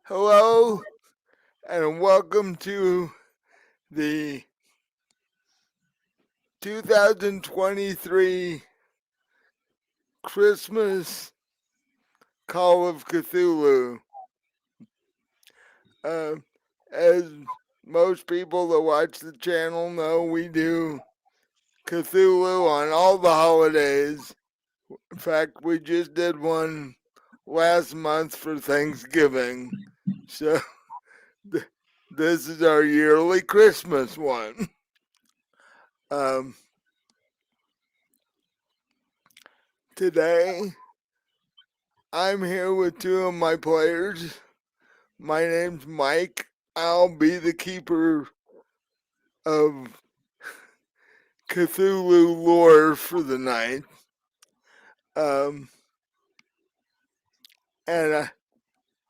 Hello and welcome to the 2023 Christmas Call of Cthulhu. Uh, as most people that watch the channel know, we do Cthulhu on all the holidays. In fact, we just did one last month for Thanksgiving. So this is our yearly Christmas one. Um, Today, I'm here with two of my players. My name's Mike. I'll be the keeper of Cthulhu lore for the night. Um, and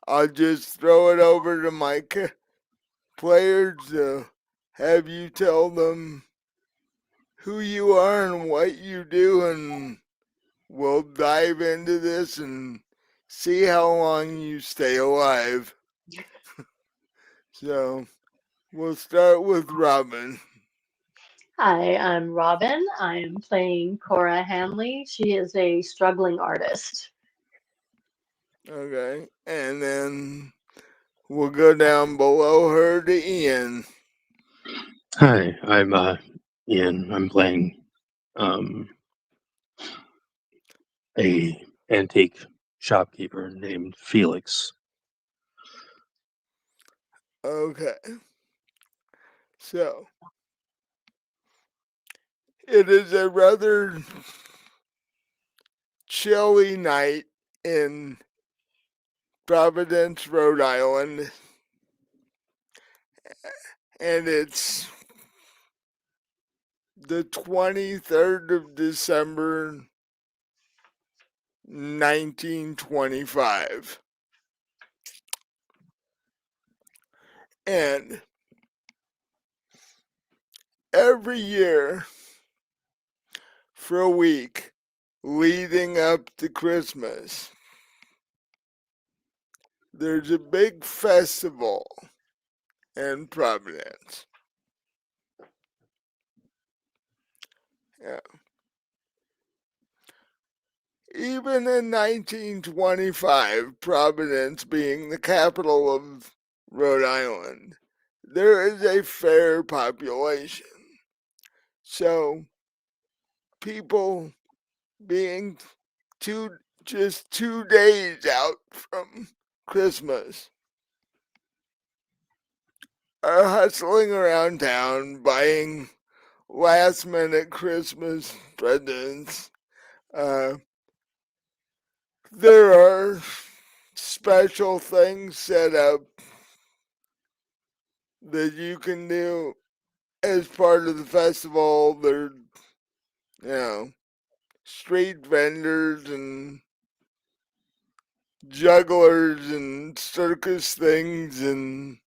I'll just throw it over to my players to have you tell them who you are and what you do, and we'll dive into this and see how long you stay alive. So we'll start with Robin. Hi, I'm Robin. I'm playing Cora Hanley. She is a struggling artist. Okay. And then we'll go down below her to Ian. Hi, I'm Ian. I'm playing um, a antique shopkeeper named Felix. Okay. So it is a rather chilly night in Providence, Rhode Island. And it's the 23rd of December, 1925. And every year for a week leading up to Christmas, there's a big festival in Providence. Yeah. Even in 1925, Providence being the capital of Rhode Island, there is a fair population. So people being just 2 days out from Christmas are hustling around town buying last minute Christmas presents. Uh, there are special things set up that you can do as part of the festival. There, you know, street vendors and jugglers and circus things, and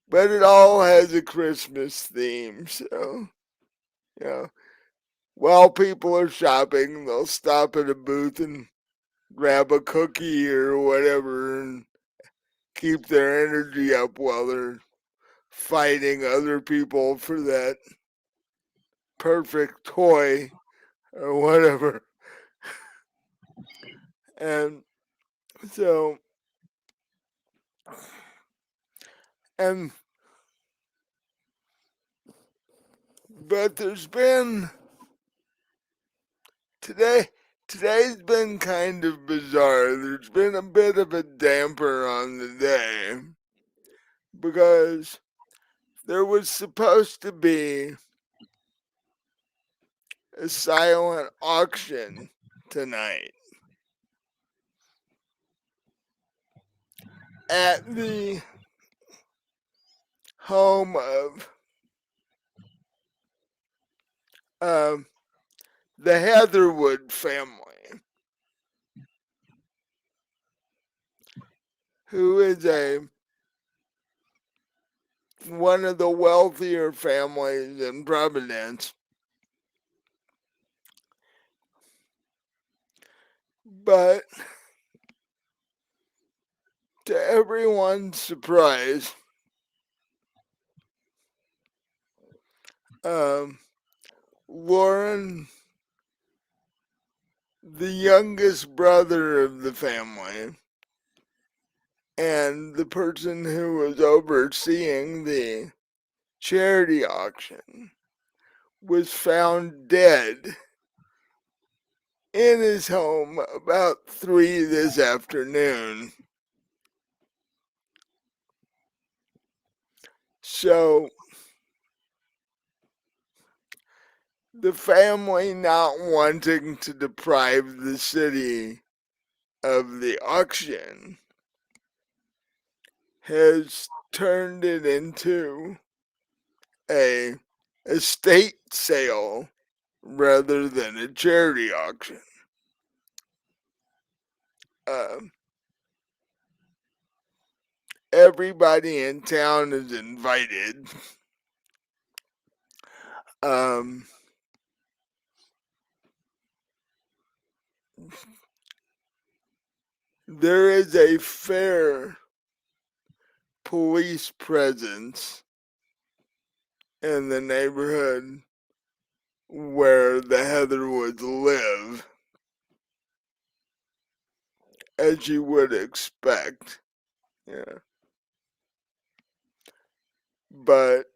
but it all has a Christmas theme. So, you know, while people are shopping, they'll stop at a booth and grab a cookie or whatever and keep their energy up while they're fighting other people for that perfect toy or whatever. And so, and but there's been today today's been kind of bizarre. There's been a bit of a damper on the day because there was supposed to be a silent auction tonight at the home of um, the Heatherwood family, who is a one of the wealthier families in Providence. But To everyone's surprise, um, Lauren, the youngest brother of the family, and the person who was overseeing the charity auction, was found dead in his home about 3 this afternoon. So the family, not wanting to deprive the city of the auction, has turned it into a estate sale rather than a charity auction. Um, Everybody in town is invited. Um, there is a fair police presence in the neighborhood where the Heatherwoods live, as you would expect. Yeah. But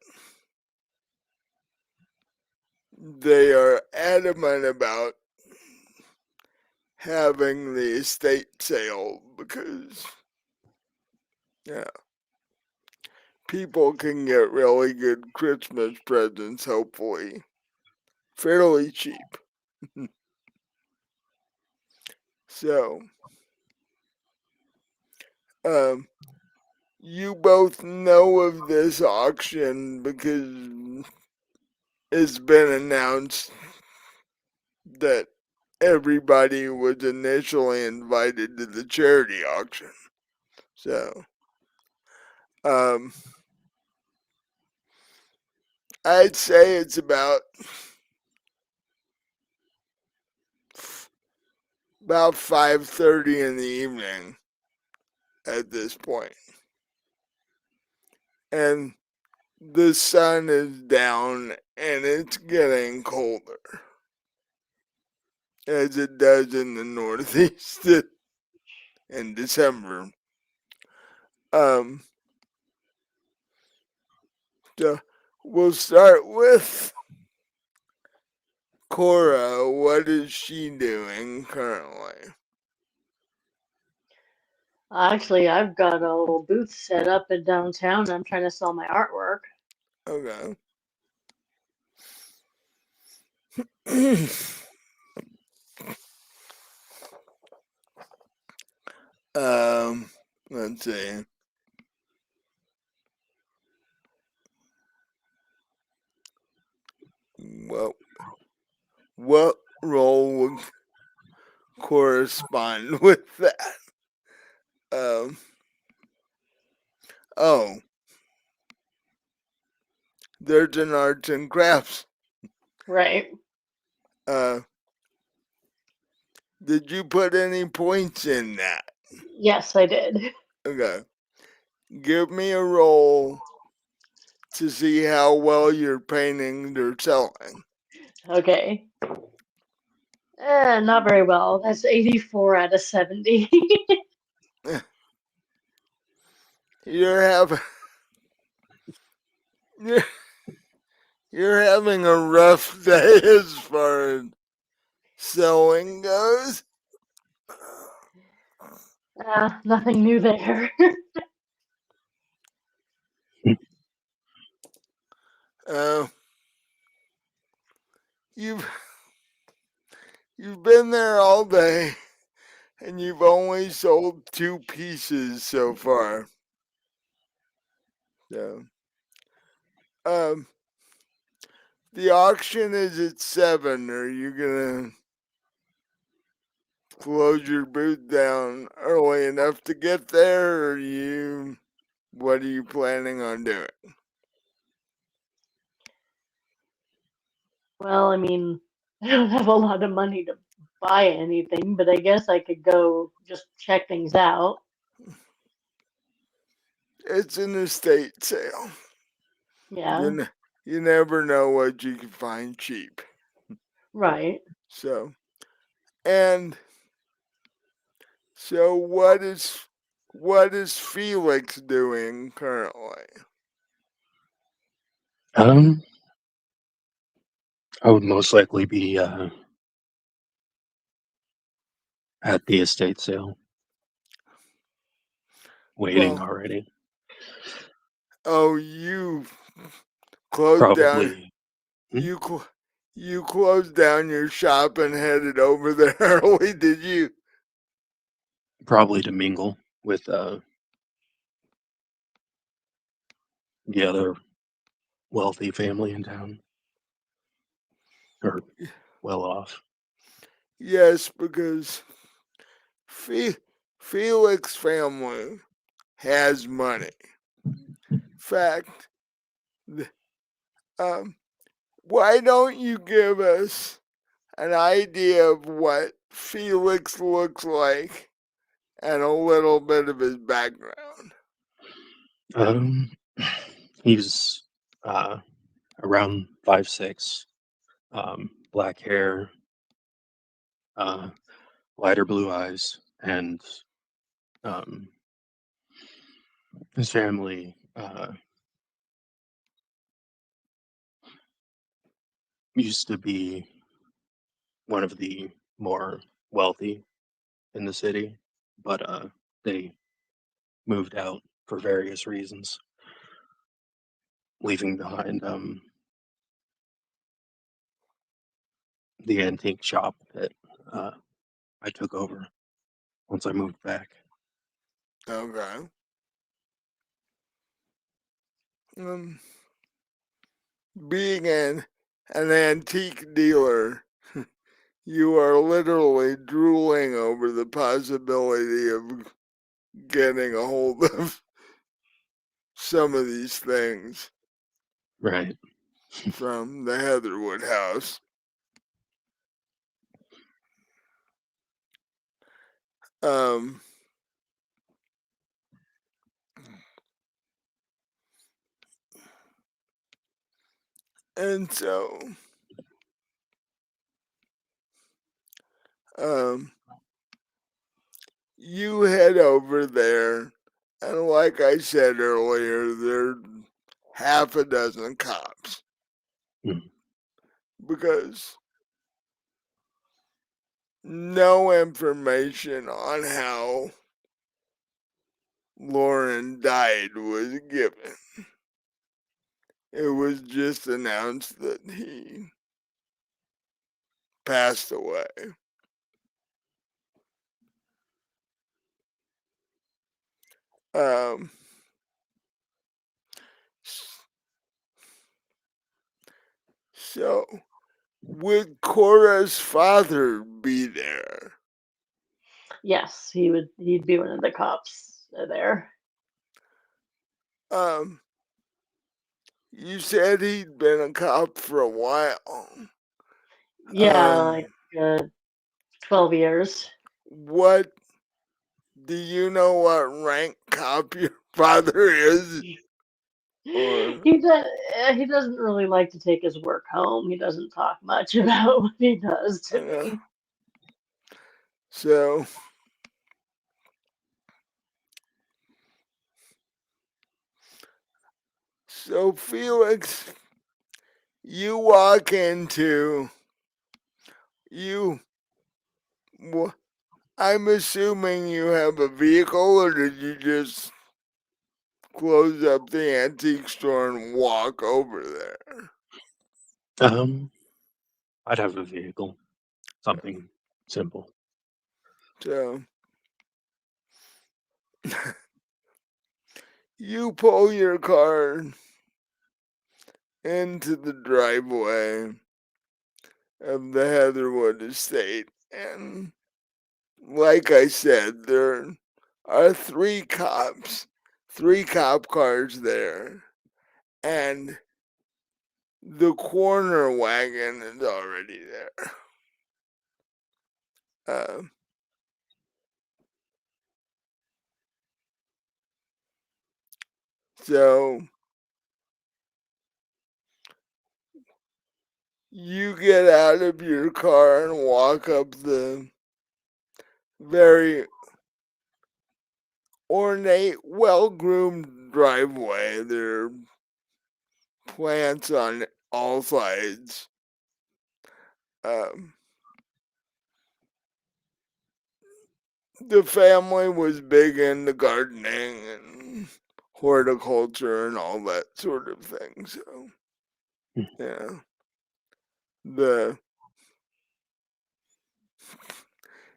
they are adamant about having the estate sale because, yeah, people can get really good Christmas presents, hopefully, fairly cheap. So, um, you both know of this auction because it's been announced that everybody was initially invited to the charity auction. So, um, I'd say it's about 5:30 in the evening at this point, and the sun is down and it's getting colder, as it does in the Northeast in December. Um, so we'll start with Cora. What is she doing currently? Actually, I've got a little booth set up in downtown. I'm trying to sell my artwork. Okay. um, let's see. Well, what role would correspond with that? Um, oh, there's an arts and crafts. Right. Uh, did you put any points in that? Yes, I did. Okay. Give me a roll to see how well your paintings are selling. Okay. Not very well. That's 84 out of 70. You're having you're, you're having a rough day as far as selling goes. Nothing new there. Uh, you've you've been there all day, and you've only sold 2 pieces so far. So, um, the auction is at 7. Are you gonna close your booth down early enough to get there, or what are you planning on doing? Well, I mean, I don't have a lot of money to buy anything, but I guess I could go just check things out. it's an estate sale. Yeah, You never know what you can find cheap. right. So, and so what is Felix doing currently? Um, I would most likely be at the estate sale, waiting Well, already. oh, you closed down Probably, you cl- you closed down your shop and headed over there early, did you? probably to mingle with the other wealthy family in town, or well off. Yes, because Felix family has money. Fact, um, why don't you give us an idea of what Felix looks like and a little bit of his background? Um, he's around 5'6", black hair, uh, lighter blue eyes, and um, his family used to be one of the more wealthy in the city, but they moved out for various reasons, leaving behind the antique shop that uh, I took over once I moved back. Okay. Um, being an antique dealer, you are literally drooling over the possibility of getting a hold of some of these things Right. from the Heatherwood house. Um, and so, um, you head over there, and like I said earlier, there are half a dozen cops Mm. because no information on how Lauren died was given. It was just announced that he passed away. Um, so, would Cora's father be there? Yes, he'd be one of the cops there. Um, you said he'd been a cop for a while. Yeah, like Um, 12 years. what do you know what rank cop your father is? Or He doesn't really like to take his work home. He doesn't talk much about what he does to uh, me. so so Felix, you walk into you. I'm assuming you have a vehicle, or did you just close up the antique store and walk over there? Um, I'd have a vehicle, something simple. So you pull your car into the driveway of the Heatherwood estate, and like I said, there are three cop cars there, and the corner wagon is already there. Uh, So you get out of your car and walk up the very ornate, well-groomed driveway. There are plants on all sides. Um, the family was big into gardening and horticulture and all that sort of thing. So, yeah, the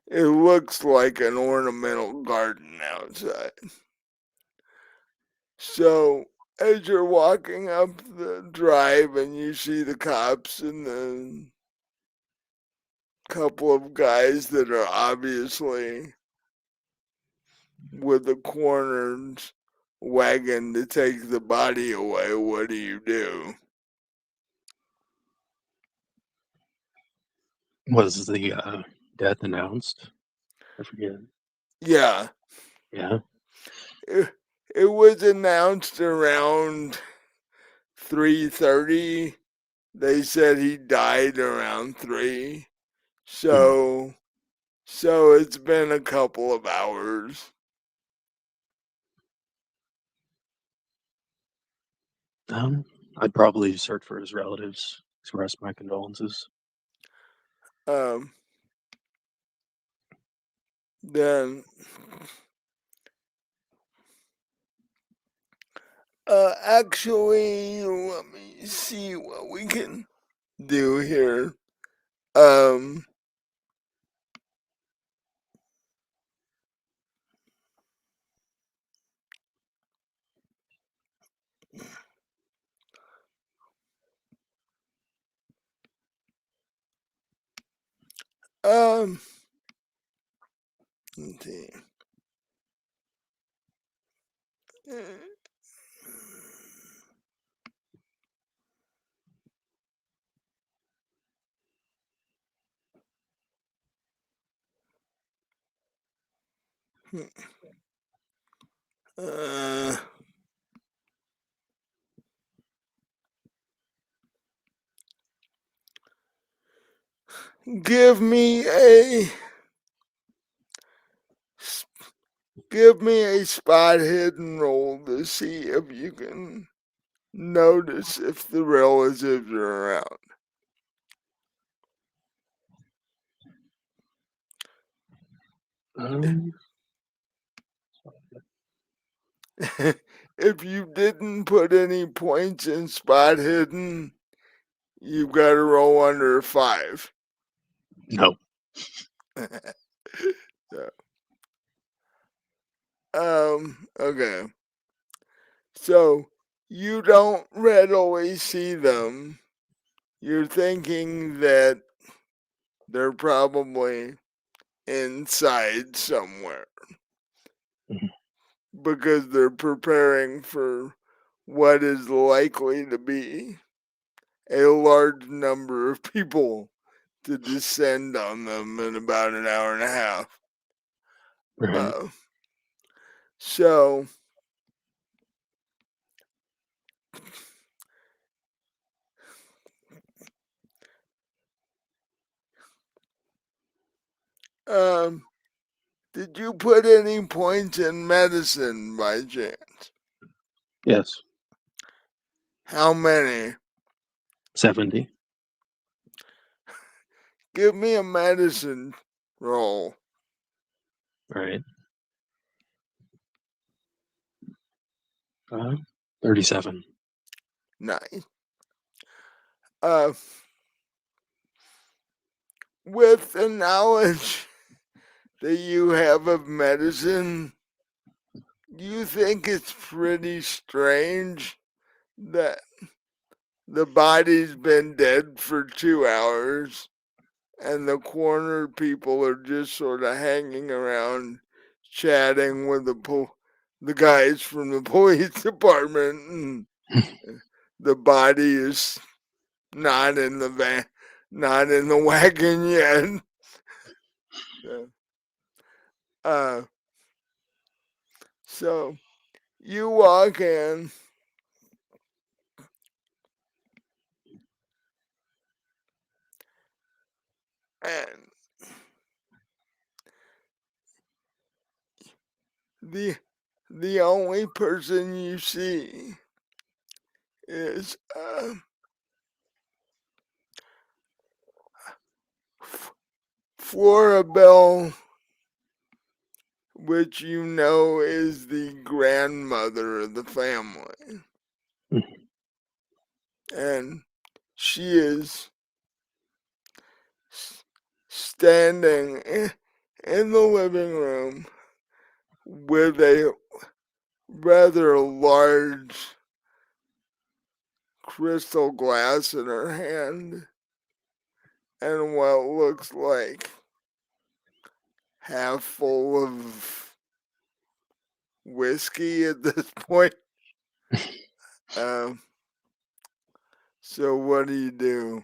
it looks like an ornamental garden outside. So, as you're walking up the drive and you see the cops and the couple of guys that are obviously with the coroner's wagon to take the body away, what do you do? Was the death announced? I forget. Yeah, Yeah. it, it was announced around 3:30. They said he died around 3. Hmm. So it's been a couple of hours. I'd probably search for his relatives, express my condolences. Um, then actually, let me see what we can do here. Um, um, let's see. Uh, give me a spot hidden roll to see if you can notice if the relatives are around. Um, If you didn't put any points in spot hidden, you've got to roll under 5. no. So, okay. So you don't readily see them. You're thinking that they're probably inside somewhere Mhm. because they're preparing for what is likely to be a large number of people to descend on them in about an hour and a half. Right. Uh, so, um, did you put any points in medicine by chance? Yes. How many? 70. Give me a medicine roll. Right. 37. Nice. Uh, with the knowledge that you have of medicine, you think it's pretty strange that the body's been dead for 2 hours and the corner people are just sort of hanging around chatting with the guys from the police department, and the body is not in the van, not in the wagon yet. So, uh, so you walk in, and the the only person you see is Florabelle, which you know is the grandmother of the family, and she is standing in the living room with a rather large crystal glass in her hand and what looks like half full of whiskey at this point. Um, so what do you do?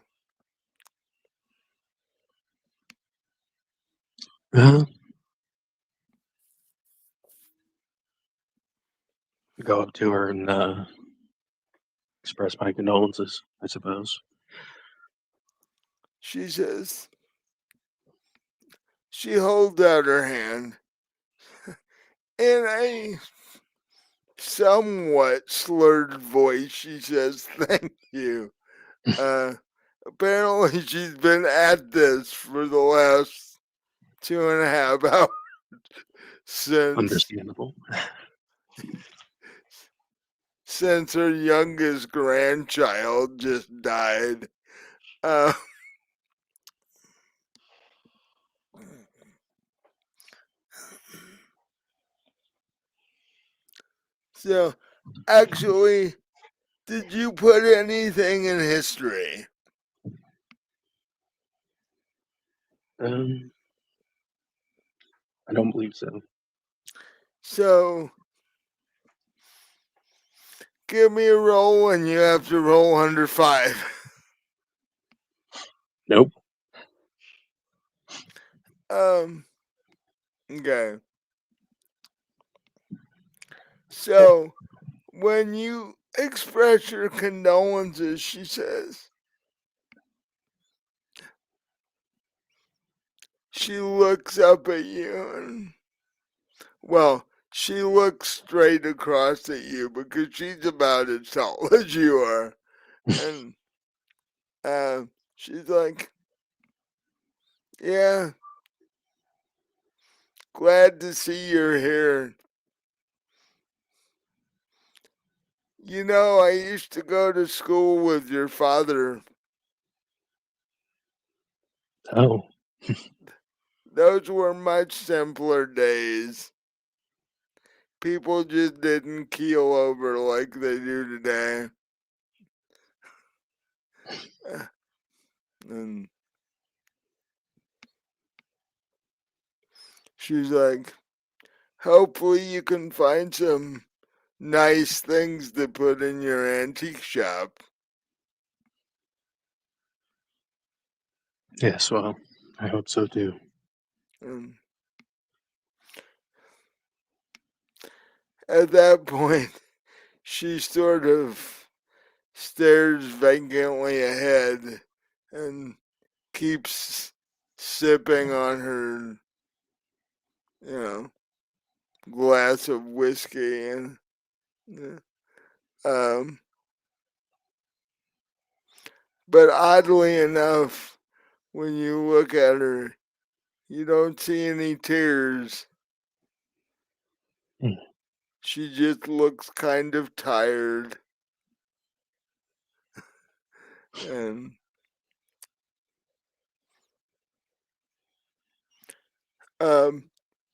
Go up to her and express my condolences, I suppose. She says, she holds out her hand in a somewhat slurred voice. She says, "Thank you." Apparently, she's been at this for the last 2.5 hours since Understandable. her youngest grandchild just died. Uh, so, actually, did you put anything in history? Um, I don't believe so. So, give me a roll and you have to roll under 5. Nope. Okay. So, when you express your condolences, she says, she looks up at you and, well, she looks straight across at you because she's about as tall as you are. And she's like, yeah, glad to see you're here. You know, I used to go to school with your father. Oh, Those were much simpler days. People just didn't keel over like they do today. And she's like, hopefully you can find some nice things to put in your antique shop. yes, well, I hope so too. And at that point, she sort of stares vacantly ahead and keeps sipping on her, glass of whiskey. And um, but oddly enough, when you look at her, you don't see any tears. Hmm. She just looks kind of tired. And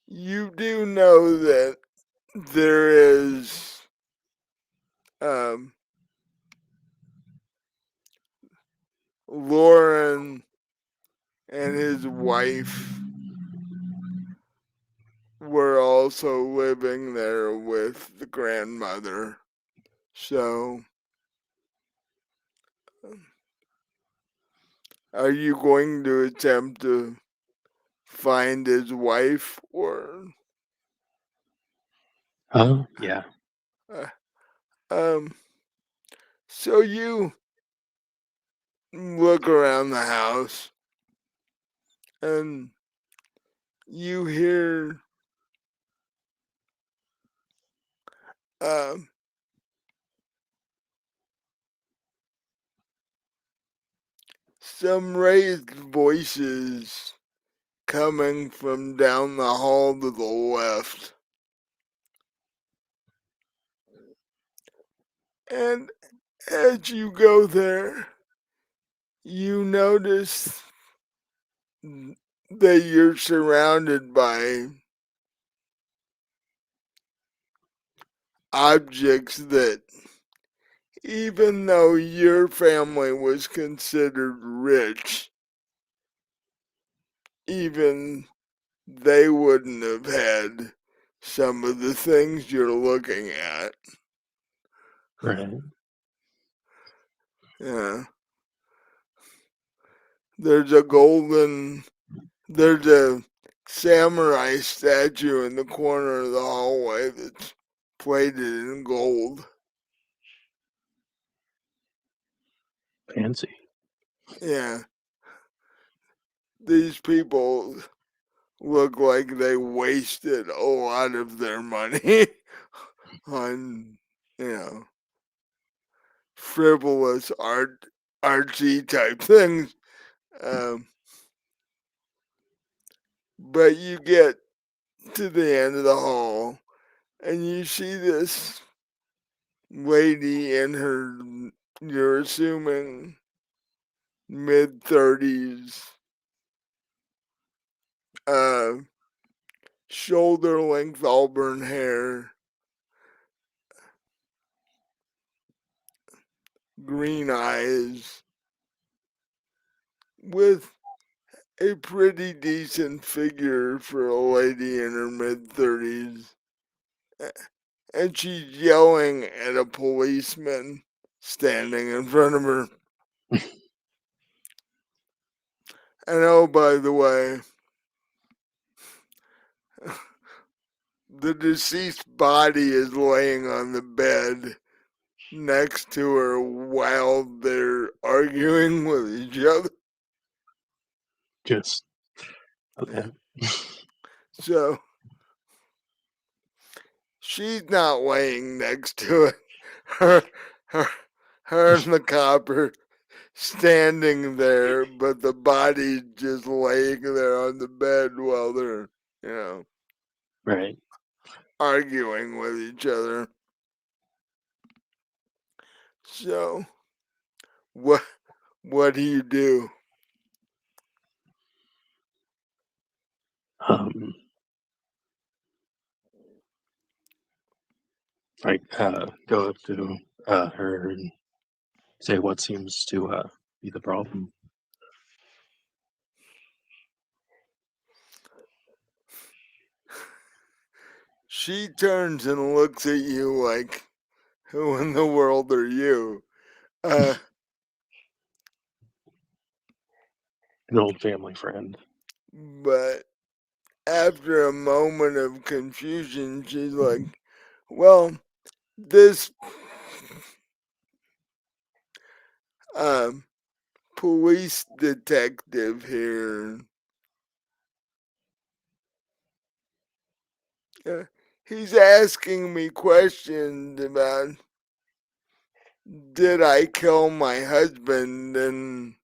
you do know that there is um, Lauren and his wife were also living there with the grandmother. So, are you going to attempt to find his wife or? Yeah. Uh, um, so you look around the house and you hear um, some raised voices coming from down the hall to the left. And as you go there, you notice that you're surrounded by objects that, even though your family was considered rich, even they wouldn't have had some of the things you're looking at. Right. Yeah. There's a samurai statue in the corner of the hallway that's plated in gold. Fancy. Yeah. These people look like they wasted a lot of their money on, you know, frivolous artsy type things. Um, but you get to the end of the hall and you see this lady in her, you're assuming, mid-30s, uh, shoulder length auburn hair, green eyes, with a pretty decent figure for a lady in her mid-30s. And she's yelling at a policeman standing in front of her. And oh, by the way, the deceased body is laying on the bed next to her while they're arguing with each other. Just okay. So she's not laying next to it. Her, her, her and the cop are standing there, but the body's just laying there on the bed while they're, you know, Right. arguing with each other. So what do you do? Um, I go up to her and say what seems to be the problem. She turns and looks at you like, who in the world are you? Uh, An old family friend. but after a moment of confusion, she's like, well, this um, police detective here, he's asking me questions about, did I kill my husband? And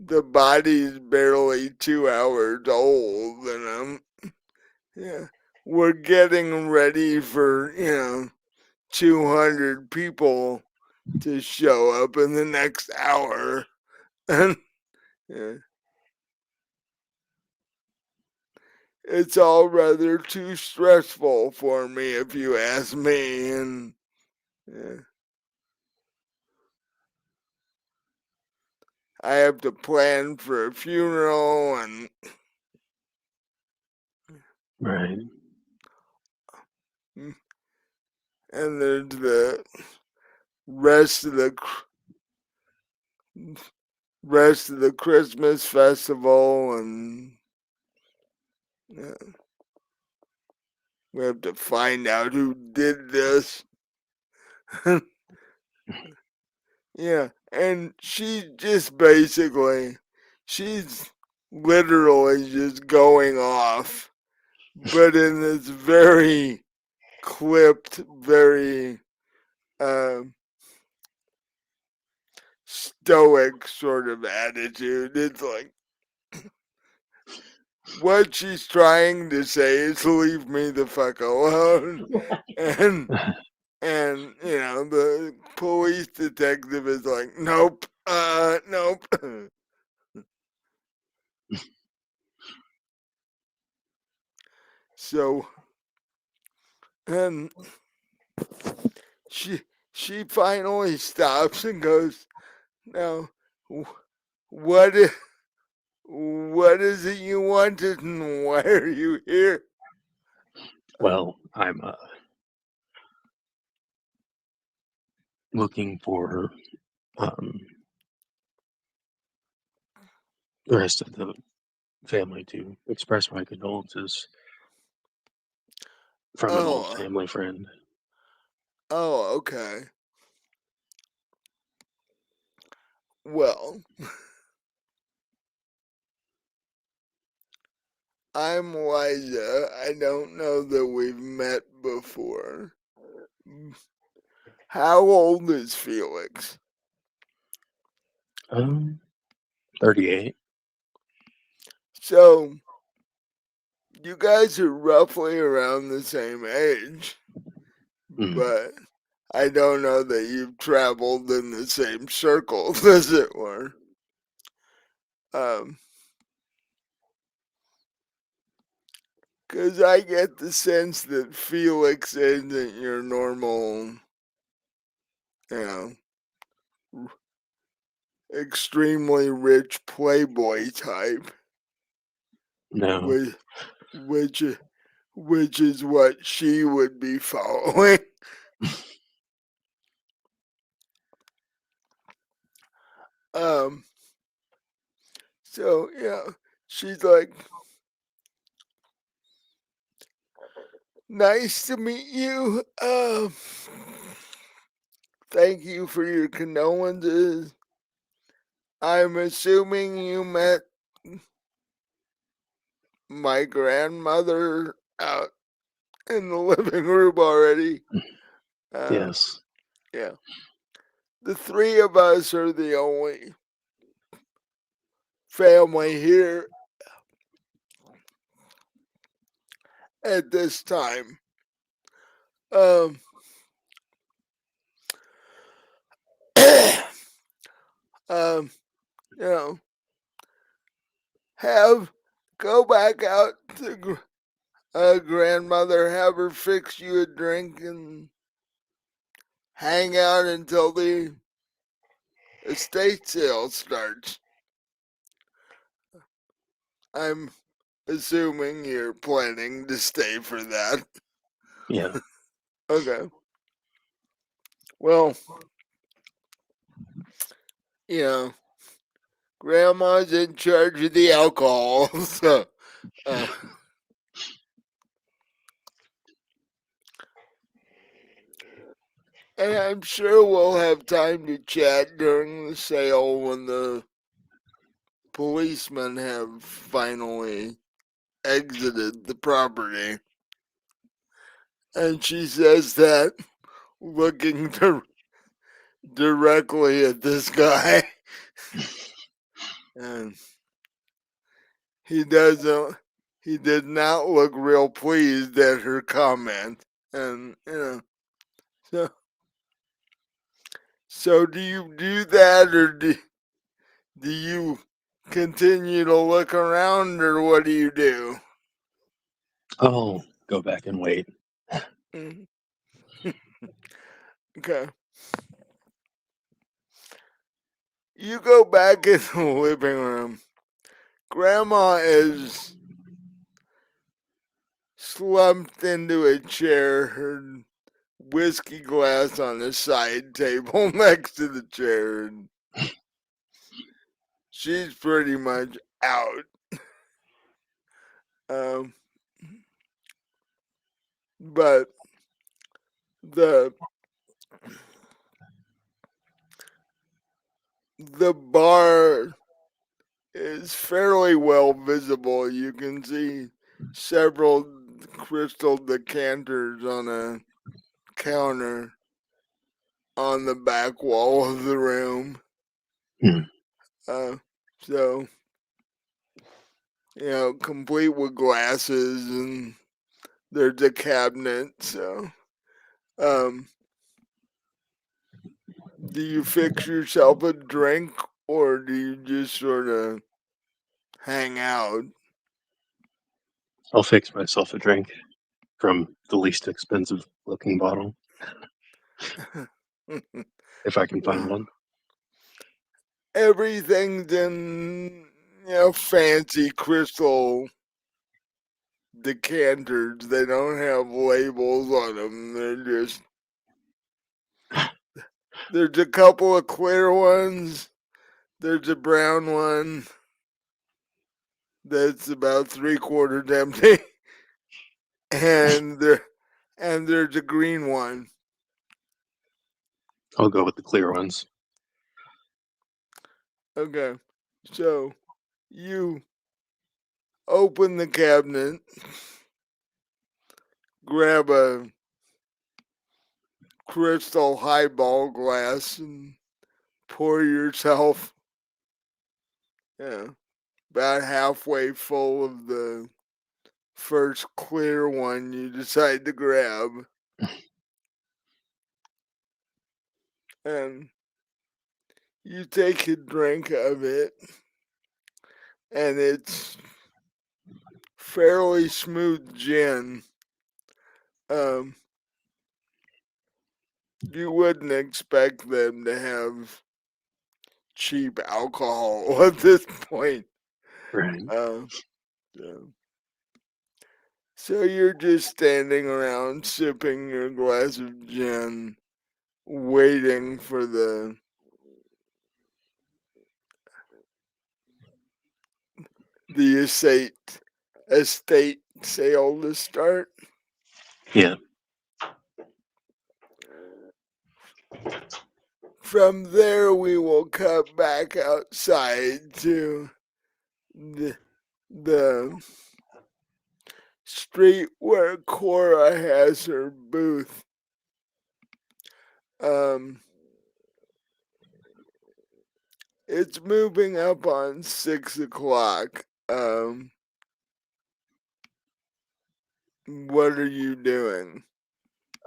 the body's barely 2 hours old, and yeah, we're getting ready for, 200 people to show up in the next hour. And yeah, it's all rather too stressful for me, if you ask me. And yeah, I have to plan for a funeral, and Right. there's the rest of the Christmas festival, and yeah, we have to find out who did this. Yeah, and she's literally just going off, but in this very clipped, very um, stoic sort of attitude. It's like what she's trying to say is leave me the fuck alone. And the police detective is like, nope, nope. So and she she finally stops and goes, now what is, what is it you wanted and why are you here? Well, I'm looking for um, the rest of the family to express my condolences from an old Oh, family friend. oh, okay. Well, I'm Liza. I don't know that we've met before. How old is Felix? 38. So, you guys are roughly around the same age, Mm, but I don't know that you've traveled in the same circles, as it were. Um, Because I get the sense that Felix isn't your normal, you know, extremely rich playboy type, no. which which which is what she would be following. Um, so yeah, she's like, nice to meet you. Thank you for your condolences. I'm assuming you met my grandmother out in the living room already. Uh, Yes. yeah, the three of us are the only family here at this time. Um, um, you know, have go back out to grandmother, have her fix you a drink and hang out until the estate sale starts. I'm assuming you're planning to stay for that. Yeah. Okay. Well, you know, grandma's in charge of the alcohol, so uh, and I'm sure we'll have time to chat during the sale when the policemen have finally exited the property. And she says that looking directly at this guy. And he doesn't, he did not look real pleased at her comment. And, so, so do you do that or do you continue to look around or what do you do? I'll go back and wait. Mhm. Okay. You go back in the living room. Grandma is slumped into a chair, her whiskey glass on the side table next to the chair, and she's pretty much out. Um, but the the bar is fairly well visible. You can see several crystal decanters on a counter on the back wall of the room. Hmm. Uh, so, complete with glasses, and there's a cabinet. So, um, do you fix yourself a drink, or do you just sort of hang out? I'll fix myself a drink from the least expensive looking bottle if I can find Well, one. everything's in fancy crystal decanters. They don't have labels on them. There's a couple of clear ones. There's a brown one that's about 3/4 empty, and there's a green one. I'll go with the clear ones. Okay, so you open the cabinet, grab a crystal highball glass, and pour yourself, about halfway full of the first clear one you decide to grab, and you take a drink of it, and it's fairly smooth gin. Um, you wouldn't expect them to have cheap alcohol at this point. Right. Uh, so, so you're just standing around sipping your glass of gin, waiting for the estate sale to start. Yeah. From there, we will cut back outside to the street where Cora has her booth. Um, it's moving up on 6 o'clock. What are you doing?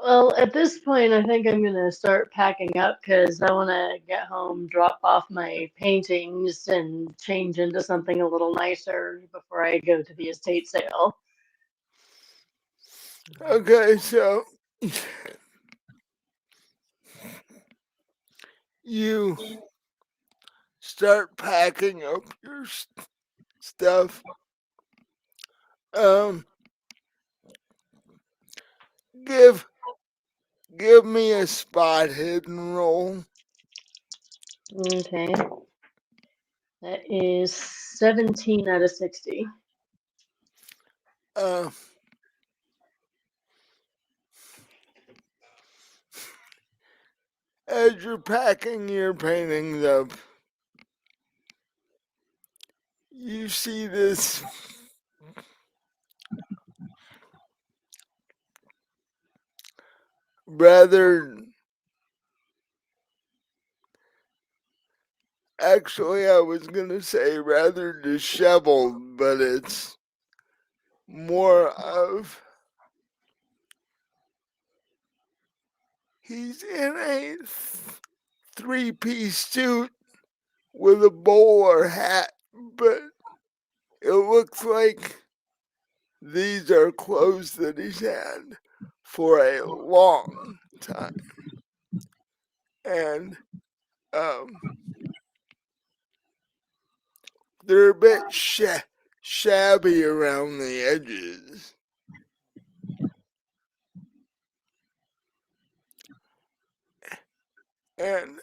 Well, at this point, I think I'm going to start packing up because I want to get home, drop off my paintings, and change into something a little nicer before I go to the estate sale. Okay, so you start packing up your stuff. Um, give give me a spot hidden roll. Okay. That is 17 out of 60. Uh, as you're packing your paintings up, you see this rather, actually, I was gonna say rather disheveled, but it's more of he's in a 3-piece suit with a bowler hat, but it looks like these are clothes that he's had for a long time. And um, they're a bit shabby around the edges. And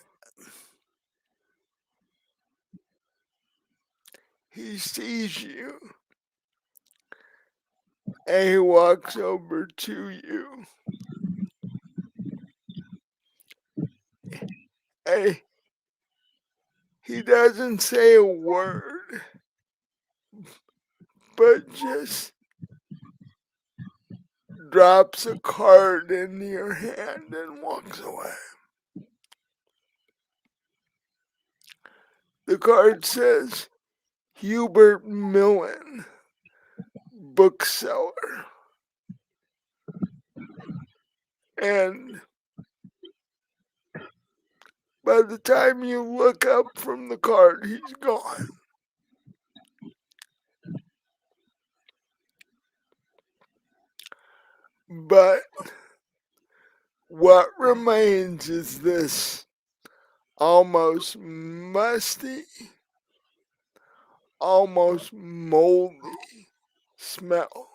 he sees you and he walks over to you. And he doesn't say a word, but just drops a card into your hand and walks away. The card says, Hubert Millen, bookseller. And by the time you look up from the card, he's gone. But what remains is this almost musty, almost moldy smell,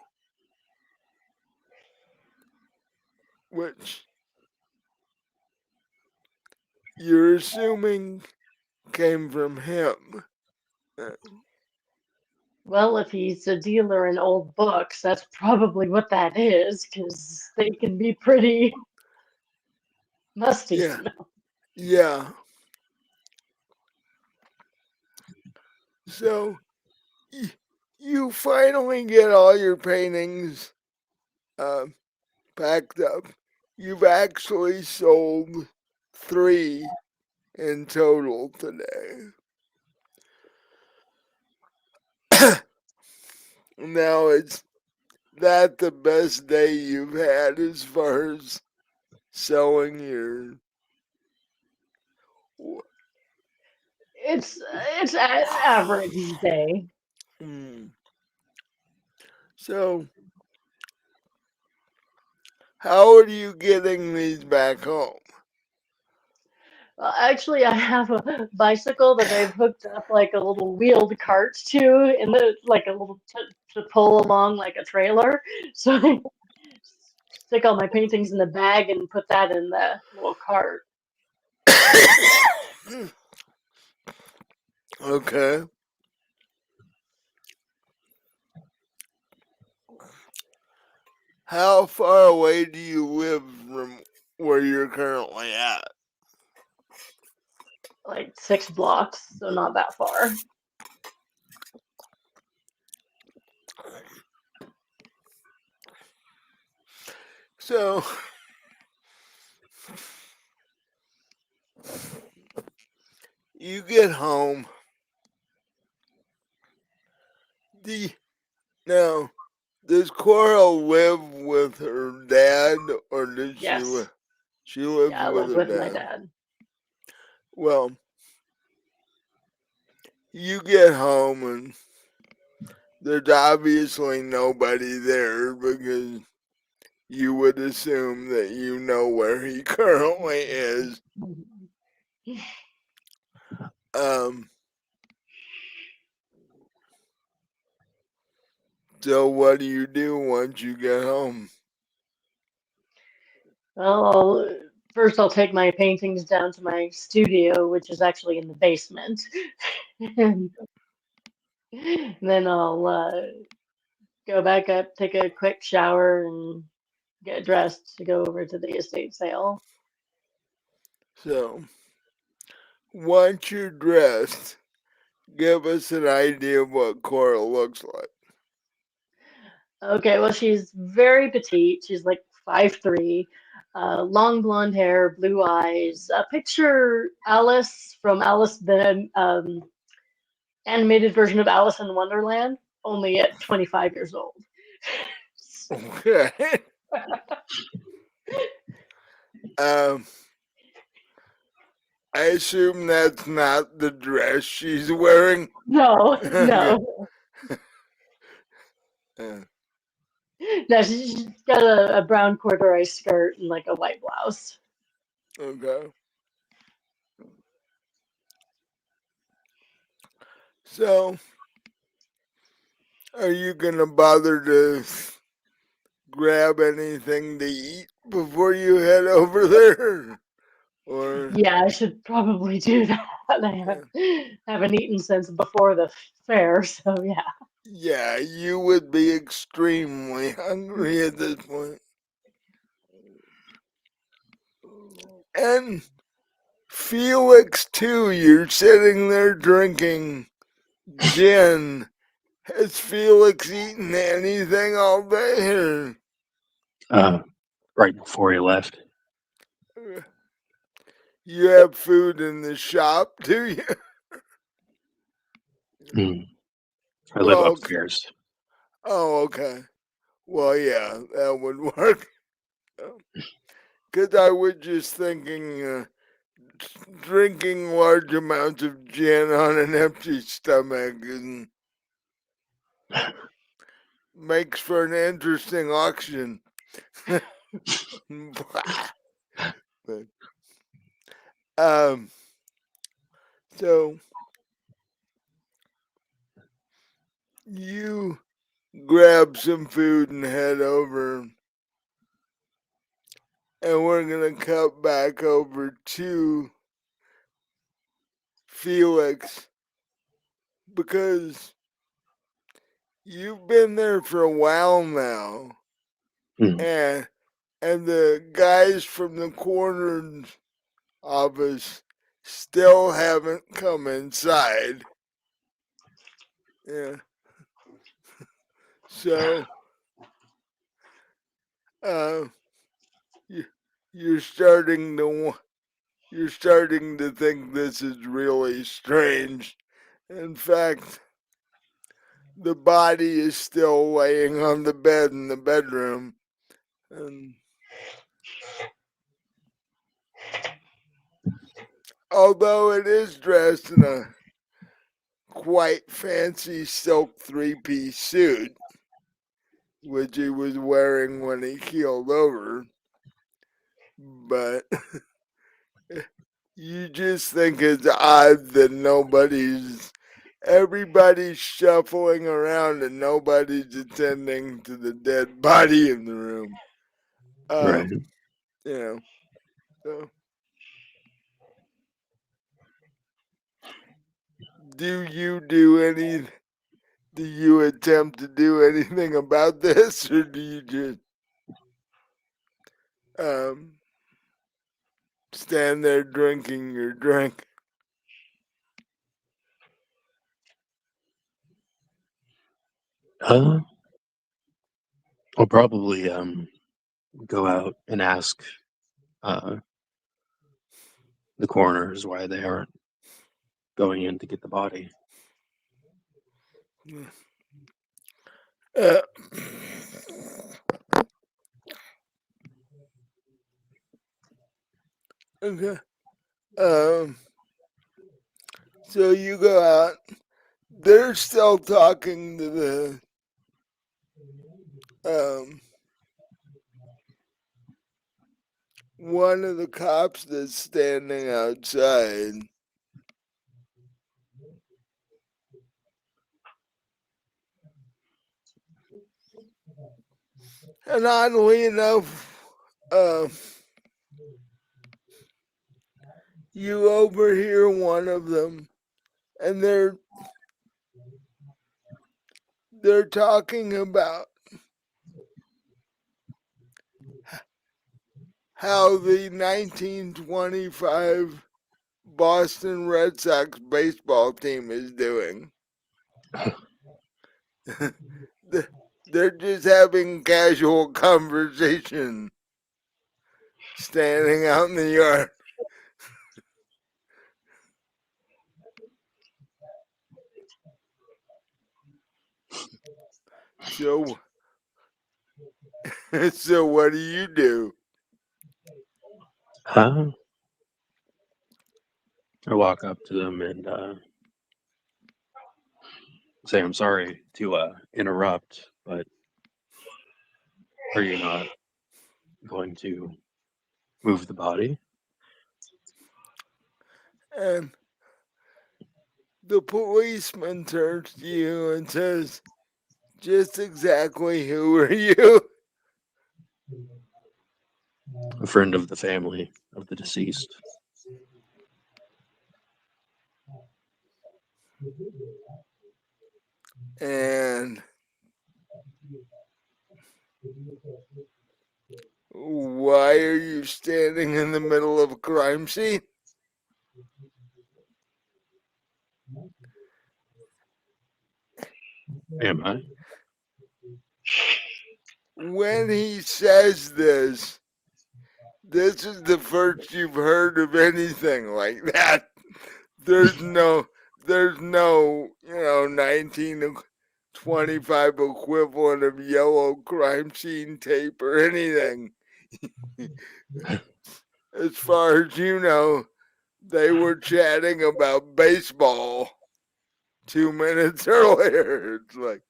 which you're assuming came from him. Well, if he's a dealer in old books, that's probably what that is, because they can be pretty musty Yeah, smell. yeah. So you finally get all your paintings packed up. You've actually sold 3 in total today. Now, is that the best day you've had as far as selling your? It's an average day. Hmm. So, how are you getting these back home? Actually, I have a bicycle that I've hooked up like a little wheeled cart to, in the like a little to pull along like a trailer. So I stick all my paintings in the bag and put that in the little cart. Okay. How far away do you live from where you're currently at? Like 6 blocks, so not that far. So, you get home. The Now, does Coral live with her dad, or does Yes. she lives Yeah, I with live her with my dad? dad. Well, you get home and there's obviously nobody there because you would assume that you know where he currently is. Um, so what do you do once you get home? Well, first I'll take my paintings down to my studio, which is actually in the basement. And then I'll go back up, take a quick shower, and get dressed to go over to the estate sale. So, once you're dressed, give us an idea of what Coral looks like. Okay, well, she's very petite. She's like 5'3", long blonde hair, blue eyes. Picture Alice from Alice, the animated version of Alice in Wonderland, only at 25 years old. Okay. um, I assume that's not the dress she's wearing. No, Okay. no. No, she's got a brown corduroy skirt and like a white blouse. Okay. So, are you gonna bother to grab anything to eat before you head over there? Or Yeah, I should probably do that. I yeah, haven't eaten since before the fair, so yeah. yeah, you would be extremely hungry at this point. And Felix, too, you're sitting there drinking gin. Has Felix eaten anything all day? Or Right before he left. you have food in the shop, do you? Mm. I live Well, upstairs. oh, okay. Well, yeah, that would work. Because I was just thinking drinking large amounts of gin on an empty stomach and makes for an interesting auction. But, um, so you grab some food and head over, and we're gonna cut back over to Felix because you've been there for a while now, Mm. and the guys from the coroner's office still haven't come inside. Yeah. So, uh, you, you're starting to you're starting to think this is really strange. In fact, the body is still laying on the bed in the bedroom, and although it is dressed in a quite fancy silk three-piece suit, which he was wearing when he keeled over, but you just think it's odd that everybody's shuffling around and nobody's attending to the dead body in the room. Right. You know, so do you attempt to do anything about this, or do you just um, stand there drinking your drink? Uh, I'll probably go out and ask uh, the coroners why they aren't going in to get the body. Uh, okay. Um, so you go out. They're still talking to the um, one of the cops that's standing outside. And oddly enough, uh, you overhear one of them, and they're talking about how the 1925 Boston Red Sox baseball team is doing. They're just having casual conversation, standing out in the yard. So, so what do you do? Uh, I walk up to them and say, I'm sorry to interrupt, but are you not going to move the body? And the policeman turns to you and says, "Just exactly who are you?" A friend of the family of the deceased. And why are you standing in the middle of a crime scene? Am I? When he says this is the first you've heard of anything like that. There's no, there's no, 1925 equivalent of yellow crime scene tape or anything. As far as you know, they were chatting about baseball 2 minutes earlier. It's like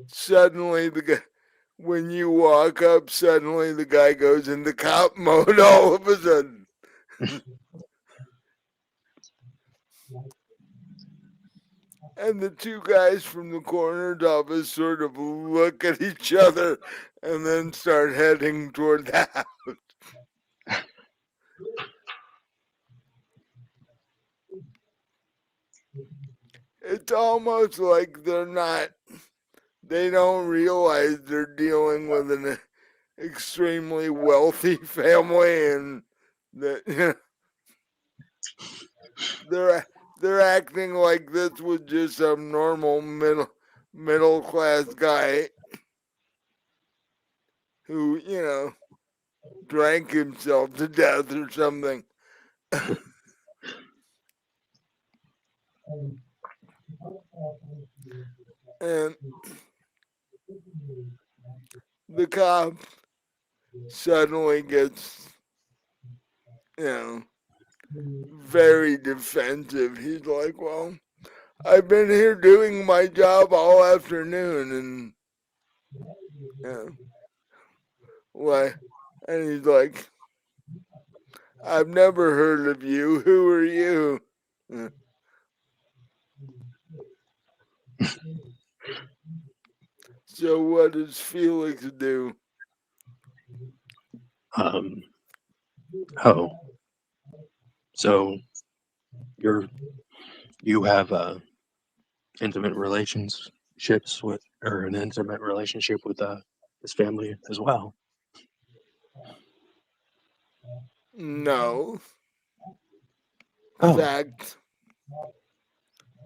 suddenly when you walk up, suddenly the guy goes into cop mode all of a sudden. And the two guys from the coroner's office sort of look at each other and then start heading toward the house. It's almost like they don't realize they're dealing with an extremely wealthy family and that they're acting like this was just some normal middle class guy who drank himself to death or something. And the cop suddenly gets very defensive. He's like, well, I've been here doing my job all afternoon and what? And he's like, I've never heard of you. Who are you? So what does Felix do? Um. Oh. So you have intimate relationships with, or an intimate relationship with his family as well. No. Oh.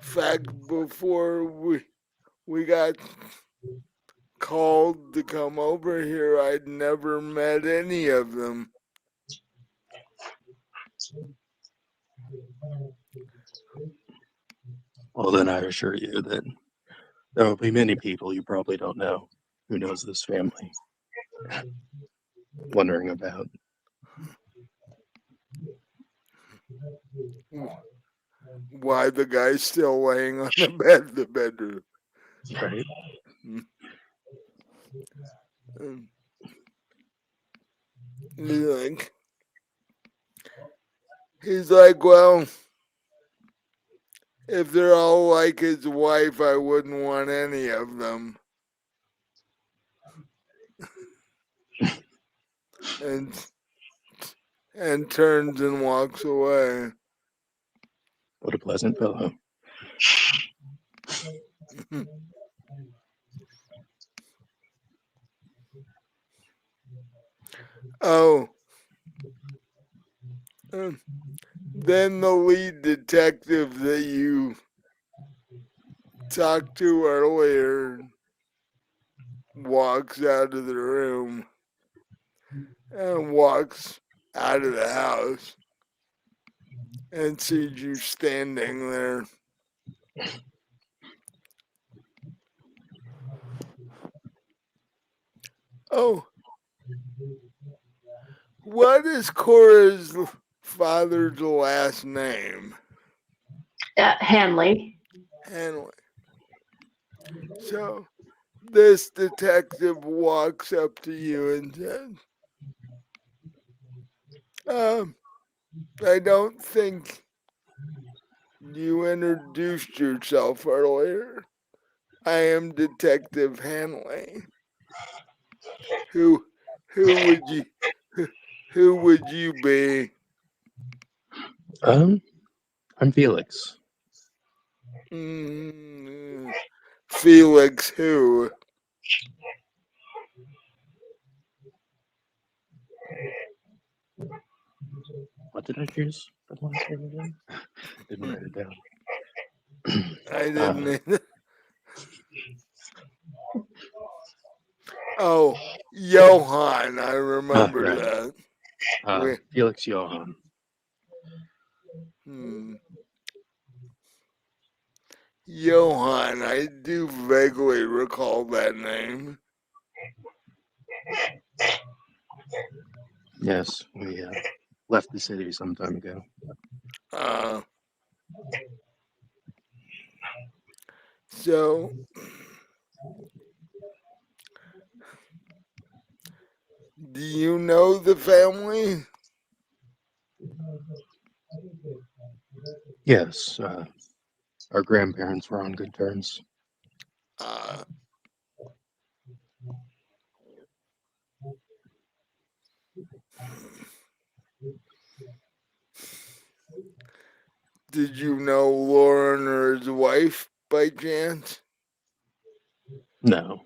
Fact before we got called to come over here, I'd never met any of them. Well, then I assure you that there will be many people you probably don't know who knows this family, wondering about. Why the guy's still laying on the bedroom. Right? He's like, well, if they're all like his wife, I wouldn't want any of them. and turns and walks away. What a pleasant fellow. Oh, then the lead detective that you talked to earlier walks out of the room and walks out of the house and sees you standing there. Oh, what is Cora's father's last name? Hanley. Hanley. So this detective walks up to you and says, I don't think you introduced yourself earlier. I am Detective Hanley. Who would you who would you be? I'm Felix. Felix who? What did I choose for the last name again? Didn't write it down. I didn't either. Oh, Johann, I remember Right. that. We, Felix Johann. Johann, I do vaguely recall that name. Yes, we left the city some time ago. So, do you know the family? Yes, our grandparents were on good terms. Uh, did you know Lauren or his wife by chance? No.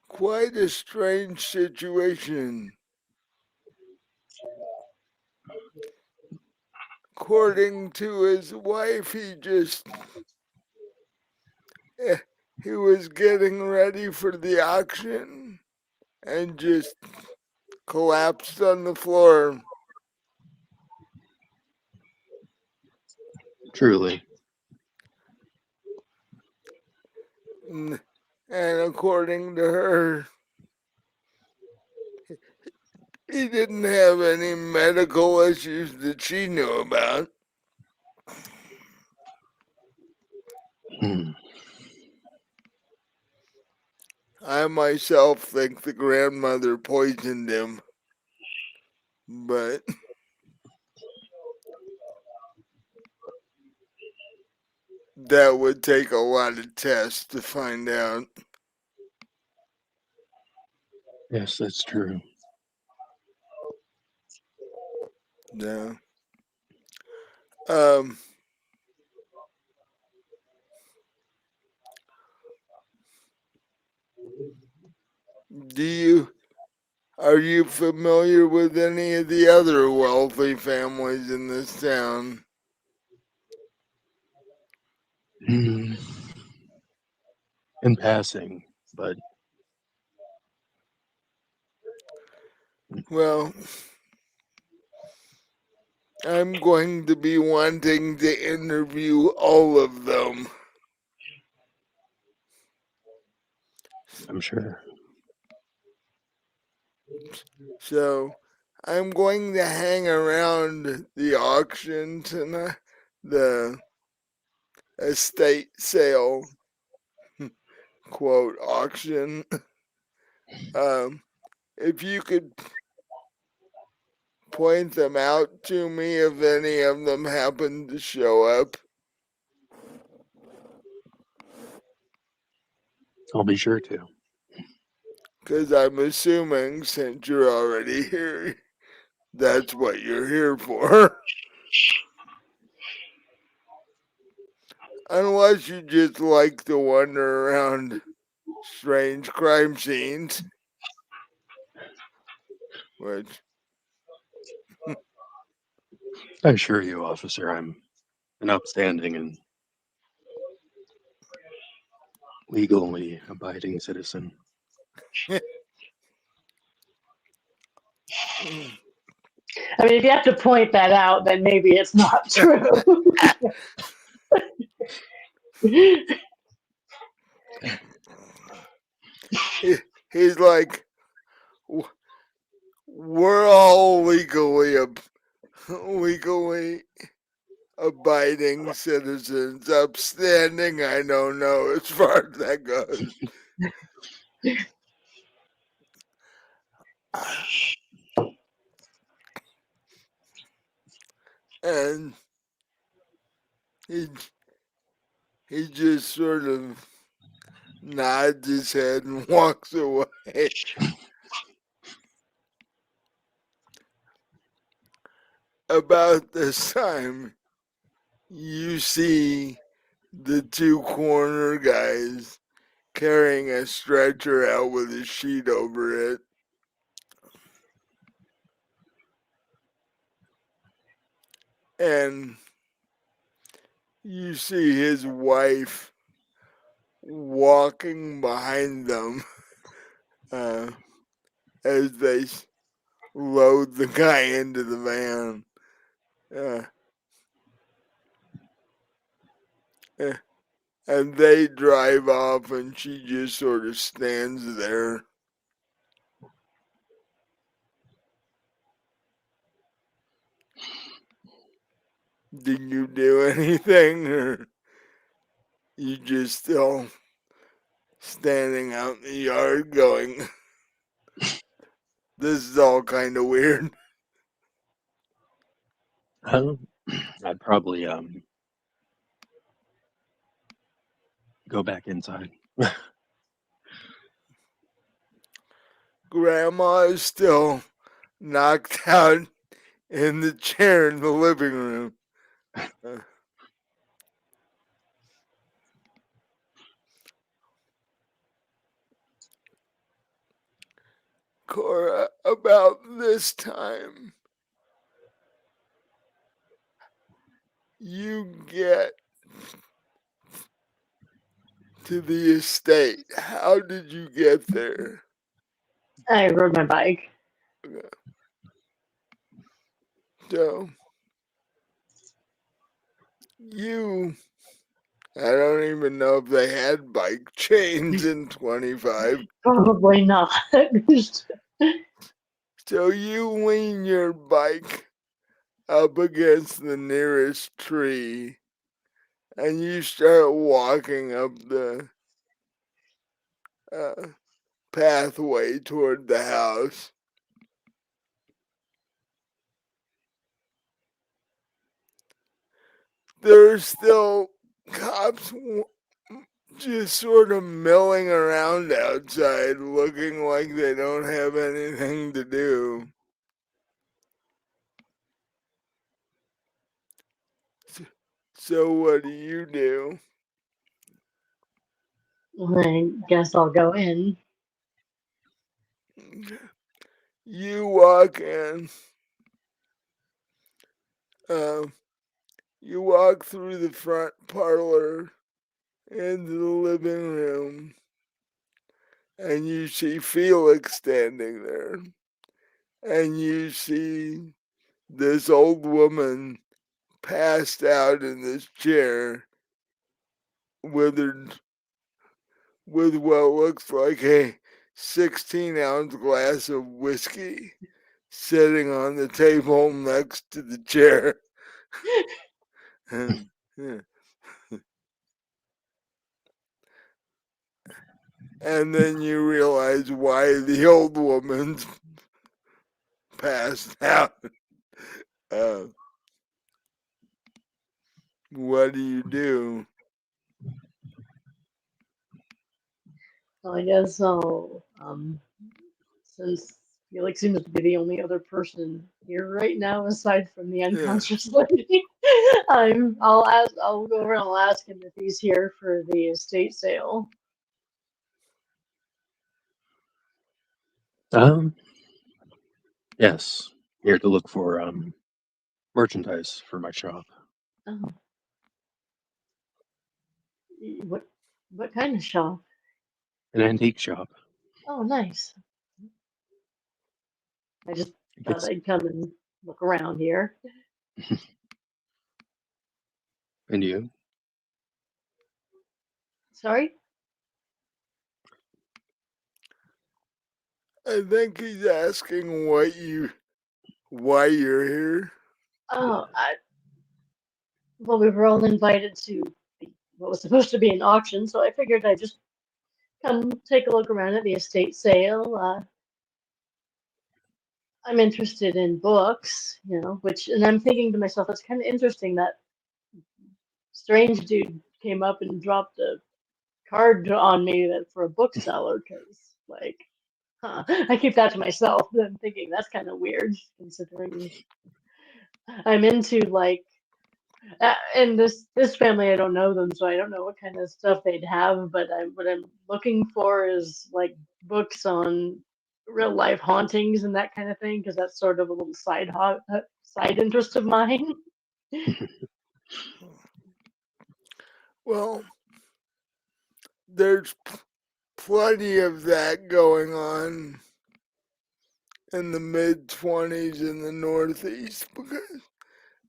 Quite a strange situation. According to his wife, he was getting ready for the auction and just collapsed on the floor. Truly. And according to her, he didn't have any medical issues that she knew about. Hmm. I myself think the grandmother poisoned him, but that would take a lot of tests to find out. Yes, that's true. Yeah. Are you familiar with any of the other wealthy families in this town? Hmm. In passing, but Well, I'm going to be wanting to interview all of them. I'm sure. So I'm going to hang around the auction tonight, the estate sale, quote, auction. If you could point them out to me if any of them happen to show up, I'll be sure to. because I'm assuming since you're already here, that's what you're here for. Unless you just like to wander around strange crime scenes, which, I assure you, officer, I'm an upstanding and legally abiding citizen. I mean, if you have to point that out, then maybe it's not true. he's like, we're all legally abiding citizens. Upstanding, I don't know as far as that goes. And he he just sort of nods his head and walks away. About this time, you see the two corner guys carrying a stretcher out with a sheet over it. And you see his wife walking behind them uh, as they load the guy into the van. Uh, eh, and they drive off, and she just sort of stands there. Did you do anything, or you just still standing out in the yard going, this is all kind of weird? I'd probably go back inside. Grandma is still knocked out in the chair in the living room. Uh, Cora, about this time, you get to the estate. How did you get there? I rode my bike. So, you, I don't even know if they had bike chains in 25. Probably not. So, you lean your bike up against the nearest tree and you start walking up the uh, pathway toward the house. There's still cops just sort of milling around outside, looking like they don't have anything to do. So, what do you do? I guess I'll go in. You walk in. Uh, you walk through the front parlor into the living room, and you see Felix standing there. And you see this old woman passed out in this chair with with what looks like a 16-ounce glass of whiskey sitting on the table next to the chair. and, and then you realize why the old woman's passed out. Uh, what do you do? So I guess I'll, since Felix seems to be the only other person here right now, aside from the Yeah. unconscious lady, I'll go over and I'll ask him if he's here for the estate sale. Yes, here to look for merchandise for my shop. Oh, what kind of shop? An antique shop. Oh, nice. I just It thought gets I'd come and look around here. and you. Sorry? I think he's asking why you're here. Oh, well, we were all invited to what was supposed to be an auction, so I figured I'd just come take a look around at the estate sale. I'm interested in books, and I'm thinking to myself, it's kind of interesting that strange dude came up and dropped a card on me that for a bookseller, because, like, I keep that to myself. But I'm thinking that's kind of weird, considering I'm into, like, And this family, I don't know them, so I don't know what kind of stuff they'd have. But what I'm looking for is like books on real life hauntings and that kind of thing, because that's sort of a little side interest of mine. Well, there's plenty of that going on in the mid-20s in the Northeast, because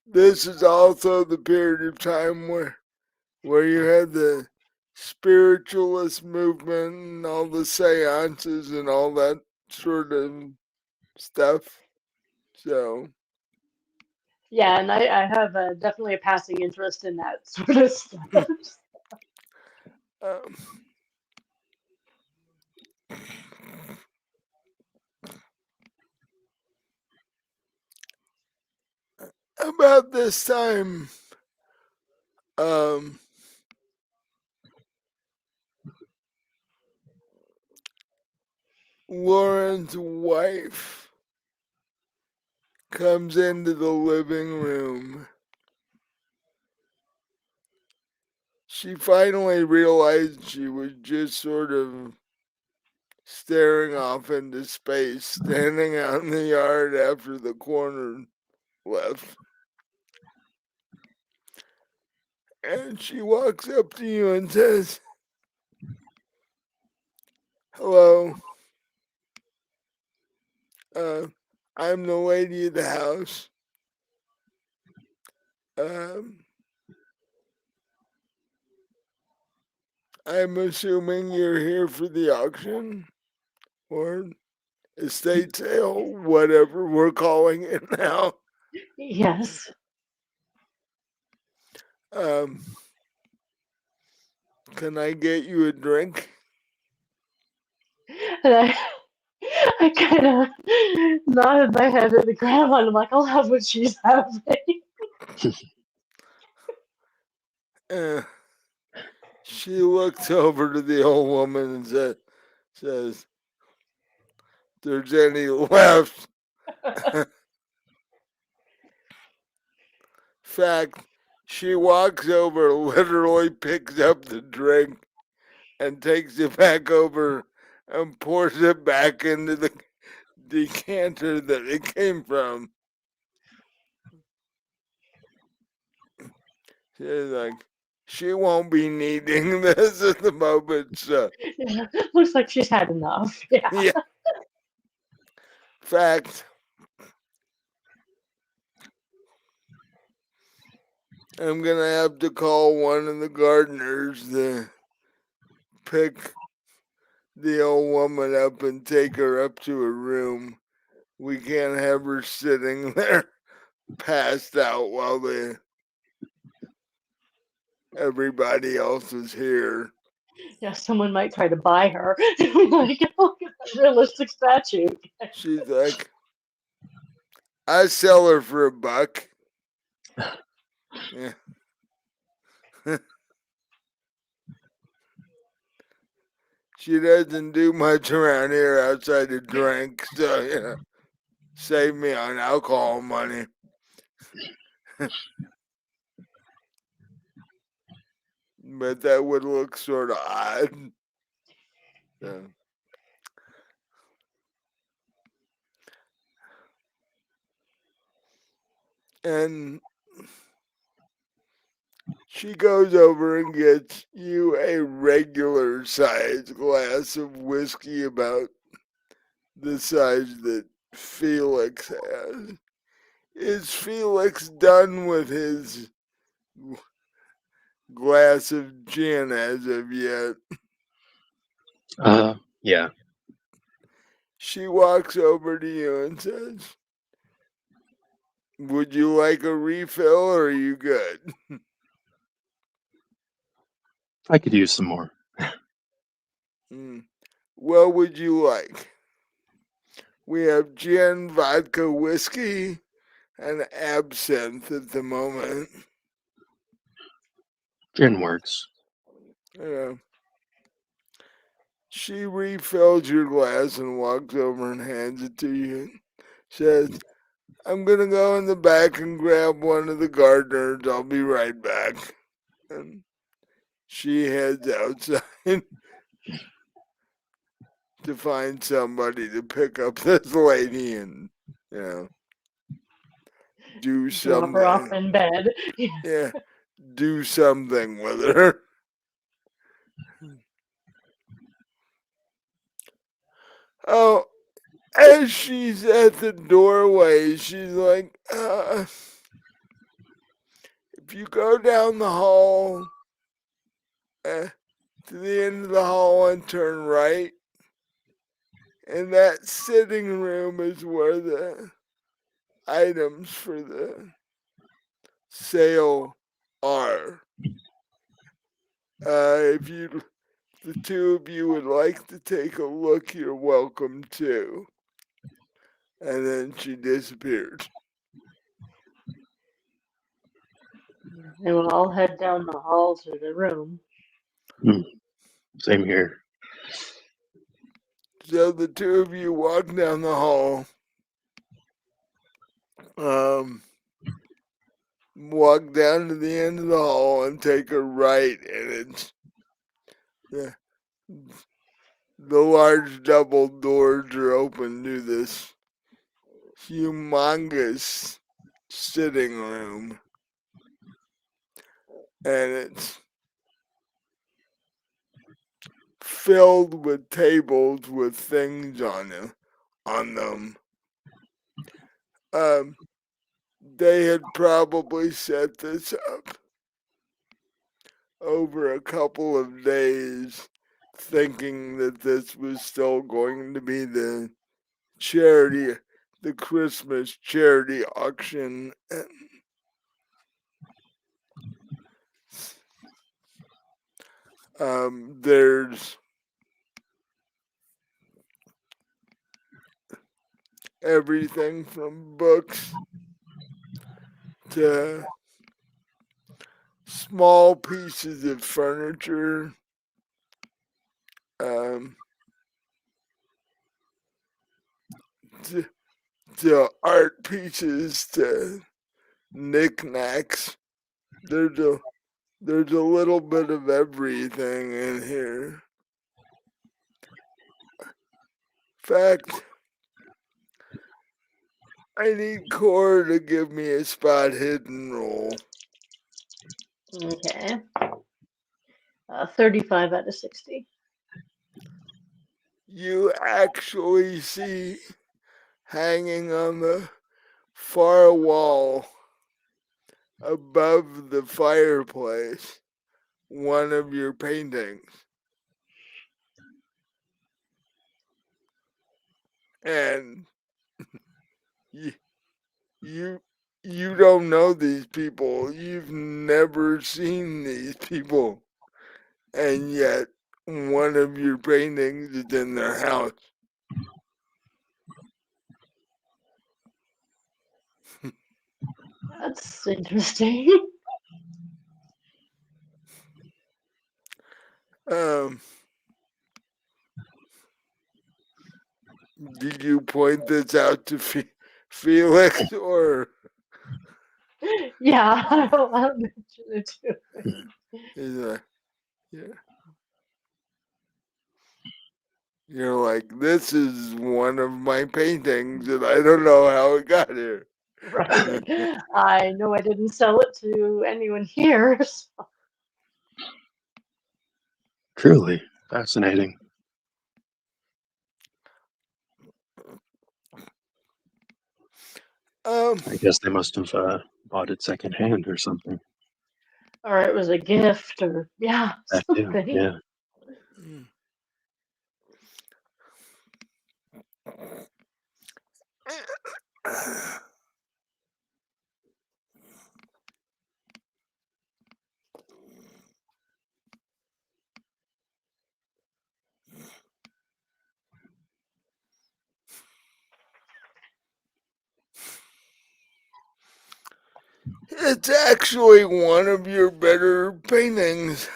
this is also the period of time where you had the spiritualist movement and all the seances and all that sort of stuff. So, Yeah, and I have definitely a passing interest in that sort of stuff. um, about this time, um, Lauren's wife comes into the living room. She finally realized she was just sort of staring off into space, standing out in the yard after the coroner left. And she walks up to you and says, "Hello, I'm the lady of the house. Um, I'm assuming you're here for the auction or estate sale, whatever we're calling it now. Yes. Um, can I get you a drink?" And I kind of nodded my head at the grandma, and I'm like, I'll have what she's having. Uh, she looks over to the old woman and says, "There's any left." Fact, she walks over, literally picks up the drink, and takes it back over and pours it back into the decanter that it came from. She's like, she won't be needing this at the moment, so Yeah, looks like she's had enough. Yeah. yeah. Fact, I'm gonna have to call one of the gardeners to pick the old woman up and take her up to her room. We can't have her sitting there passed out while everybody else is here. Yeah, someone might try to buy her. Like, look at that realistic statue. She's like, I sell her for $1. Yeah. She doesn't do much around here outside of drink, so save me on alcohol money. But that would look sort of odd. So. And she goes over and gets you a regular sized glass of whiskey, about the size that Felix has. Is Felix done with his glass of gin as of yet? Yeah. She walks over to you and says, "Would you like a refill or are you good?" I could use some more. What would you like? We have gin, vodka, whiskey, and absinthe at the moment. Gin works. She refills your glass and walks over and hands it to you. Says, I'm gonna go in the back and grab one of the gardeners. I'll be right back. And she heads outside to find somebody to pick up this lady and, you know, do Drop her off something. in bed. Yeah, do something with her. Oh, as she's at the doorway, she's like, if you go down the hall to the end of the hall and turn right, and that sitting room is where the items for the sale are. If the two of you would like to take a look, you're welcome to. And then she disappeared. And we'll all head down the hall to the room. Same here. So the two of you walk down the hall. Walk down to the end of the hall and take a right, and it's the, the large double doors are open to this humongous sitting room, and it's filled with tables with things on them. They had probably set this up over a couple of days, thinking that this was still going to be the Christmas charity auction. There's everything from books to small pieces of furniture, um, to, to art pieces, to knickknacks. There's a little bit of everything in here. In fact, I need Core to give me a spot hidden roll. Okay. 35 out of 60. You actually see hanging on the far wall above the fireplace one of your paintings. And you, you you don't know these people. You've never seen these people. And yet one of your paintings is in their house. That's interesting. Um did you point this out to Felix or Yeah, I'll mention it too. is that yeah? You're like, this is one of my paintings and I don't know how it got here. Right. I know I didn't sell it to anyone here. So. Truly fascinating. I guess they must have bought it secondhand or something. Or it was a gift, or yeah, That too. something. Yeah. It's actually one of your better paintings.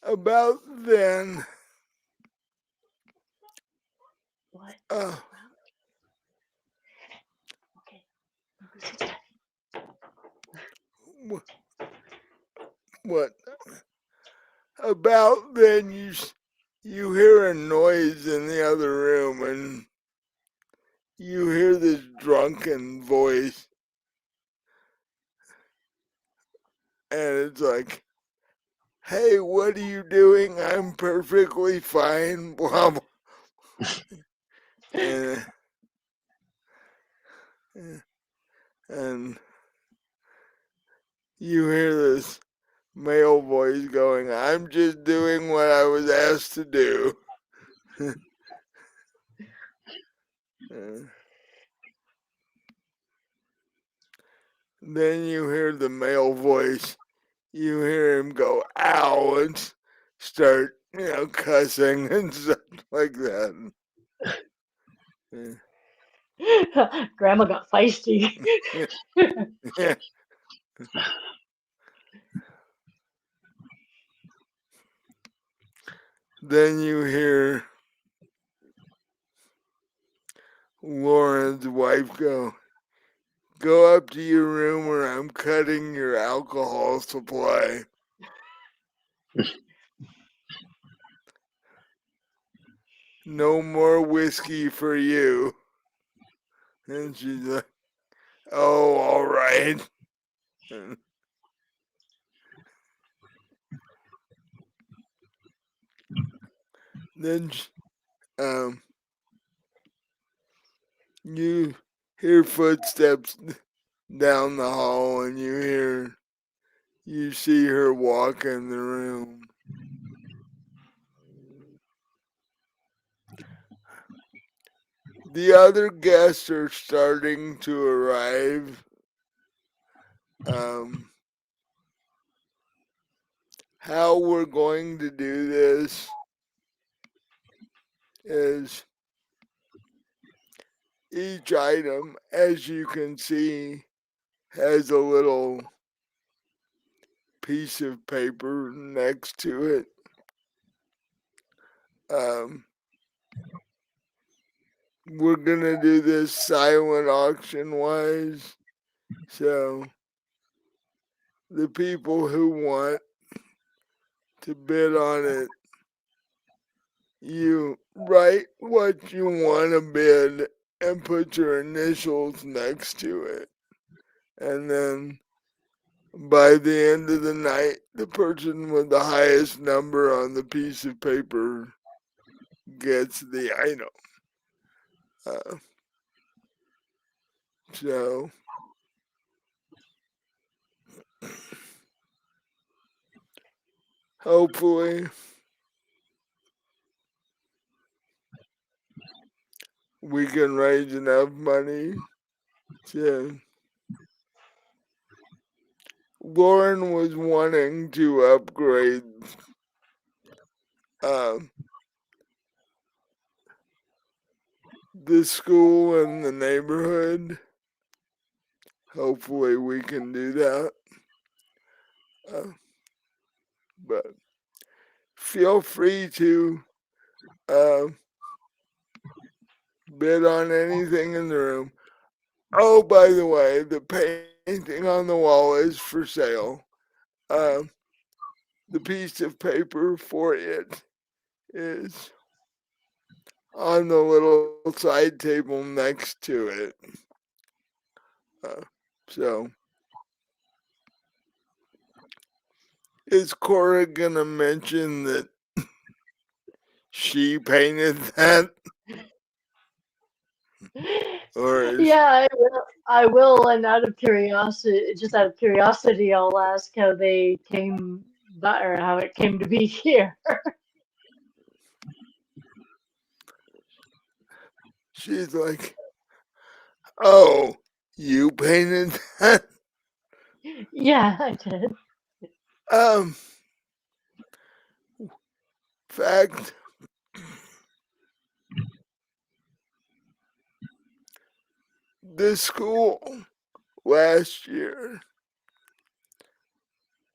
about then, What? uh, Okay. This is Daddy. what about then you hear a noise in the other room and you hear this drunken voice and it's like, hey, what are you doing? I'm perfectly fine, blah, blah. And, and you hear this male voice going, I'm just doing what I was asked to do. Then you hear the male voice. You hear him go, ow, and start, cussing and stuff like that. Grandma got feisty. Then you hear Lauren's wife go up to your room or I'm cutting your alcohol supply. No more whiskey for you. And she's like, oh, all right. And then um, you hear footsteps down the hall and you see her walk in the room. The other guests are starting to arrive. How we're going to do this is each item, as you can see, has a little piece of paper next to it. We're gonna do this silent auction wise, so the people who want to bid on it, you write what you want to bid and put your initials next to it. And then by the end of the night, the person with the highest number on the piece of paper gets the item. Uh, so hopefully we can raise enough money to. Lauren was wanting to upgrade um, the school in the neighborhood. Hopefully we can do that. Uh, but feel free to uh, bid on anything in the room. Oh, by the way, the painting on the wall is for sale. Uh, the piece of paper for it is on the little side table next to it. Uh, so, is Cora gonna mention that she painted that, or is Yeah, I will. I will, and out of curiosity, just out of curiosity, I'll ask how they came by, or how it came to be here. she's like, oh, you painted that? Yeah, I did. Um, fact, the school last year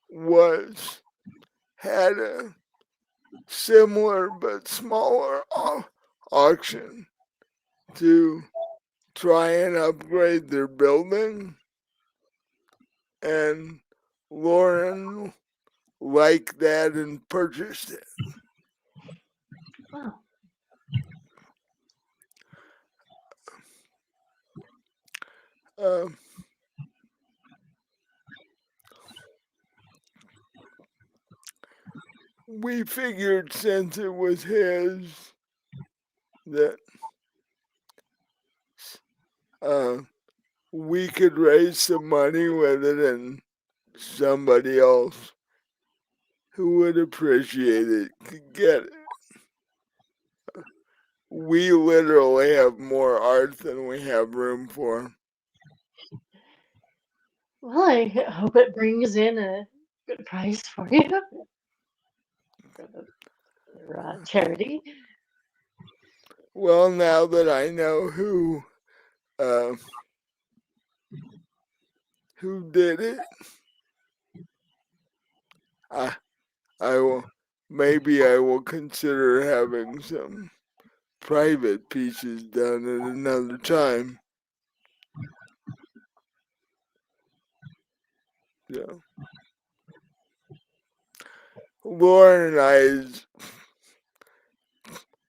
was had similar but smaller auction to try and upgrade their building, and Lauren liked that and purchased it. Wow. Um, we figured since it was his that uh, we could raise some money with it, and somebody else who would appreciate it could get it. We literally have more art than we have room for. Well, I hope it brings in a good price for you for your charity. Well, now that I know uh, who did it, I I will I will consider having some private pieces done at another time. So Lauren and I's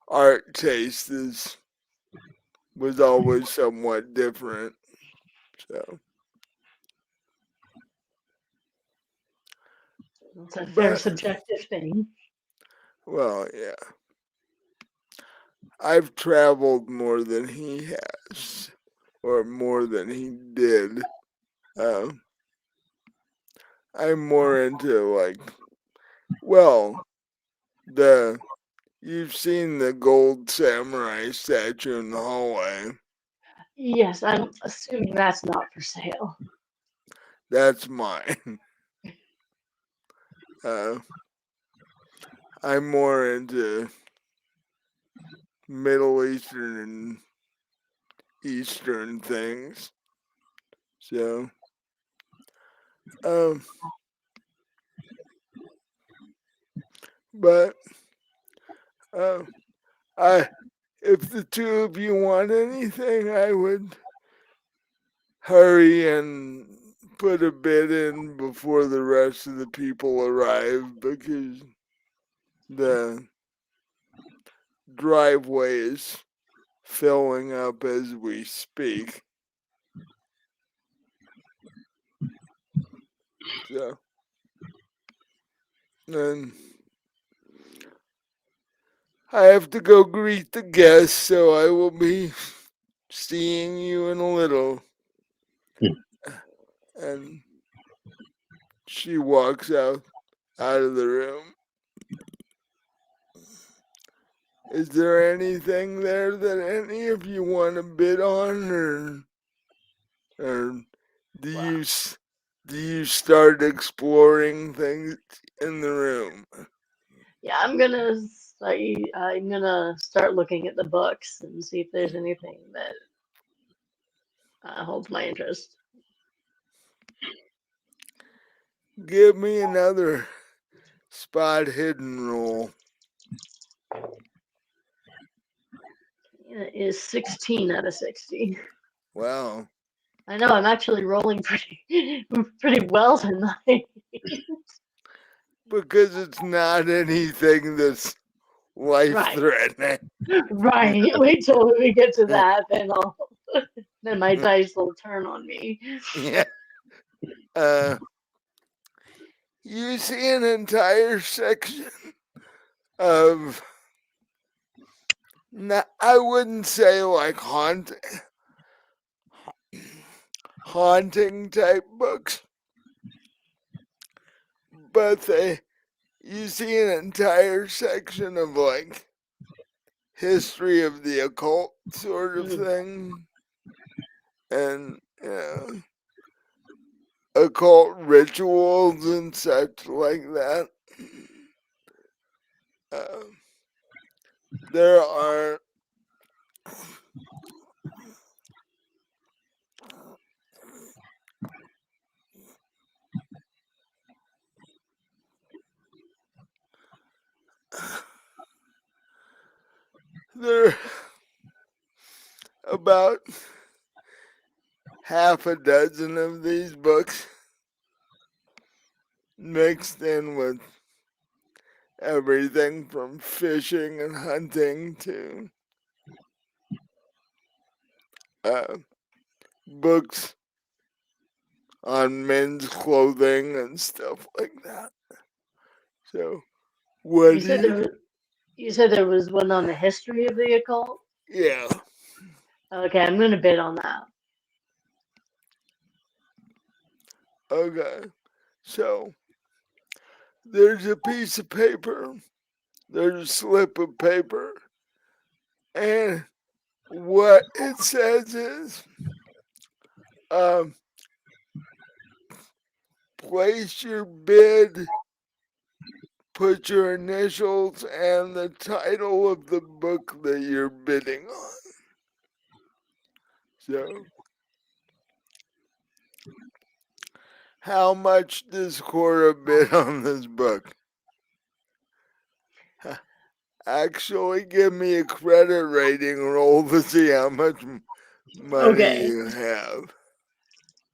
art taste was always somewhat different. So, It's a fair but subjective thing. well, yeah, I've traveled more than he has, or more than he did. Um, I'm more into well, the you've seen the gold samurai statue in the hallway. Yes, I'm assuming that's not for sale. That's mine. Uh, I'm more into Middle Eastern and Eastern things. So, um, but uh, I if the two of you want anything, I would hurry and put a bid in before the rest of the people arrive, because the driveway is filling up as we speak. So, and I have to go greet the guests, so I will be seeing you in a little. And she walks out of the room. Is there anything there that any of you want to bid on, or do Well, you do you start exploring things in the room? yeah, I'm gonna start looking at the books and see if there's anything that holds my interest. Give me another spot hidden roll. It is 16 out of 60. Wow, I know I'm actually rolling pretty well tonight. because it's not anything that's life Right, threatening. right. Wait till we get to that, then my dice will turn on me. Yeah. Uh, you see an entire section of, I wouldn't say like haunting type books, but you see an entire section of like history of the occult sort of Mm. thing, and occult rituals and such like that. Uh, there are about half a dozen of these books mixed in with everything from fishing and hunting to books on men's clothing and stuff like that. So, what You do said there was one on the history of the occult. Yeah. Okay, I'm gonna bid on that. Okay. So, there's a piece of paper, there's a slip of paper, and what it says is, um, place your bid, put your initials and the title of the book that you're bidding on. So, how much does Cora bid on this book? Actually, give me a credit rating roll to see how much money Okay, you have.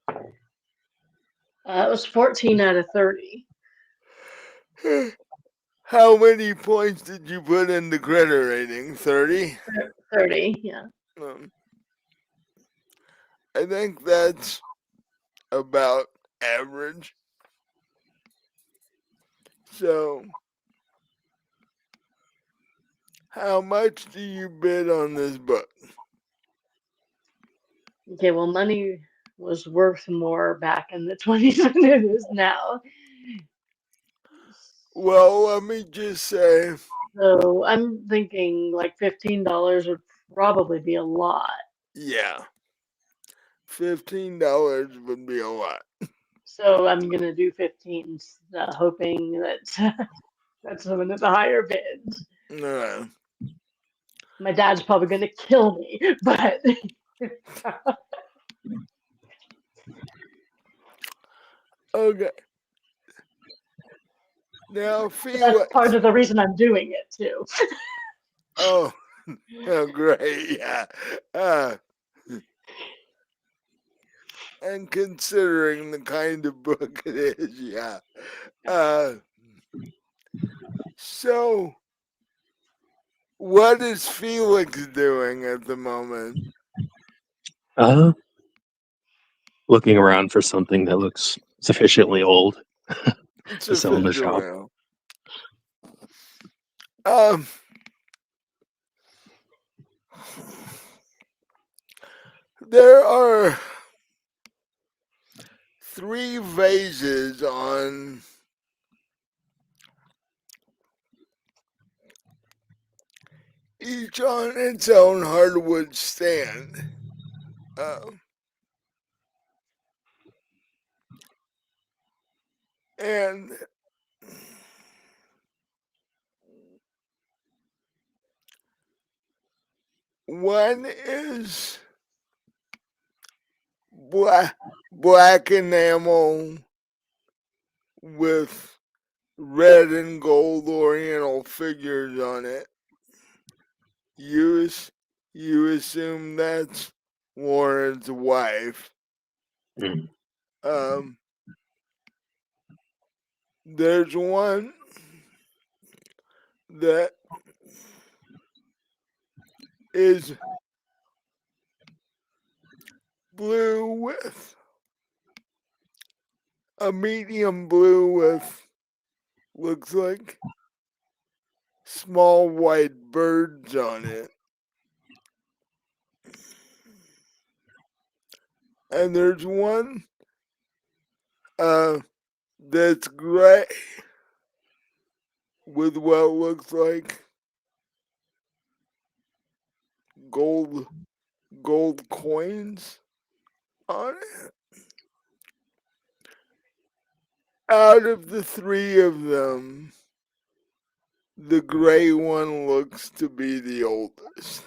it was 14 out of 30. How many points did you put in the credit rating? 30? 30, yeah. I think that's about average. So, how much do you bid on this book? Okay, well, money was worth more back in the 20s than it is now. Well, let me just say, So I'm thinking like $15 would probably be a lot. yeah, $15 would be a lot. So I'm gonna do 15, hoping that that's one of the higher bids. Uh, My dad's probably gonna kill me, but okay. Now, that's part Felix. of the reason I'm doing it too. Oh, oh great. Yeah. Uh, and considering the kind of book it is, yeah. Uh, so, what is Felix doing at the moment? Uh, Looking around for something that looks sufficiently old It's to sell in the shop. official now. There are 3 vases on each on its own hardwood stand. Uh, and one is black enamel with red and gold oriental figures on it. You, you assume that's Warren's wife. Mm. Um, there's one that is blue with a medium blue with looks like small white birds on it. And there's one uh that's gray with what looks like gold coins on it. Out of the 3 of them, the gray one looks to be the oldest.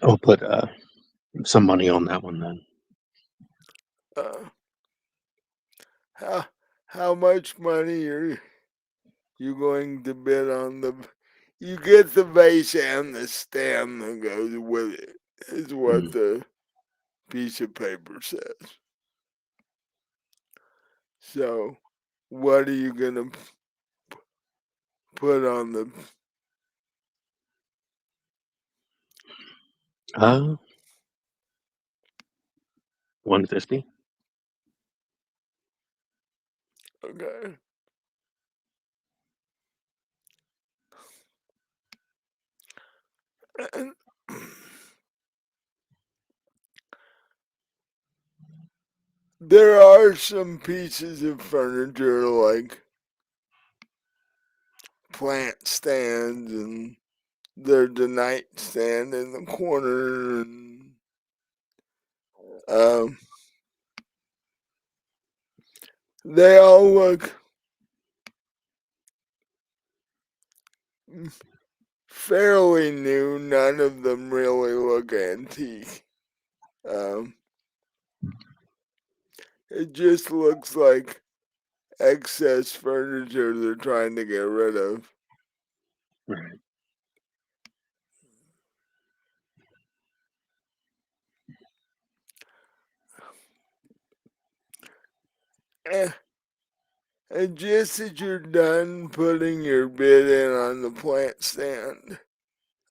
I'll put some money on that one then. Uh, how much money are you going to bid on the you get the vase and the stand that goes with it, is what Mm. the piece of paper says. So, what are you gonna put on the? 150. Okay. And there are some pieces of furniture like plant stands, and there's a nightstand in the corner, and um, they all look fairly new. None of them really look antique. Um, it just looks like excess furniture they're trying to get rid of. Right. Eh, and just as you're done putting your bid in on the plant stand,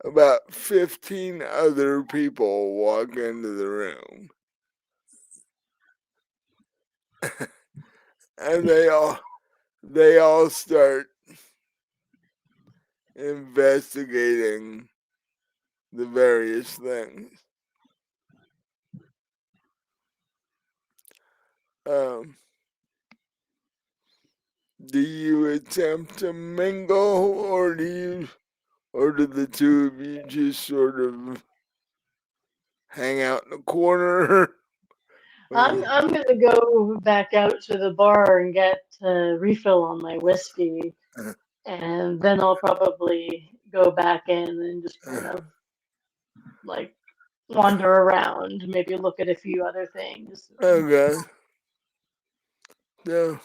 about 15 other people walk into the room. And they all start investigating the various things. Um, do you attempt to mingle, or do the two of you just sort of hang out in the corner? I'm gonna go back out to the bar and get a refill on my whiskey, and then I'll probably go back in and just kind of like wander around, maybe look at a few other things. Okay, so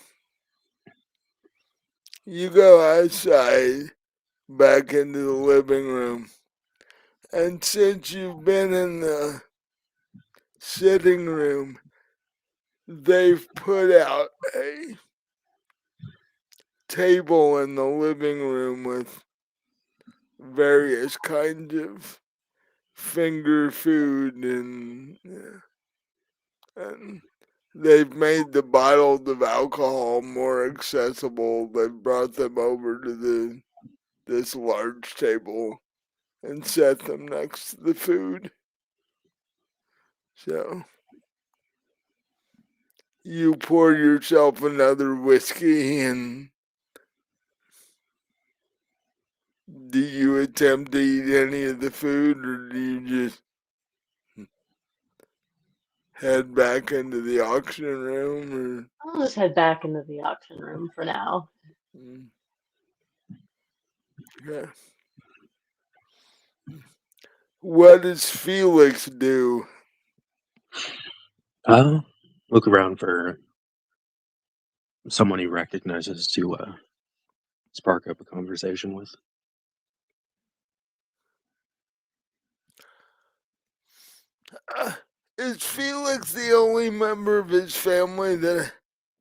you go outside back into the living room, and since you've been in the sitting room, they've put out a table in the living room with various kinds of finger food, and they've made the bottles of alcohol more accessible. They've brought them over to this large table and set them next to the food. So you pour yourself another whiskey, and do you attempt to eat any of the food, or do you just head back into the auction room, I'll just head back into the auction room for now. or yeah. What does Felix do? Uh, Look around for someone he recognizes to spark up a conversation with. Uh, is Felix the only member of his family that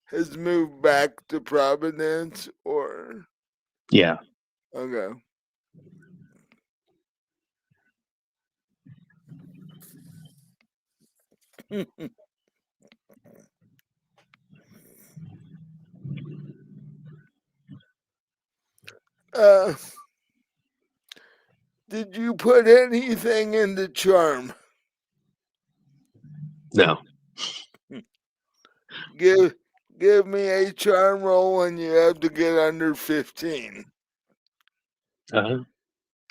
has moved back to Providence, or Yeah. okay? uh, did you put anything into charm? No. Give give me a charm roll, and you have to get under 15.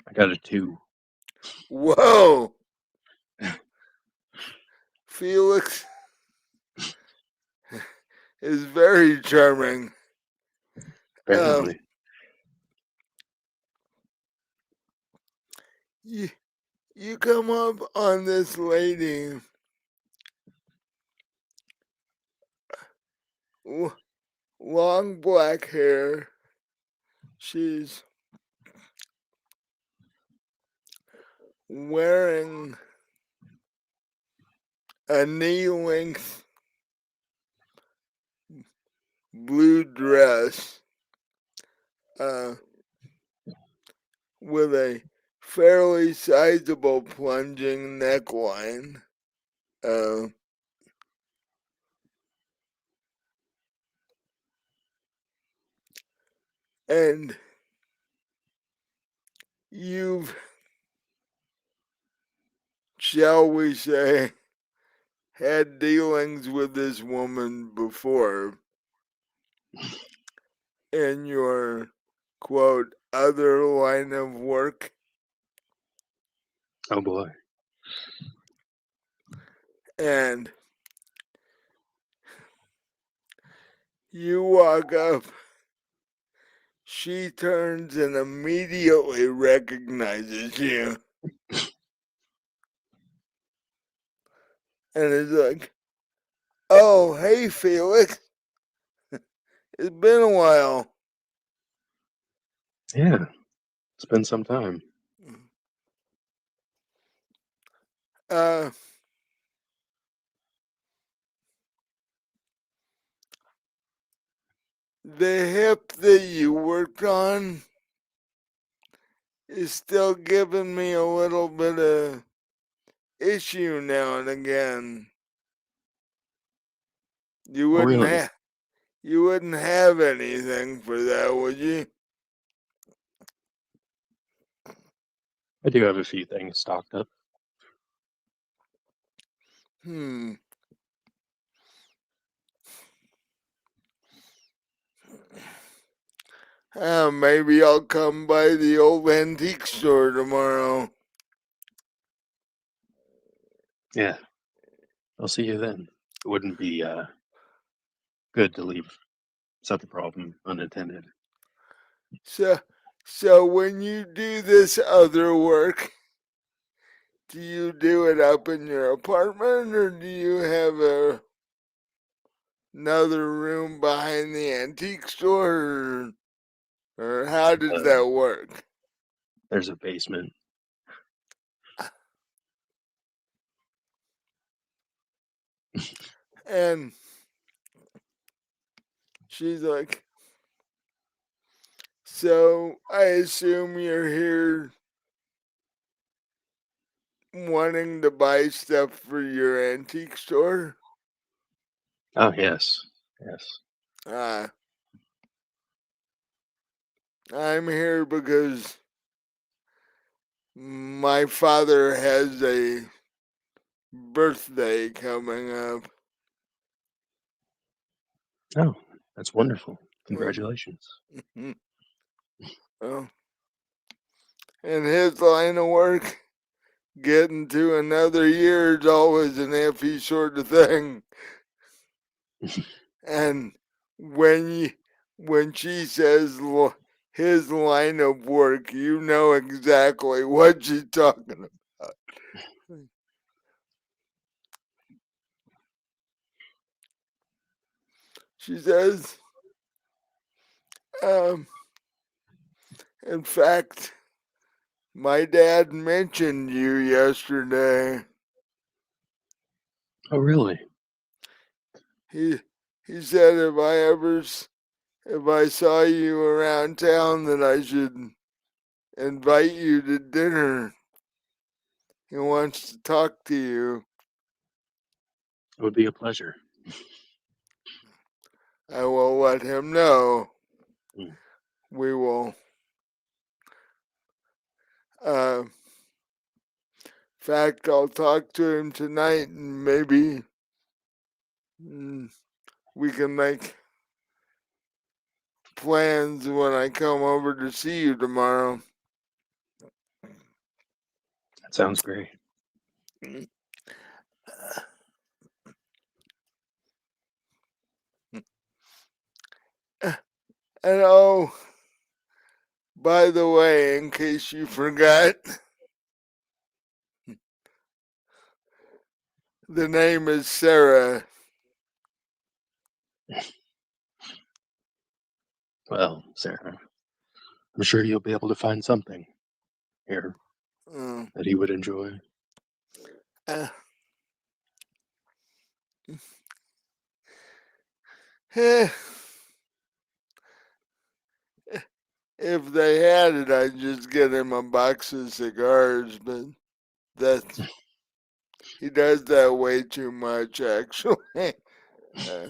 I got a 2. Whoa, Felix is very charming. Um, Apparently. you, you come up on this lady, long black hair. She's wearing a knee-length blue dress with a fairly sizable plunging neckline. And you've, shall we say, had dealings with this woman before in your, quote, other line of work. Oh boy. And you walk up, she turns and immediately recognizes you. And is like, oh, hey, Felix. It's been a while. Yeah, it's been some time. Uh, the hip that you worked on is still giving me a little bit of issue now and again. You Oh, wouldn't really? have anything for that, would you? I do have a few things stocked up. Hmm. Maybe I'll come by the old antique store tomorrow. Yeah, I'll see you then. It wouldn't be good to leave such a problem unattended. So when you do this other work, do you do it up in your apartment or do you have another room behind the antique store? Or how does Uh, that work? there's a basement. And she's like, so I assume you're here wanting to buy stuff for your antique store? Oh, yes. Yes. Uh, I'm here because my father has a birthday coming up. Oh, that's wonderful. Um, Congratulations. well, in his line of work, getting to another year is always an iffy sort of thing. And when she says his line of work, you know exactly what she's talking about. She says, um, in fact, my dad mentioned you yesterday. Oh, really? He he said if I saw you around town that I should invite you to dinner. He wants to talk to you. It would be a pleasure. I will let him know. Mm. We will. In fact, I'll talk to him tonight and maybe we can make plans when I come over to see you tomorrow. That sounds great. And oh, by the way, in case you forgot, the name is Sarah. Well, Sarah, I'm sure you'll be able to find something here. Oh. that he would enjoy. Uh, eh, if they had it, I'd just get him a box of cigars, but that's he does that way too much, actually. Uh,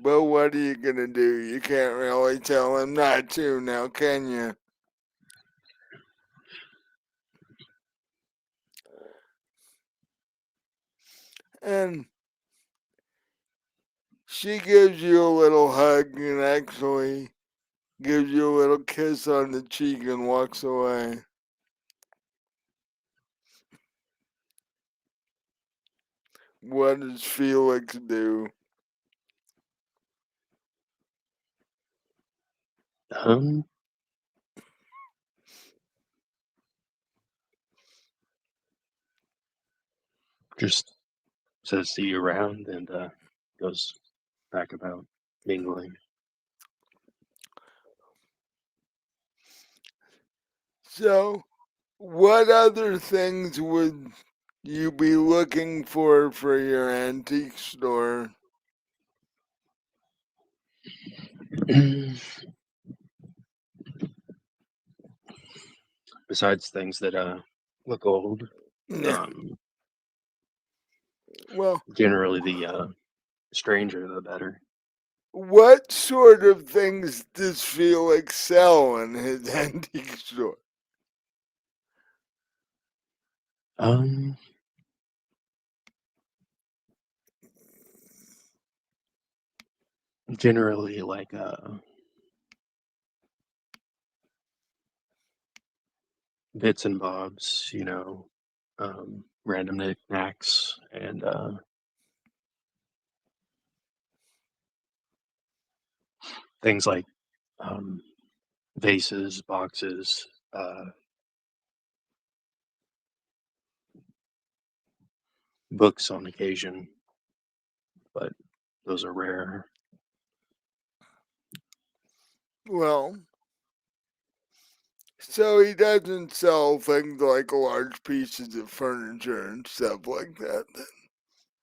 but what are you gonna do? You can't really tell him not to now, can you? And she gives you a little hug and actually gives you a little kiss on the cheek and walks away. What does Felix do? Um, just says see you around and goes back about mingling. So, what other things would you be looking for your antique store? Besides things that look old, Yeah. um, Well, generally the stranger the better. what sort of things does Felix sell in his antique store? Um, generally like bits and bobs, random knickknacks and things like um, vases, boxes, books on occasion, but those are rare. Well, so he doesn't sell things like large pieces of furniture and stuff like that. Then.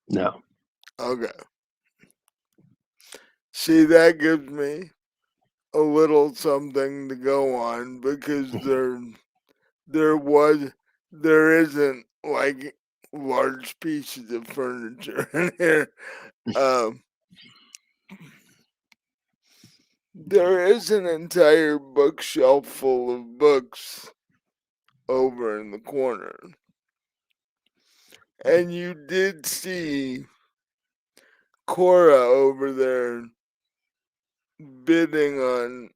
No. Okay. See, that gives me a little something to go on because there was there isn't like large pieces of furniture in here. Um, there is an entire bookshelf full of books over in the corner, and you did see Cora over there bidding on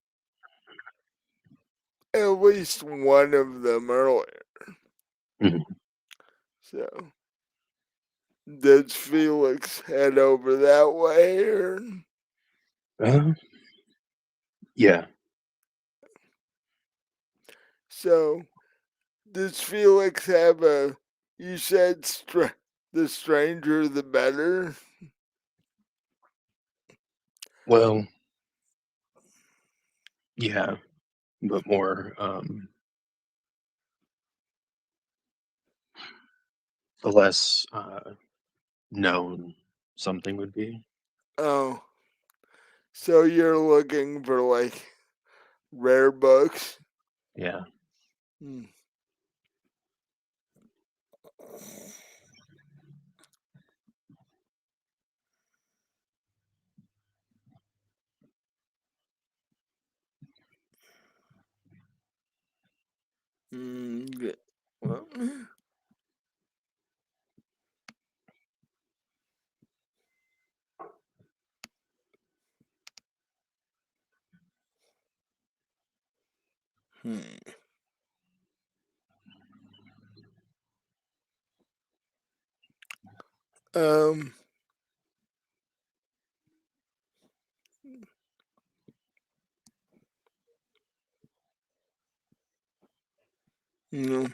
at least one of them earlier. Mhm. So, does Felix head over that way, or Uh, yeah. so? Does Felix have a? You said the stranger the better. Well, yeah, but more the less known something would be. Oh, so you're looking for like rare books? Yeah. Hmm. Good. Well, hmm. Um. No.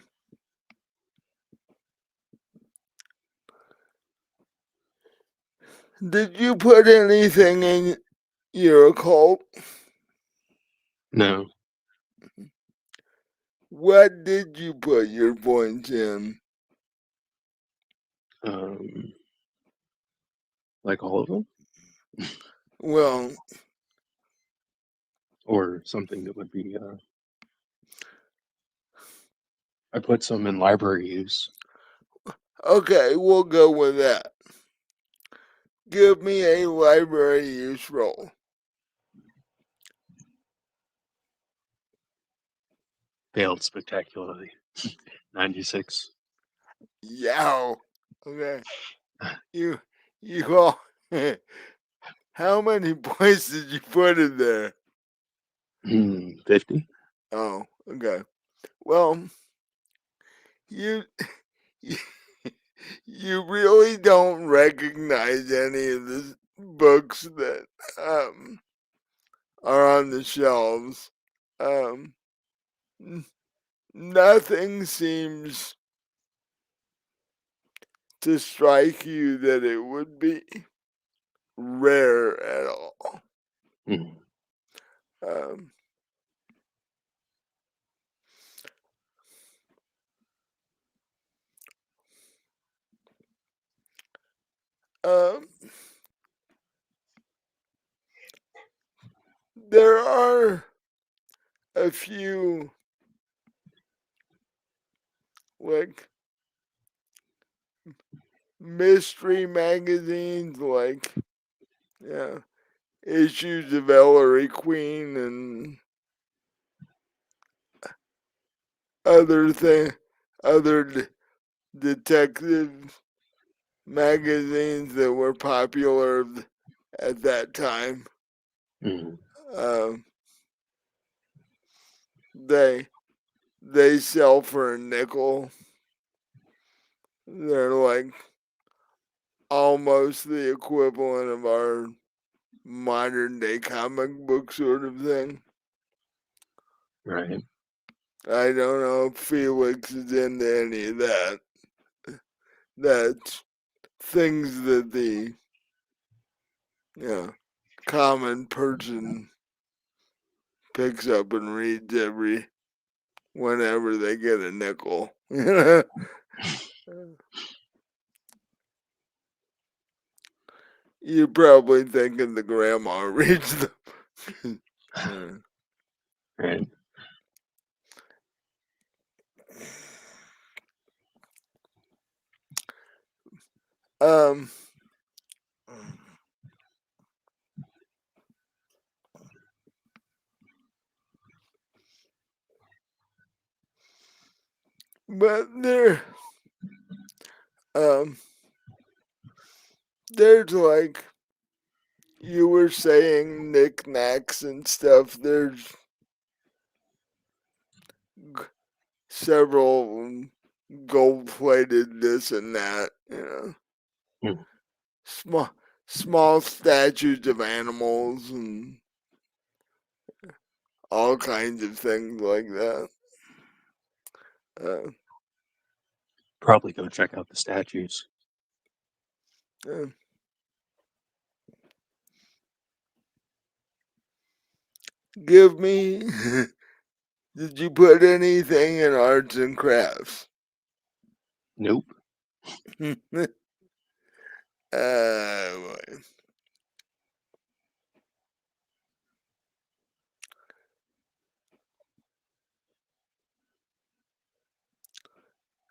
Did you put anything in your occult? No. What did you put your points in? Like all of them, Well, or something that would be. I put some in library use. okay, we'll go with that. Give me a library use roll. Failed spectacularly. 96. Yow. Okay. You all how many points did you put in there? 50. Oh, okay. Well, you you really don't recognize any of the books that are on the shelves. Um, Nothing seems to strike you that it would be rare at all. Mm. Um, um, there are a few like mystery magazines, like yeah, issues of Ellery Queen and other detective magazines that were popular at that time. Mm. Um, they they sell for a nickel. They're like almost the equivalent of our modern day comic book sort of thing. Right. I don't know if Felix is into any of that. That's things that the common person picks up and reads every whenever they get a nickel. You're probably thinking the grandma reads them. Right. um, but um, there's like you were saying knickknacks and stuff. There's several gold-plated this and that. Mm. Small small statues of animals and all kinds of things like that. Uh, Probably go check out the statues. uh, give me. Did you put anything in arts and crafts? Nope. Boy.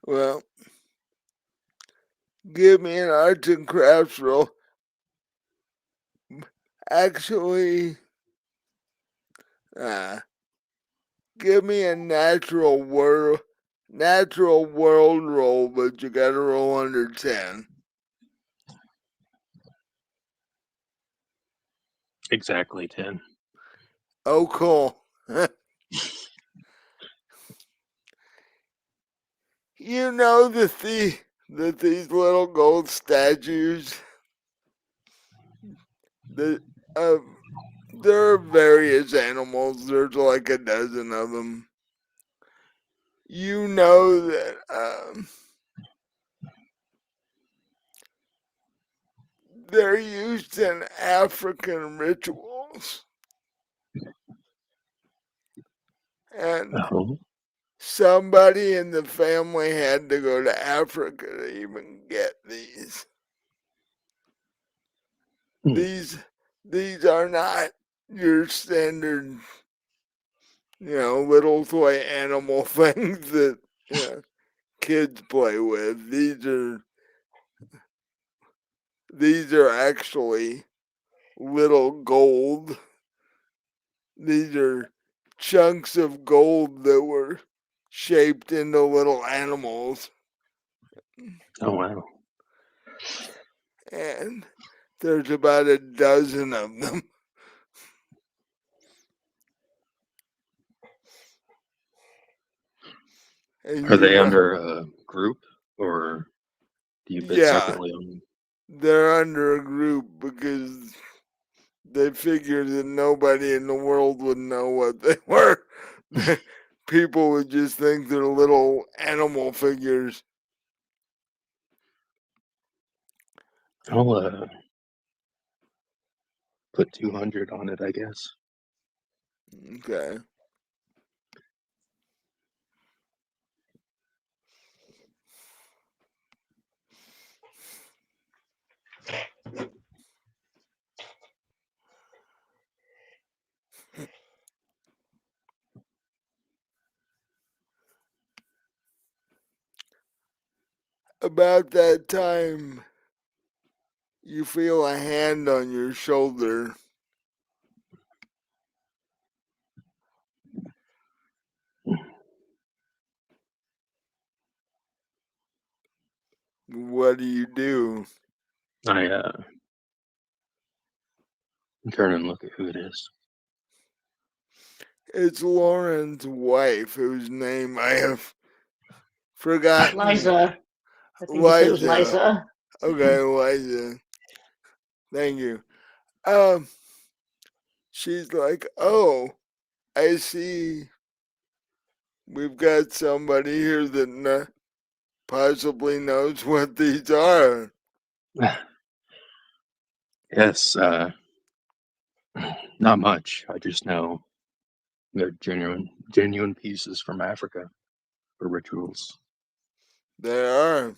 Well, give me an arts and crafts roll. Actually, give me a natural world roll, but you gotta roll under 10. Exactly 10. Oh, cool. You know that these little gold statues, the there are various animals. There's like a dozen of them. You know that they're used in African rituals, and Oh. somebody in the family had to go to Africa to even get these. Hmm. These are not your standard, little toy animal things that kids play with. These are actually little gold. These are chunks of gold that were shaped into little animals, Oh wow. and there's about a dozen of them. And Are they under a group or do you bid yeah, separately on them? they're under a group because they figured that nobody in the world would know what they were. People would just think they're little animal figures. I'll put 200 on it, I guess. Okay. About that time, you feel a hand on your shoulder. What do you do? I turn and look at who it is. It's Lauren's wife, whose name I have forgotten. Liza. I think you said it was Liza. Liza. Okay, Liza. Thank you. Um, she's like, oh, I see. We've got somebody here that possibly knows what these are. Yes, not much. I just know they're genuine pieces from Africa for rituals. They are.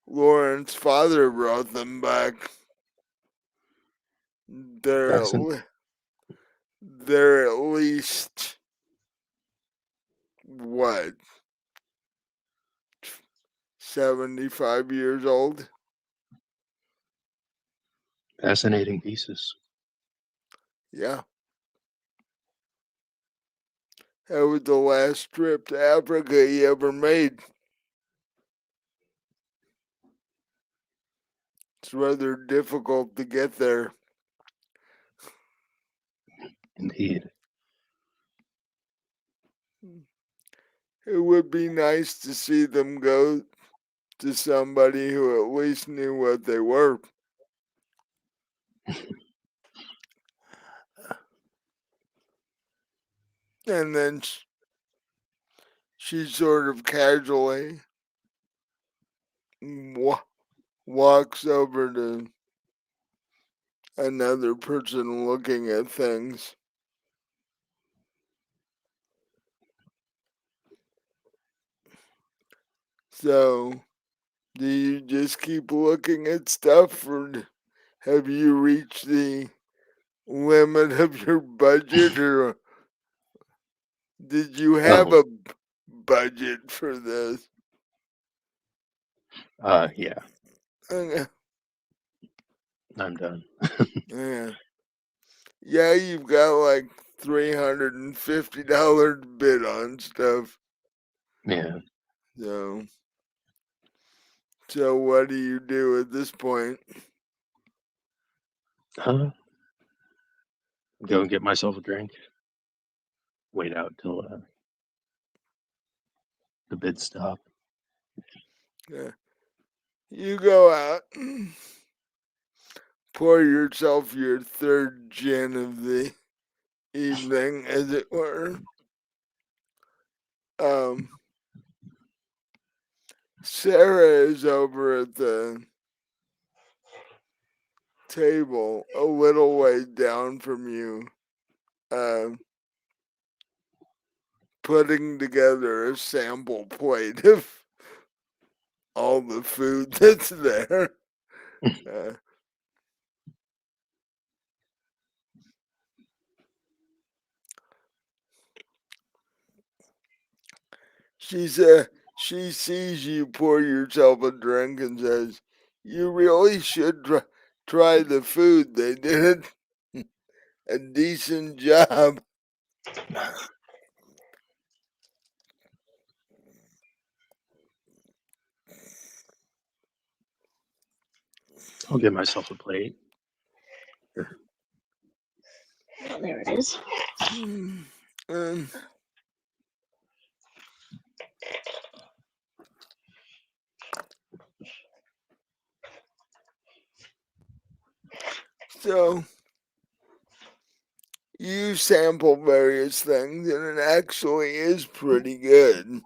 Lauren's father brought them back. They're Fascin- they're at least what 75 years old. Fascinating pieces. Yeah, that was the last trip to Africa he ever made. It's rather difficult to get there. Indeed. It would be nice to see them go to somebody who at least knew what they were. And then she sort of casually walks over to another person looking at things. So, do you just keep looking at stuff, or have you reached the limit of your budget, or did you have Oh, a budget for this? yeah, Okay. I'm done. Yeah. Yeah, you've got like $350 bid on stuff. Yeah. So, so what do you do at this point? Go and get myself a drink. Wait out till the bids stop. Yeah. You go out, pour yourself your third gin of the evening, as it were. Um, Sarah is over at the table a little way down from you. Um, putting together a sample plate of all the food that's there. Uh, she sees you pour yourself a drink and says, "You really should try the food. They did a decent job." I'll get myself a plate. Oh, there it is. Um, so you sample various things, and it actually is pretty good.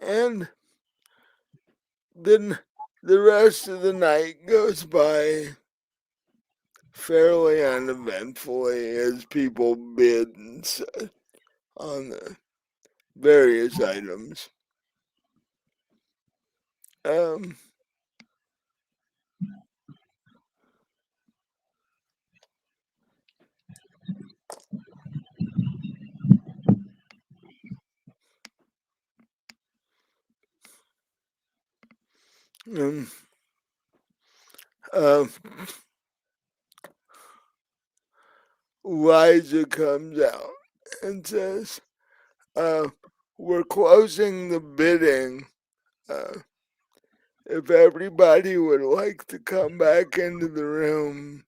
And then the rest of the night goes by fairly uneventfully as people bid and such on the various items. Um, and, um, Liza comes out and says, "We're closing the bidding. Uh, if everybody would like to come back into the room,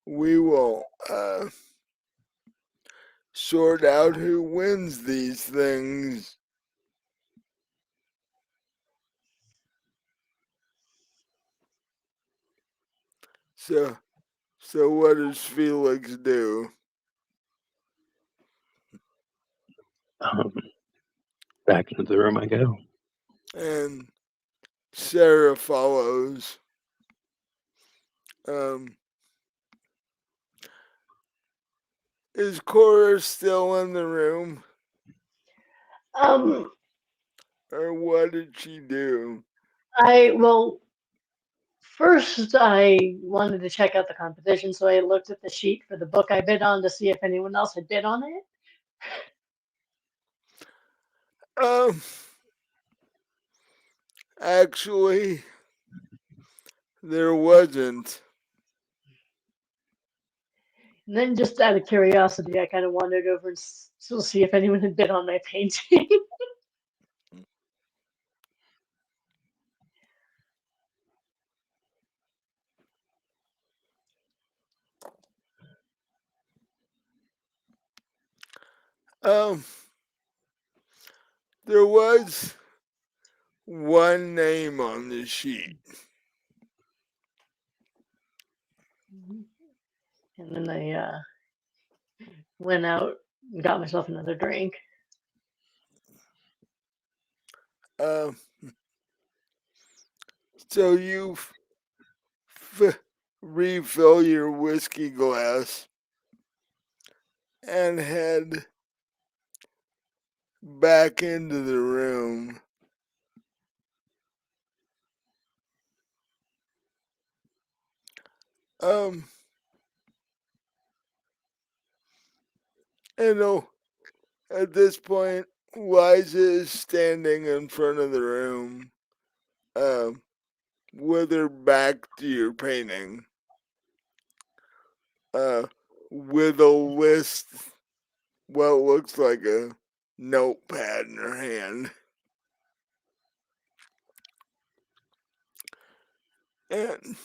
we will sort out who wins these things." So, what does Felix do? Um, Back into the room I go. And Sarah follows. Um, is Cora still in the room, Um, or what did she do? well, first I wanted to check out the competition, so I looked at the sheet for the book I bid on to see if anyone else had bid on it. Um, actually, there wasn't. And then, just out of curiosity, I kind of wandered over and to see if anyone had bid on my painting. Um, there was one name on the sheet. And then I went out and got myself another drink. Um, so you refill your whiskey glass and head back into the room. Um, and at this point, Liza is standing in front of the room, um, with her back to your painting, with a list, what looks like a notepad in her hand. And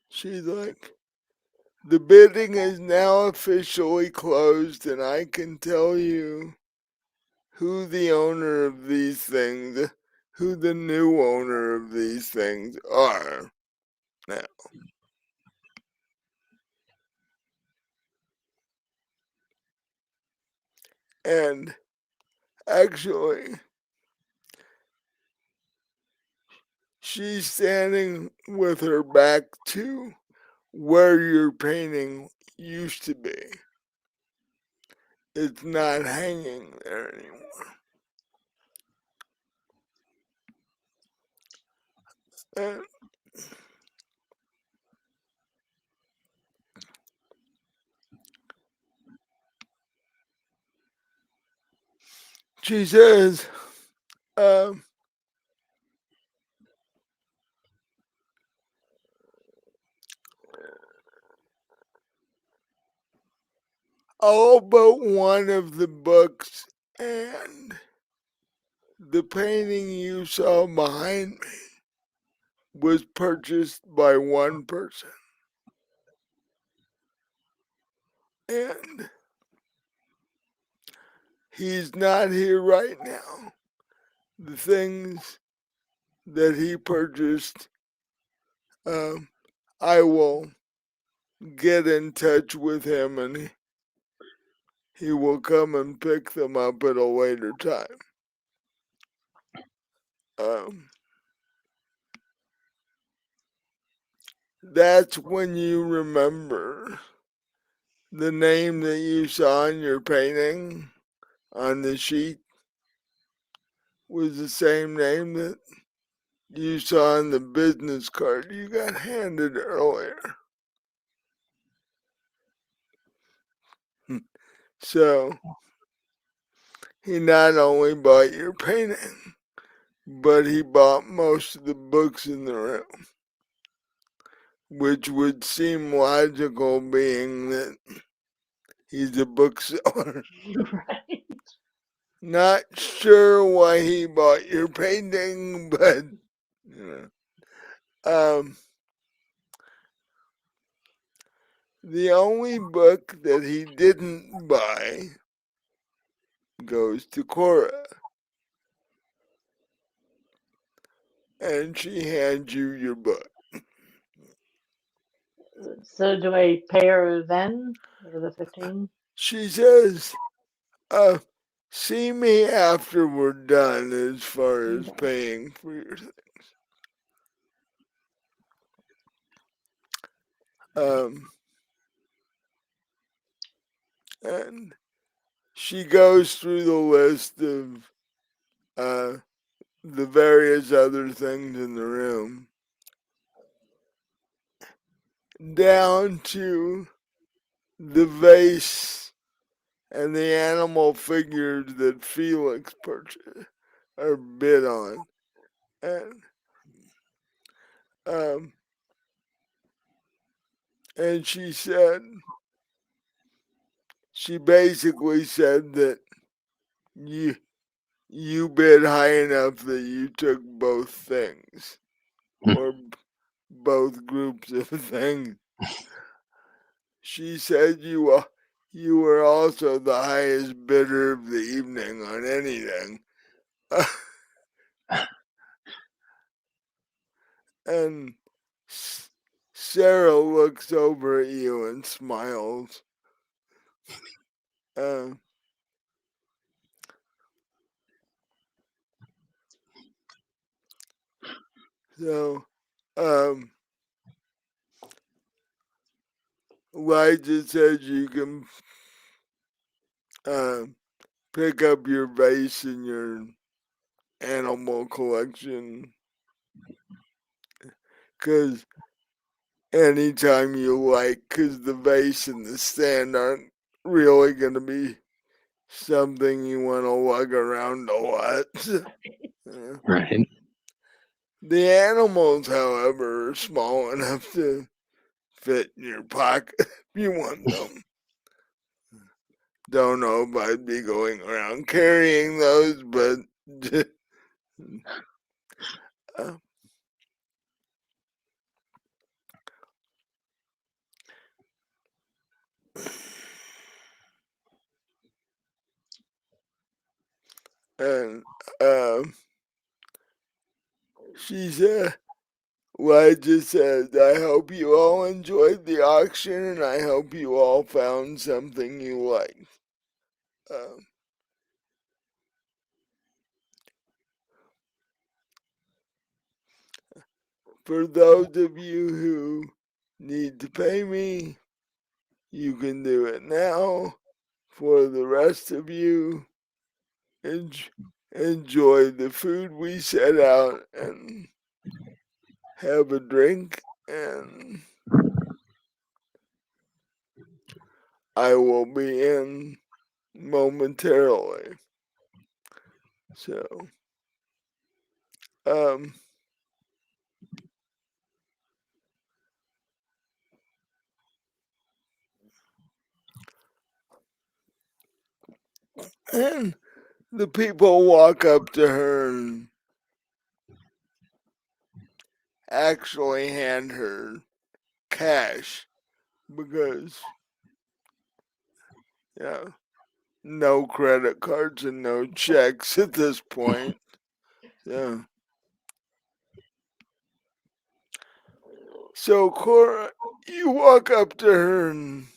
she's like, "The bidding is now officially closed, and I can tell you who the owner of these things, who the new owner of these things are now." And actually, she's standing with her back to where your painting used to be. It's not hanging there anymore. And she says, um, all but one of the books and the painting you saw behind me was purchased by one person. And he's not here right now. The things that he purchased, I will get in touch with him and he will come and pick them up at a later time. That's when you remember the name that you saw in your painting on the sheet was the same name that you saw on the business card you got handed earlier. So he not only bought your painting, but he bought most of the books in the room, which would seem logical being that he's a bookseller. Right. Not sure why he bought your painting, but you know. The only book that he didn't buy goes to Cora. And she hands you your book. So do I pay her then for the 15? She says, see me after we're done as far as Okay. paying for your things. And she goes through the list of the various other things in the room, down to the vase and the animal figures that Felix purchased or bid on. And um, and she basically said that you bid high enough that you took both things or both groups of things. She said you were also the highest bidder of the evening on anything. And Sarah looks over at you and smiles. So, Elijah says you can pick up your vase in your animal collection because anytime you like, because the vase and the stand aren't really going to be something you want to lug around a lot. Right. The animals, however, are small enough to fit in your pocket if you want them. Don't know if I'd be going around carrying those, but uh, and she said, Elijah said, I hope you all enjoyed the auction and I hope you all found something you liked. For those of you who need to pay me, you can do it now. For the rest of you, enjoy the food we set out and have a drink, and I will be in momentarily. So, um, and the people walk up to her and actually hand her cash because, yeah, no credit cards and no checks at this point. Yeah. So, Cora, you walk up to her and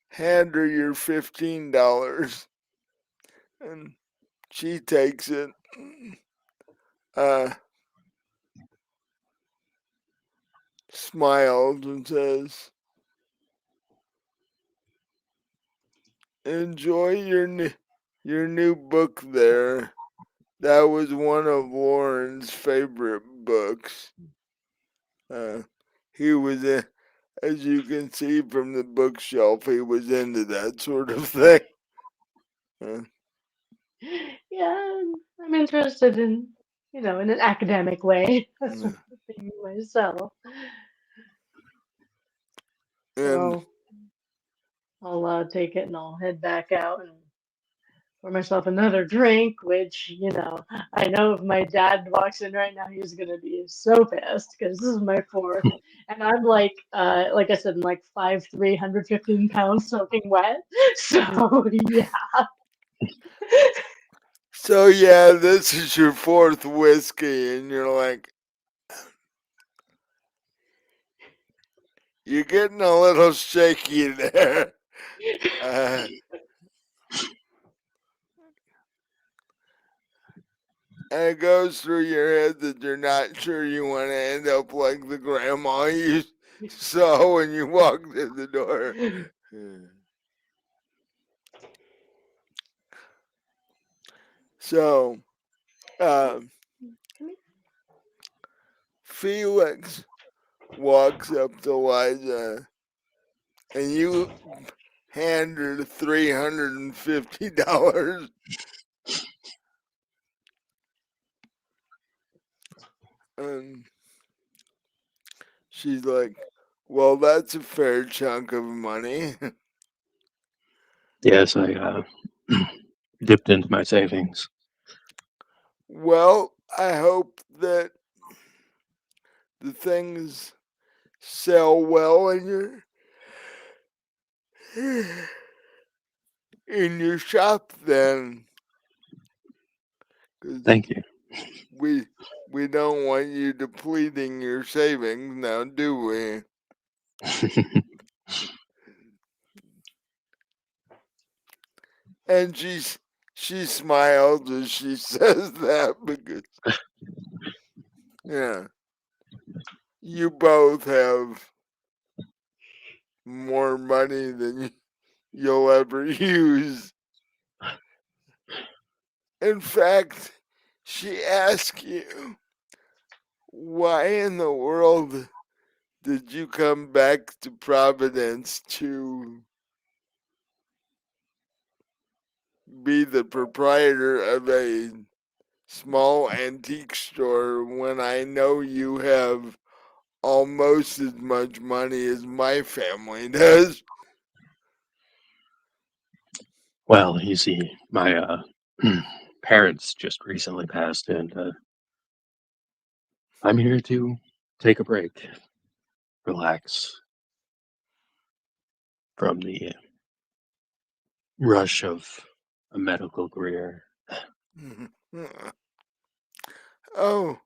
hand her your $15, and she takes it. Uh, Smiles and says, "Enjoy your new book there. That was one of Lauren's favorite books. Uh, he was in, as you can see from the bookshelf, he was into that sort of thing." Uh, Yeah, I'm interested in, in an academic way. That's uh, sort of thing myself. and So I'll take it and I'll head back out and pour myself another drink, which, I know if my dad walks in right now, he's gonna be so pissed because this is my fourth. And I'm like I said, I'm like 5'3", 115 pounds soaking wet. So yeah. so, yeah, this is your fourth whiskey, and you're like, you're getting a little shaky there. Uh, and it goes through your head that you're not sure you want to end up like the grandma you saw when you walked in the door. So, um, Felix walks up to Liza, and you hand her $350. And she's like, "Well, that's a fair chunk of money." Yes, I dipped into my savings. Well, I hope that the things sell well in your shop then, because Thank you. we we don't want you depleting your savings now, do we? And she smiles as she says that because, yeah, you both have more money than you'll ever use. In fact, she asks you, why in the world did you come back to Providence to be the proprietor of a small antique store when I know you have almost as much money as my family does? Well, you see, my parents just recently passed, and I'm here to take a break, relax from the rush of a medical career. Oh,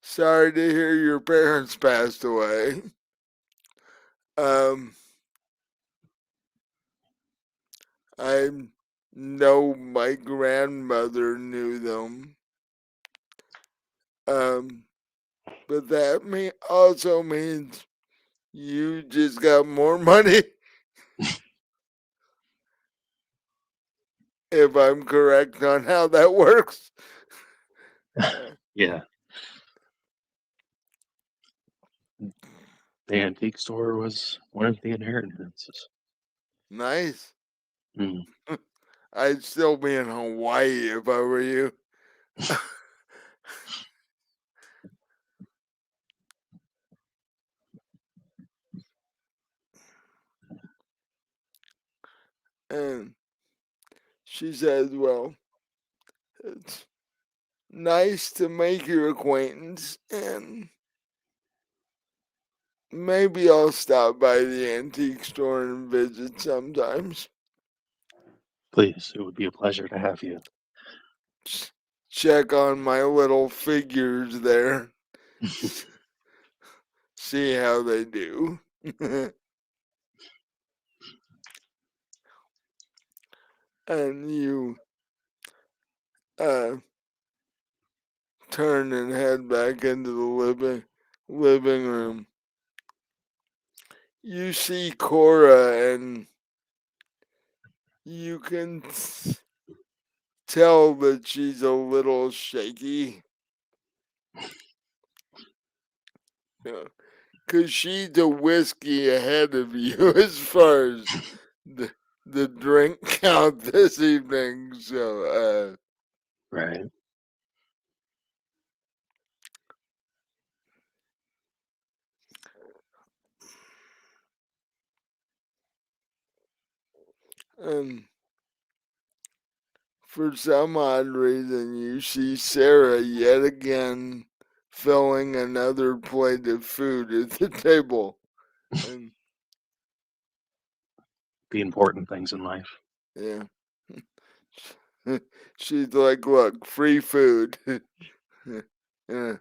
sorry to hear your parents passed away. Um, I know my grandmother knew them. Um, but that also means you just got more money, if I'm correct on how that works. Yeah. The antique store was one of the inheritances. Nice. Mm. I'd still be in Hawaii if I were you. And she says, well, it's nice to make your acquaintance, and maybe I'll stop by the antique store and visit sometimes. Please, it would be a pleasure to have you. Check on my little figures there, see how they do. And you uh, turn and head back into the living room. You see Cora, and you can tell that she's a little shaky. Because she's a whiskey ahead of you as far as the drink count this evening. So, Right. and for some odd reason, you see Sarah yet again filling another plate of food at the table. And The important things in life. yeah, she's like, look, free food. Yeah.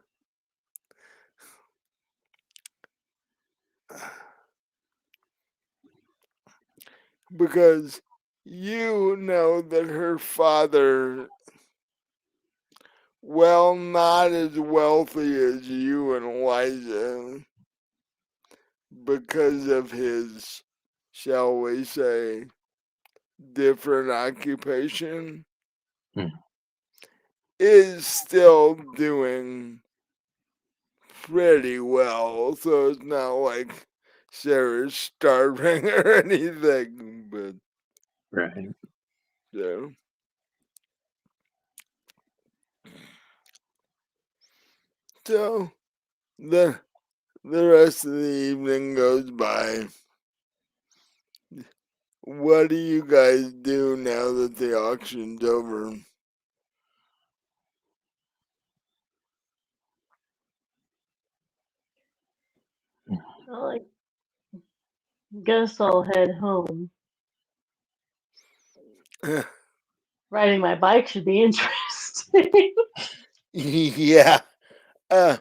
Because you know that her father, well, not as wealthy as you and Eliza, because of his, shall we say, different occupation, Mm. is still doing pretty well. So it's not like Sarah's starving or anything, but Right. so. So the rest of the evening goes by. What do you guys do now that the auction's over? Well, I guess I'll head home. Riding my bike should be interesting. Yeah. Uh,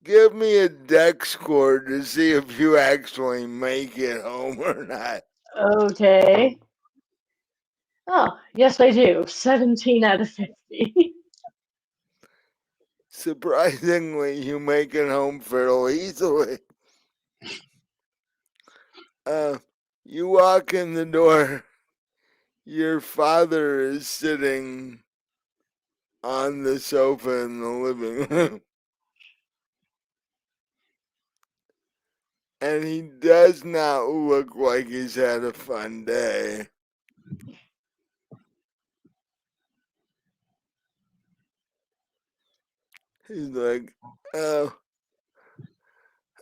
give me a deck score to see if you actually make it home or not. Okay. Oh, yes, I do. 17 out of 50. Surprisingly, you make it home fairly easily. Uh, you walk in the door. Your father is sitting on the sofa in the living room. And he does not look like he's had a fun day. He's like, oh,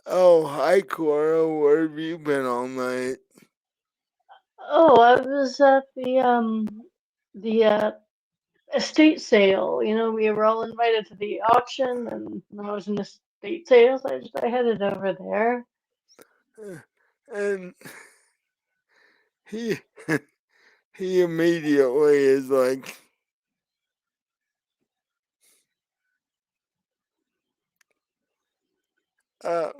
oh, hi Cora, where have you been all night? Oh, I was at the estate sale. You know, we were all invited to the auction, and I was in the estate sale, so I headed over there. And he he immediately is like, uh,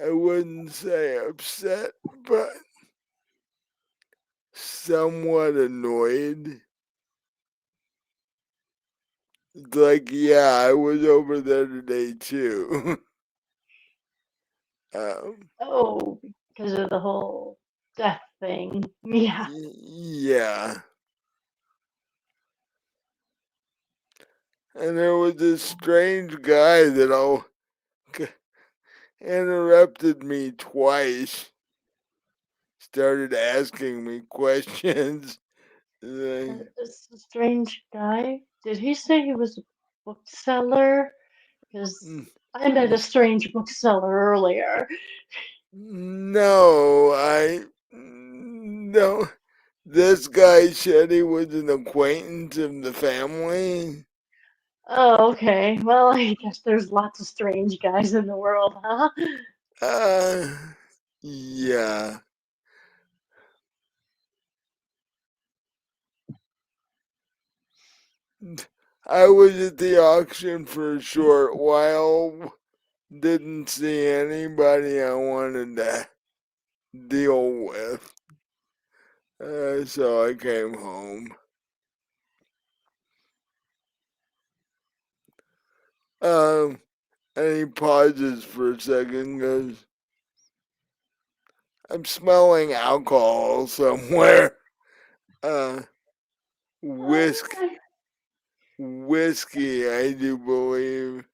I wouldn't say upset, but somewhat annoyed. It's like, yeah, I was over there today too. um, Oh, because of the whole death thing. Yeah. yeah. And there was this strange guy that interrupted me twice, started asking me questions. Like, This strange guy. Did he say he was a bookseller? Because I met a strange bookseller earlier. no, no. This guy said he was an acquaintance of the family. Oh, okay. Well, I guess there's lots of strange guys in the world, huh? Uh, yeah. I was at the auction for a short while, didn't see anybody I wanted to deal with, so I came home. Um, and he pauses for a second, goes, I'm smelling alcohol somewhere. Uh, whisk, Okay. whiskey, I do believe.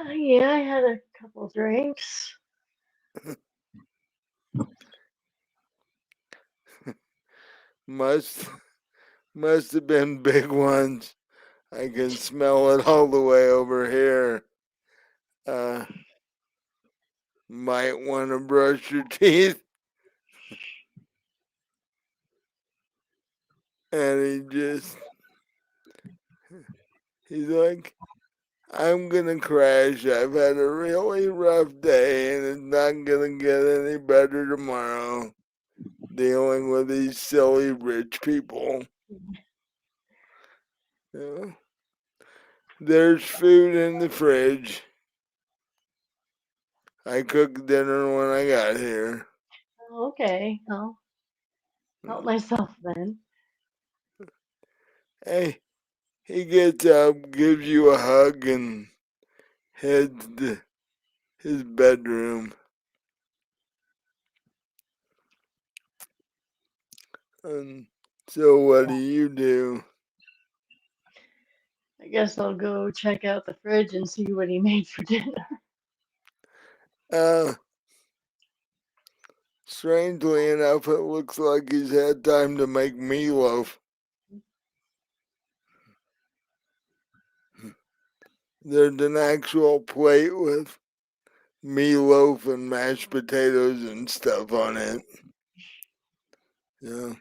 Yeah, I had a couple drinks. Must, must have been big ones. I can smell it all the way over here. Uh, might want to brush your teeth. And he's like, I'm gonna crash. I've had a really rough day and it's not gonna get any better tomorrow dealing with these silly rich people. Yeah. There's food in the fridge. I cooked dinner when I got here. Okay, I'll help myself then. Hey, he gets up, gives you a hug, and heads to his bedroom. And so, what do you do? I guess I'll go check out the fridge and see what he made for dinner. Uh, Strangely enough, it looks like he's had time to make meatloaf. There's an actual plate with meatloaf and mashed potatoes and stuff on it. Yeah.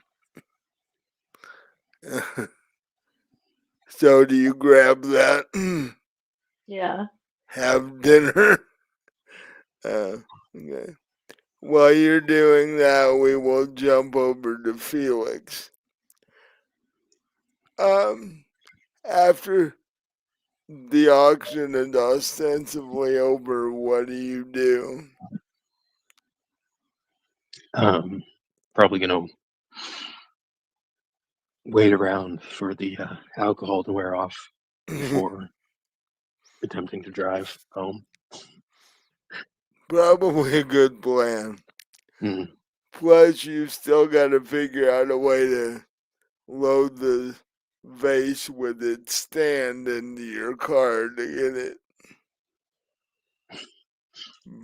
So do you grab that? Yeah. Have dinner? Okay. While you're doing that, we will jump over to Felix. Um, After the auction is ostensibly over, what do you do? Probably gonna wait around for the alcohol to wear off before attempting to drive home. Probably a good plan. Mm, Plus, you've still got to figure out a way to load the vase with its stand into your car to get it.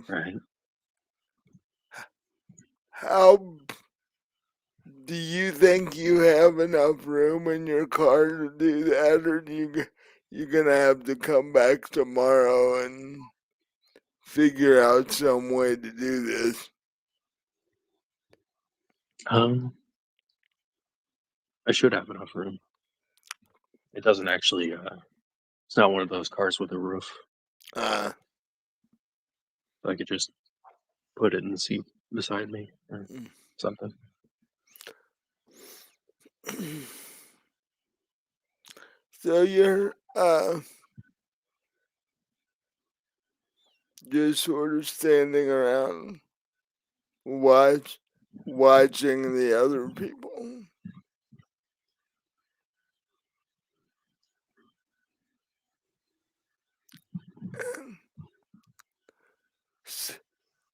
right. How do you think you have enough room in your car to do that, or you're gonna have to come back tomorrow and figure out some way to do this? Um, I should have enough room. It doesn't actually. It's not one of those cars with a roof. Uh, So I could just put it in the seat beside me or mm. something. So you're just sort of standing around watching the other people.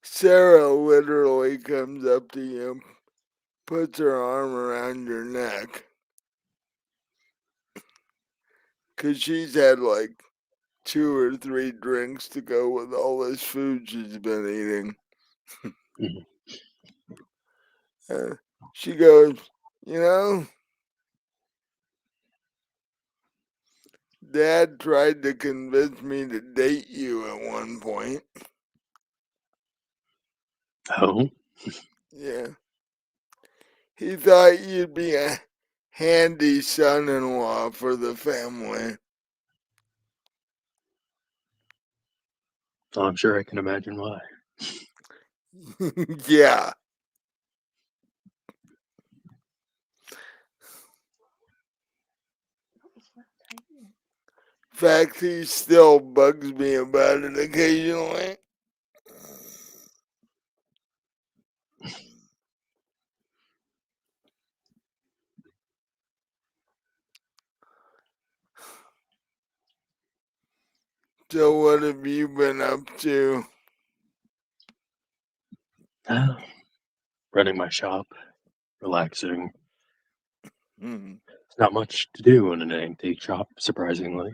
Sarah literally comes up to you, puts her arm around your neck, because she's had like 2 or 3 drinks to go with all this food she's been eating. Mhm. She goes, you know, Dad tried to convince me to date you at one point. Oh, Yeah. He thought you'd be a handy son-in-law for the family. I'm sure I can imagine why. Yeah. In fact, he still bugs me about it occasionally. So what have you been up to? Running my shop, relaxing. Hmm. There's not much to do in an antique shop, surprisingly.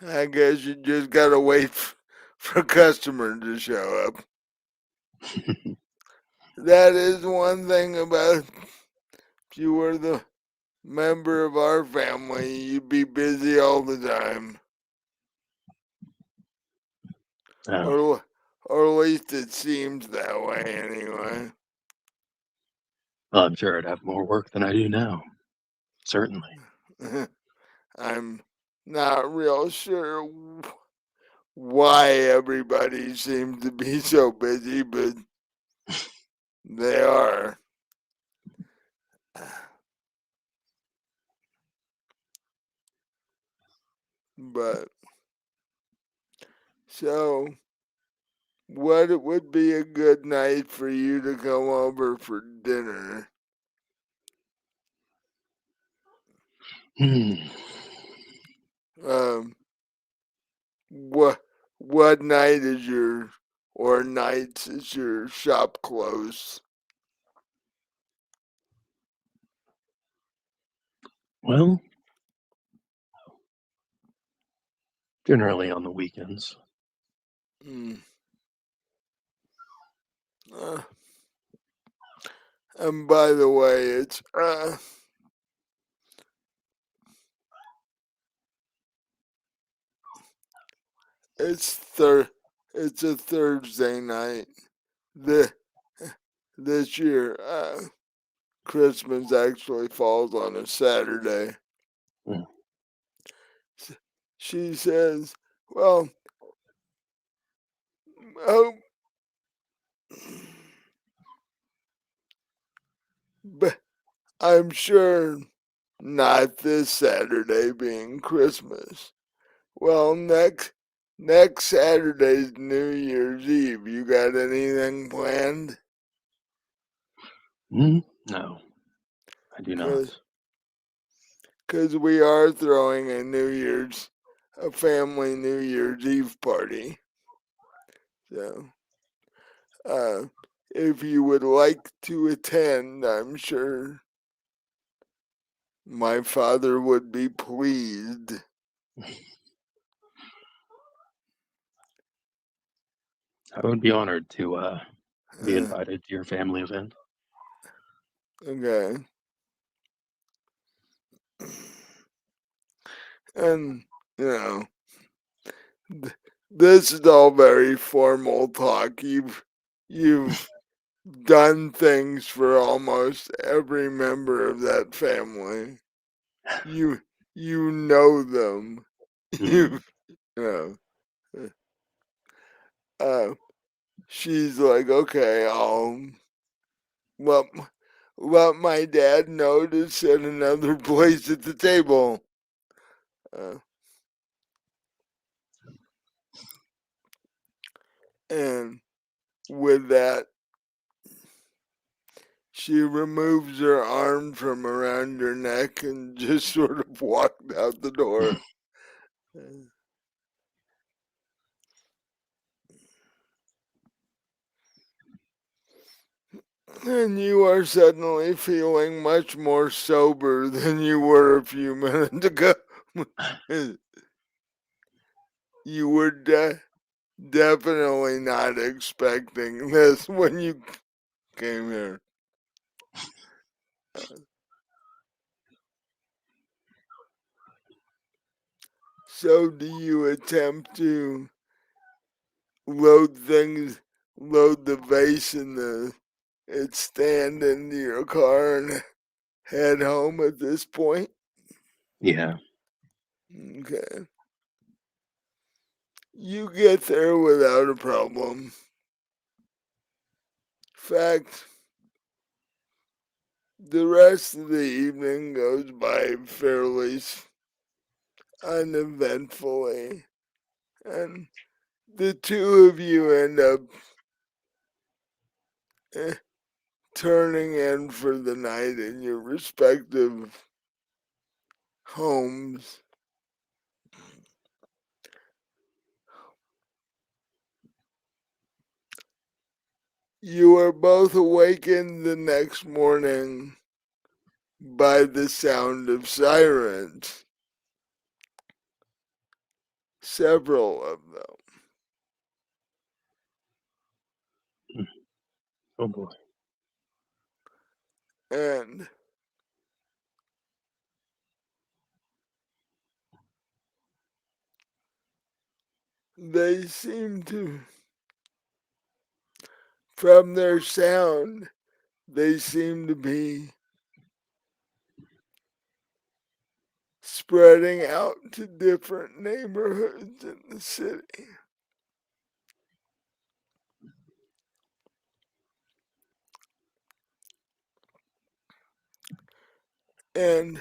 I guess you just gotta wait for customers to show up. That is one thing about if you were the member of our family, you'd be busy all the time. Oh, Or at least it seems that way anyway. well, I'm sure I'd have more work than I do now. Certainly. I'm not real sure why everybody seems to be so busy, but they are. But so, what would be a good night for you to come over for dinner? Hmm. Um, what night is your or nights is your shop closed? Well, generally on the weekends. Mm. Uh, and by the way, it's it's a Thursday night. The this year, Christmas actually falls on a Saturday. Mm. She says, "Well, oh, but I'm sure not this Saturday being Christmas. Well, next Saturday's New Year's Eve. You got anything planned? No, I do not. Cause we are throwing a family New Year's Eve party. So, uh, if you would like to attend, I'm sure my father would be pleased." I would be honored to be Uh, invited to your family event. okay. And, you know, th- this is all very formal talk. You've done things for almost every member of that family. You you know them. Mm. You know. Uh, she's like, okay, I'll let let my dad know to set another place at the table. Uh, and with that, she removes her arm from around your neck and just sort of walked out the door. And you are suddenly feeling much more sober than you were a few minutes ago. You were definitely not expecting this when you came here. So, do you attempt to load the vase and its stand into your car and head home at this point? Yeah. Okay. You get there without a problem. In fact, the rest of the evening goes by fairly uneventfully, and the two of you end up eh, turning in for the night in your respective homes. You are both awakened the next morning by the sound of sirens, several of Oh boy. them, and they seem to, from their sound, they seem to be spreading out to different neighborhoods in the city. And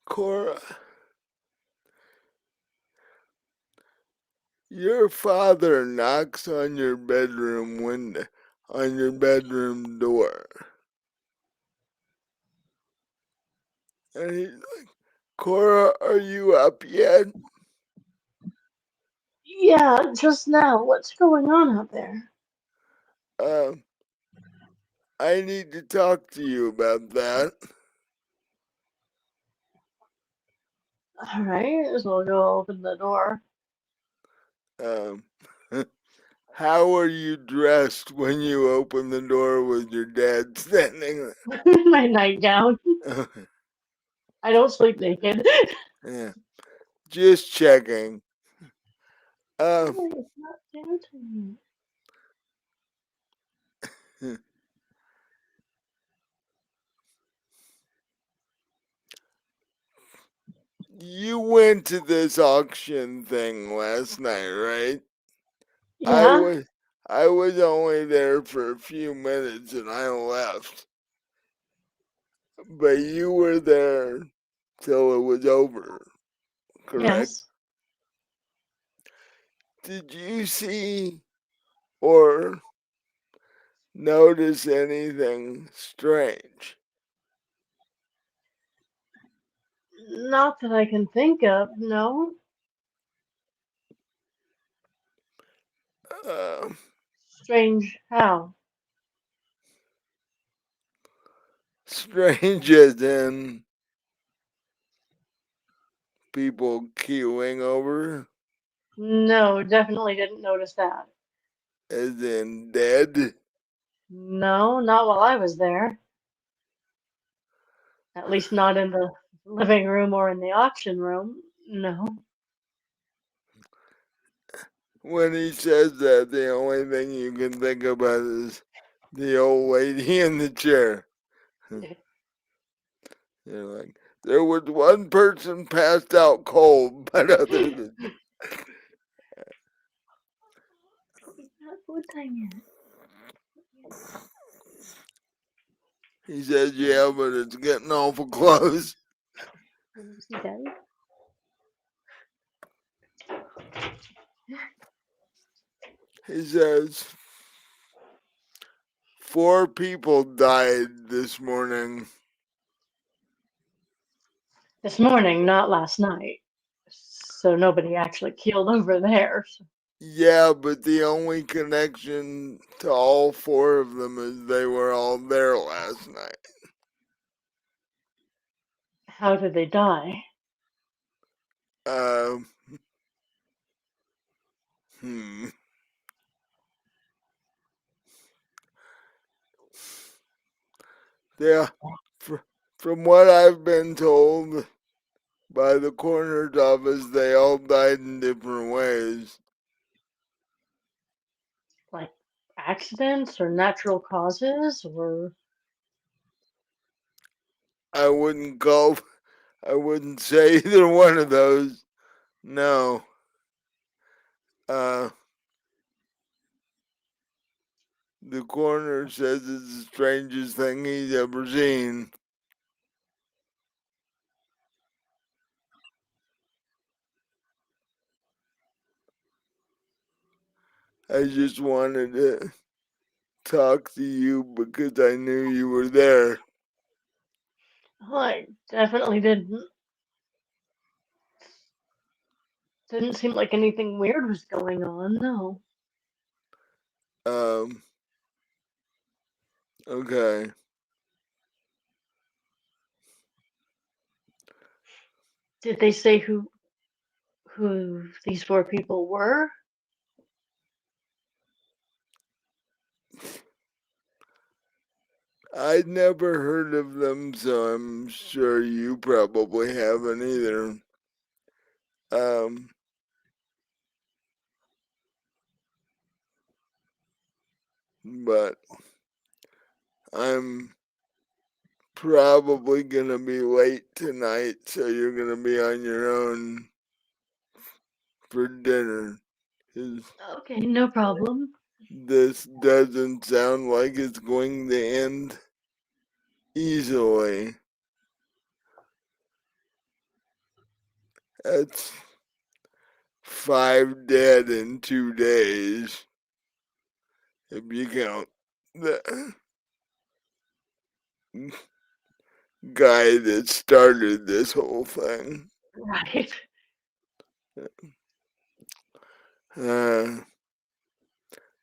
Cora, your father knocks on your bedroom window, on your bedroom door. And he's like, Cora, are you up yet? Yeah, just now. What's going on out there? Um, I need to talk to you about that. All right, so we'll go open the door. Um, how are you dressed when you open the door with your dad standing My nightgown. there? I don't sleep naked. Yeah, just checking. Um, Oh, it's not downtown. you went to this auction thing last night, right? I Yeah, was I was only there for a few minutes and I left. But you were there till it was over, correct? yes. Did you see or notice anything strange? Not that I can think of, no. Uh, Strange how? strange as in people queuing over, No, definitely didn't notice that. as in dead. No, not while I was there. At least not in the living room or in the auction room. No. When he says that, the only thing you can think about is the old lady in the chair. You're like, there was one person passed out cold, but other than that, It's not food time yet. he says, yeah, but it's getting awful close. He does. He says, 4 people died this morning. This morning, not last night. So nobody actually keeled over there. Yeah, but the only connection to all four of them is they were all there last night. How did they die? Um, hmm. Yeah, from what I've been told by the coroner's office, they all died in different ways. Like accidents or natural causes or I wouldn't go, I wouldn't say either one of those. No. Uh, the coroner says it's the strangest thing he's ever seen. I just wanted to talk to you because I knew you were there. I definitely didn't seem like anything weird was going on, no. Um, okay. Did they say who these four people were? I'd never heard of them, so I'm sure you probably haven't either. Um, but I'm probably gonna be late tonight, so you're gonna be on your own for dinner. 'Cause Okay, no problem. this doesn't sound like it's going to end easily. That's 5 dead in 2 days, if you count the guy that started this whole thing. Right. Uh,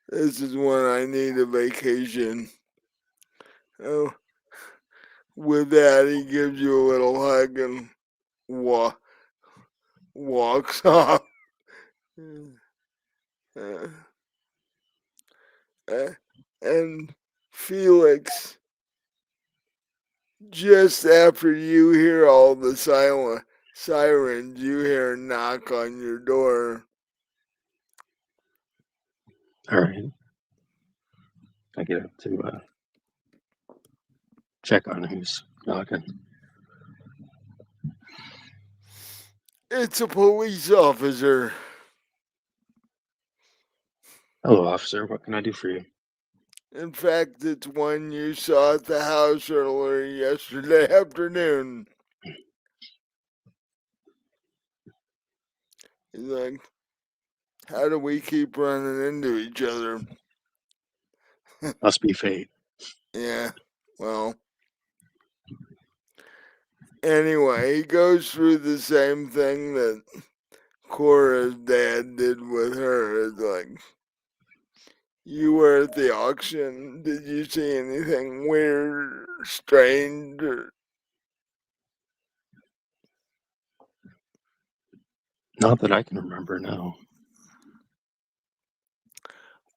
this is when I need a vacation. Oh, with that, he gives you a little hug and walks off. Uh, uh, and Felix, just after you hear all the sirens, you hear a knock on your door. All right. I get up to check on who's knocking. It's a police officer. Hello, officer. What can I do for you? In fact, it's one you saw at the house earlier yesterday afternoon. He's like, how do we keep running into each other? Must be fate. Yeah, well, anyway, he goes through the same thing that Cora's dad did with her. It's like, you were at the auction. Did you see anything weird, strange? Not that I can remember, no.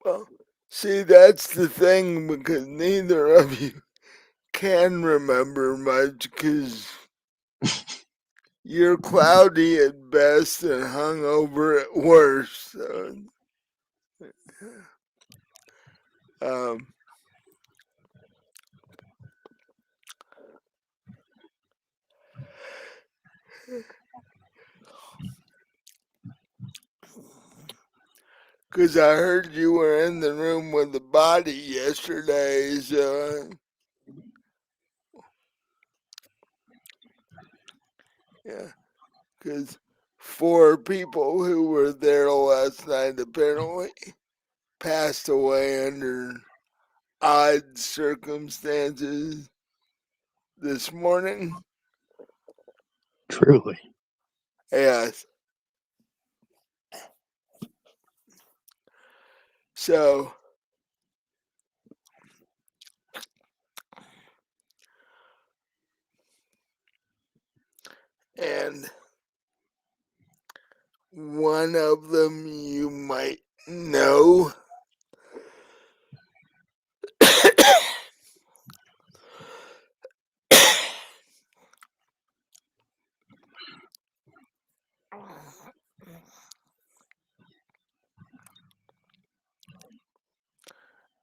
Well, see, that's the thing because neither of you can remember much because you're cloudy at best and hungover at worst. So, um, because I heard you were in the room with the body yesterday, so yeah, because 4 people who were there last night apparently passed away under odd circumstances this morning. Truly. Yes. So, and one of them you might know.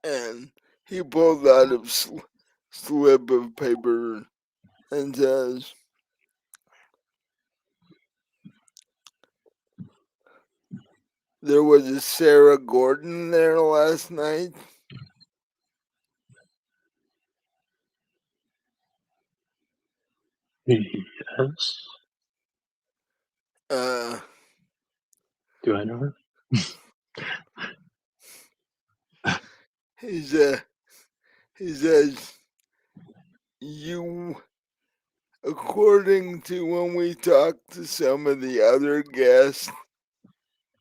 And he pulled out a slip of paper and says, "There was a Sarah Gordon there last night." Yes. Uh, Do I know her? he said, he says, "You, according to when we talked to some of the other guests,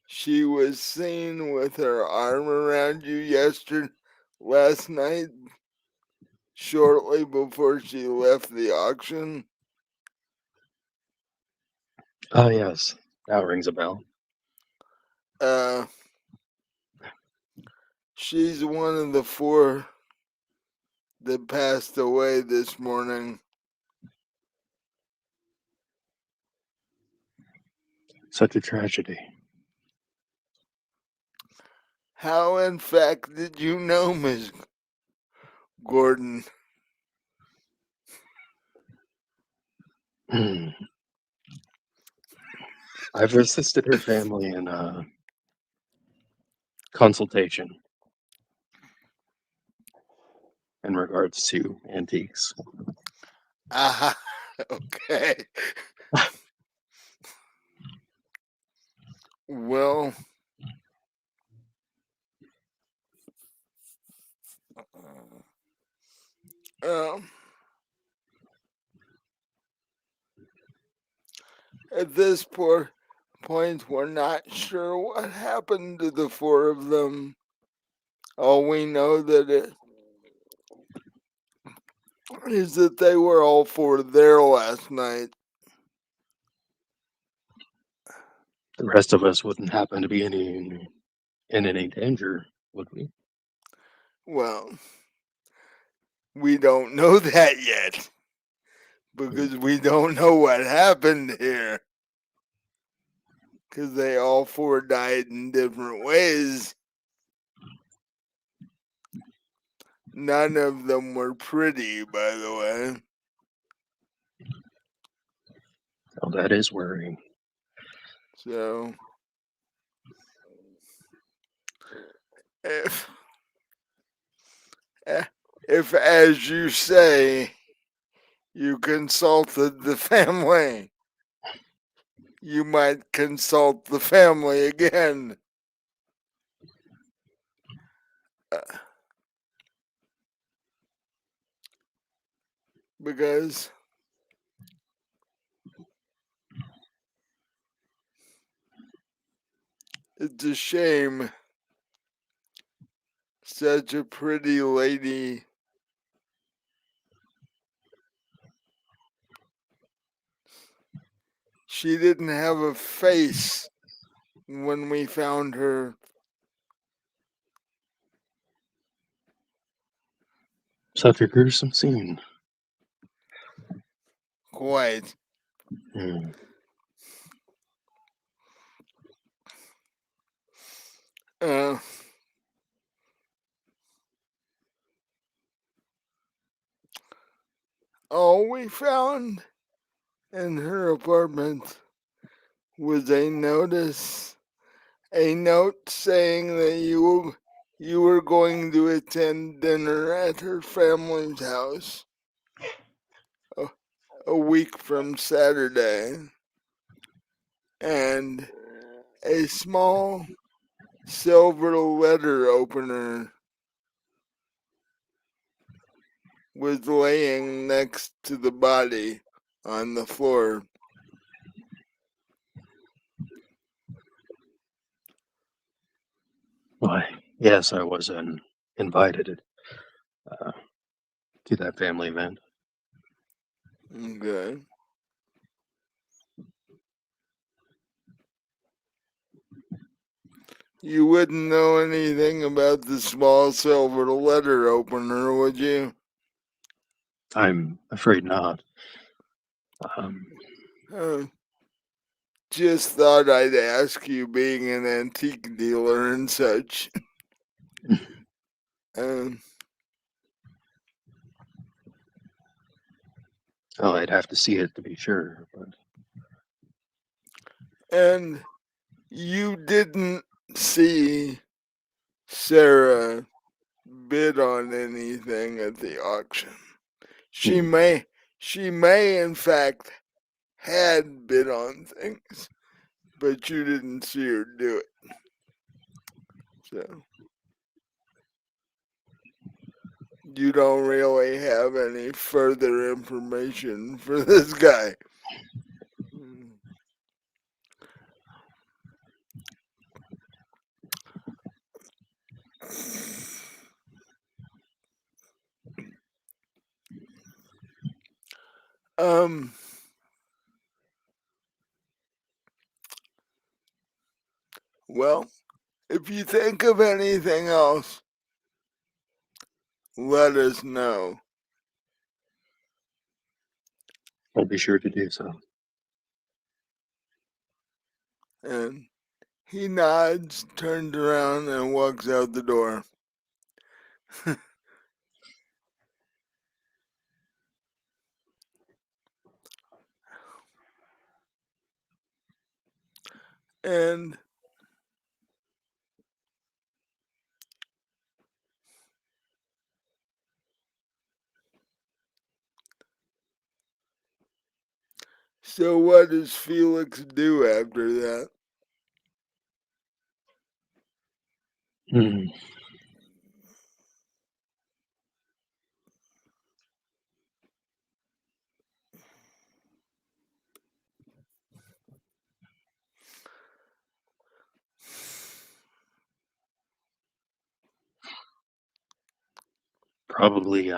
she was seen with her arm around you last night, shortly before she left the auction." Oh, yes. That rings a bell. Uh, she's one of the 4 that passed away this morning. Such a tragedy. How, in fact, did you know Miss Gordon? Hmm. I've assisted her family in consultation in regards to antiques. Ah, okay. Well, um, at this point, we're not sure what happened to the 4 of them. All we know is that they were all 4 there last night. The rest of us wouldn't happen to be in any danger, would we? Well, we don't know that yet Hmm. because we don't know what happened here. Because they all 4 died in different ways. None of them were pretty, by the way. Oh, that is worrying. So, if, if as you say, you consulted the family, you might consult the family again. Because it's a shame such a pretty lady she didn't have a face when we found her. Such a gruesome scene. Quite. Hmm. Uh, all we found in her apartment was a note saying that you were going to attend dinner at her family's house a, a week from Saturday, and a small silver letter opener was laying next to the body on the floor. Why? Yes, I was invited uh, to that family event. Okay. You wouldn't know anything about the small silver letter opener, would you? I'm afraid not. Um, Uh, just thought I'd ask you, being an antique dealer and such. Um, oh, I'd have to see it to be sure, but and you didn't see Sarah bid on anything at the auction. She hmm, may, she may in fact had bid on things, but you didn't see her do it. So you don't really have any further information for this guy. Um, well, if you think of anything else, let us know. I'll be sure to do so. And he nods, turns around, and walks out the door. And so, what does Felix do after that? Hmm, probably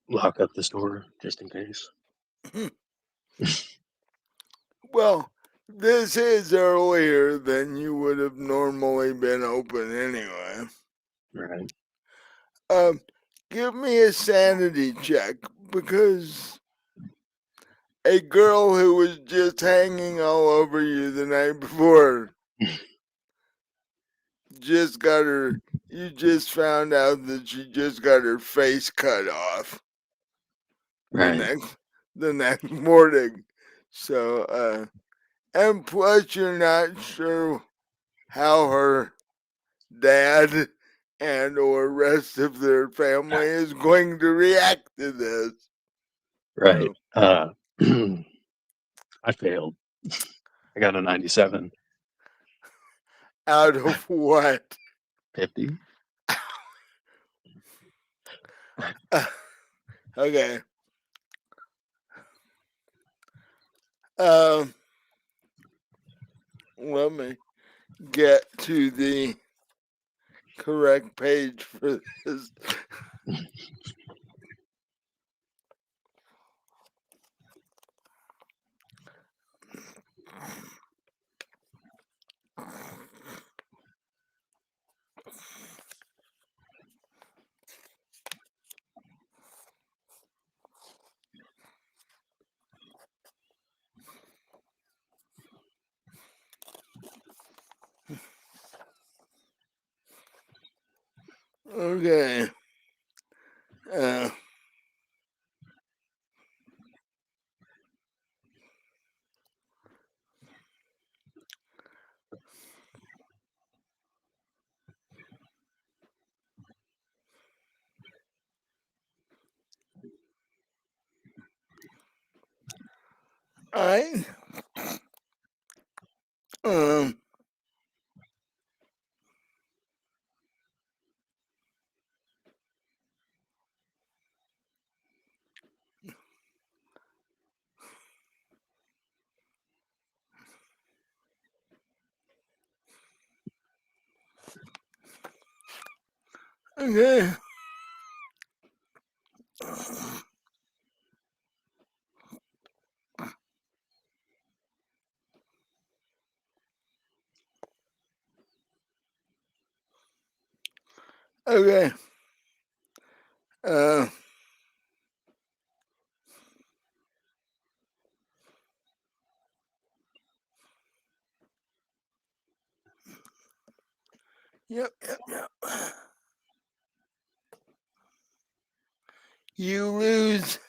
lock up the store just in case. Well, this is earlier than you would have normally been open anyway. Right. Um, give me a sanity check, because a girl who was just hanging all over you the night before just got her. You just found out that she just got her face cut off the Right. next the next morning. So, and plus you're not sure how her dad and or rest of their family is going to react to this. Right. So, I failed. I got a 97. out of what? 50. Okay. Um, let me get to the correct page for this. Okay. Uh, I um Okay. Okay. Uh, yep. You lose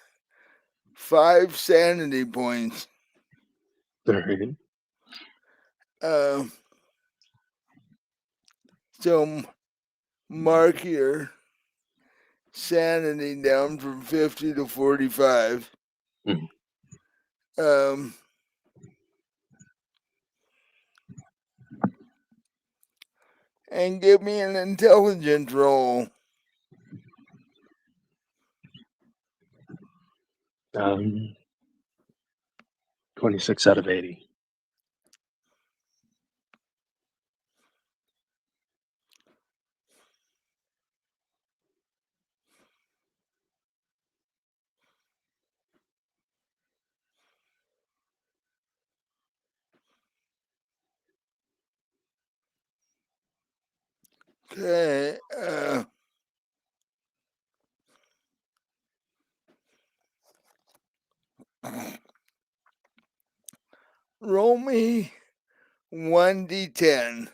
5 sanity points. All right. Uh, so mark your sanity down from 50 to 45. Mhm. Um, and give me an intelligence roll. 26 out of 80. Okay. Roll me 1d10.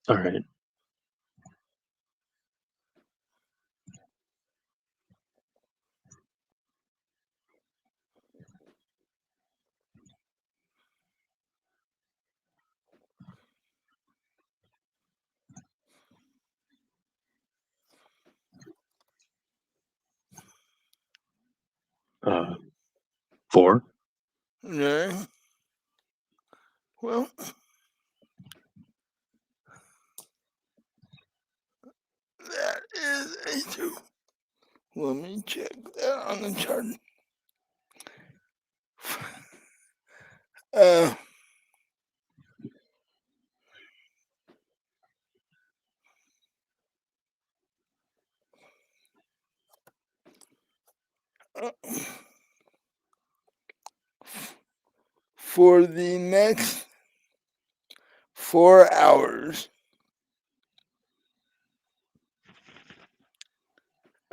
All right. Uh, 4. Okay. Well, that is a 2. Let me check that on the chart. Uh, for the next 4 hours,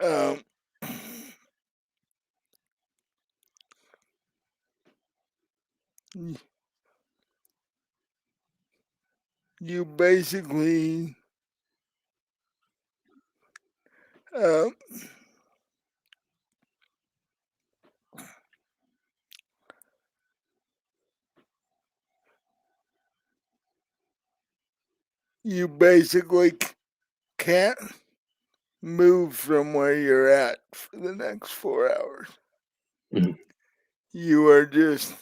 um, you basically uh, you basically can't move from where you're at for the next 4 hours. Mhm. You are just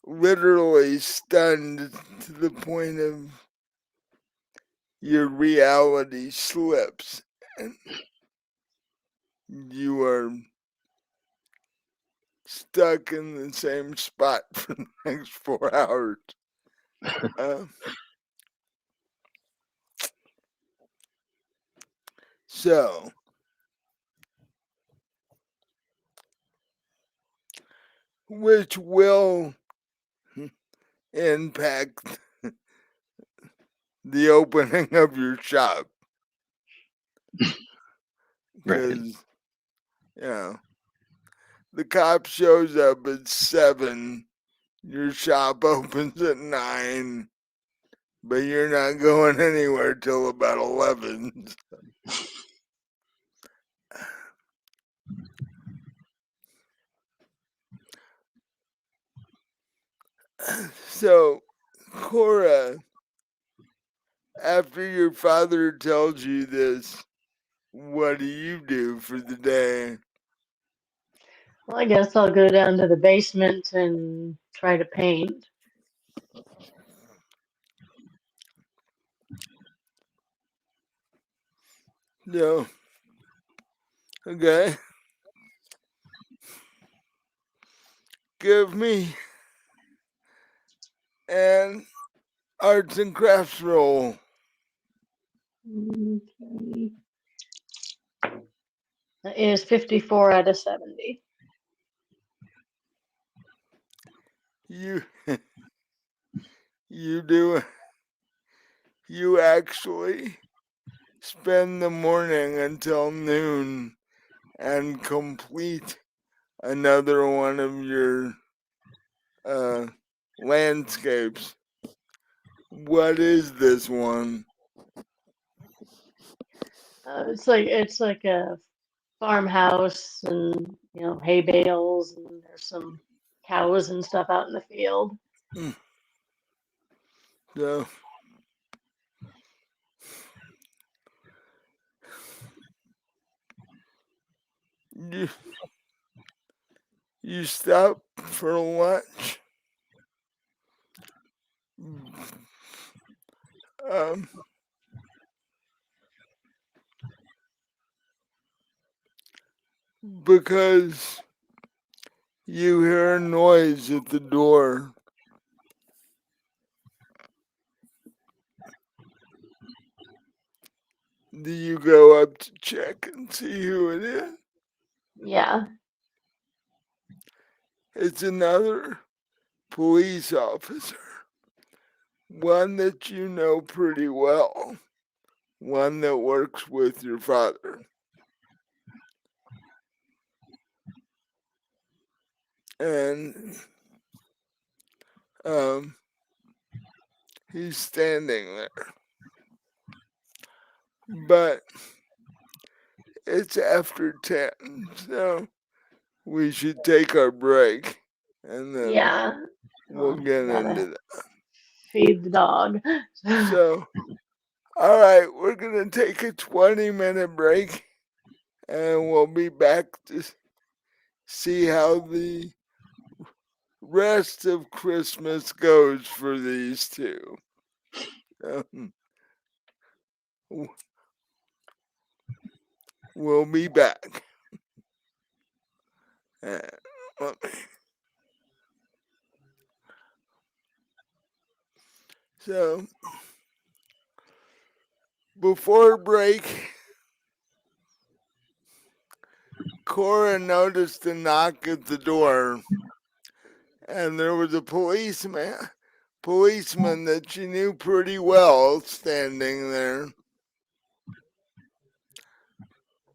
literally stunned to the point of your reality slips and you are stuck in the same spot for the next 4 hours. Uh, so, which will impact the opening of your shop Right. because, you know, the cop shows up at 7, your shop opens at 9, but you're not going anywhere till about 11. So, Cora, after your father tells you this, what do you do for the day? Well, I guess I'll go down to the basement and try to paint. No. Okay. Give me And arts and crafts roll. Okay. That is 54 out of 70. You you do you actually spend the morning until noon and complete another one of your uh, landscapes. What is this one? It's like a farmhouse and hay bales and there's some cows and stuff out in the field. So you you stop for lunch. Um, because you hear a noise at the door. Do you go up to check and see who it is? Yeah. It's another police officer, one that you know pretty well, one that works with your father. And um, he's standing there. But it's after 10, so we should take our break and then Yeah. we'll Oh, get gotta into that. feed the dog. So, all right, we're going to take a 20-minute break and we'll be back to see how the rest of Christmas goes for these two. Um, we'll be back. Uh, So, before break, Cora noticed a knock at the door, and there was a policeman that she knew pretty well standing there.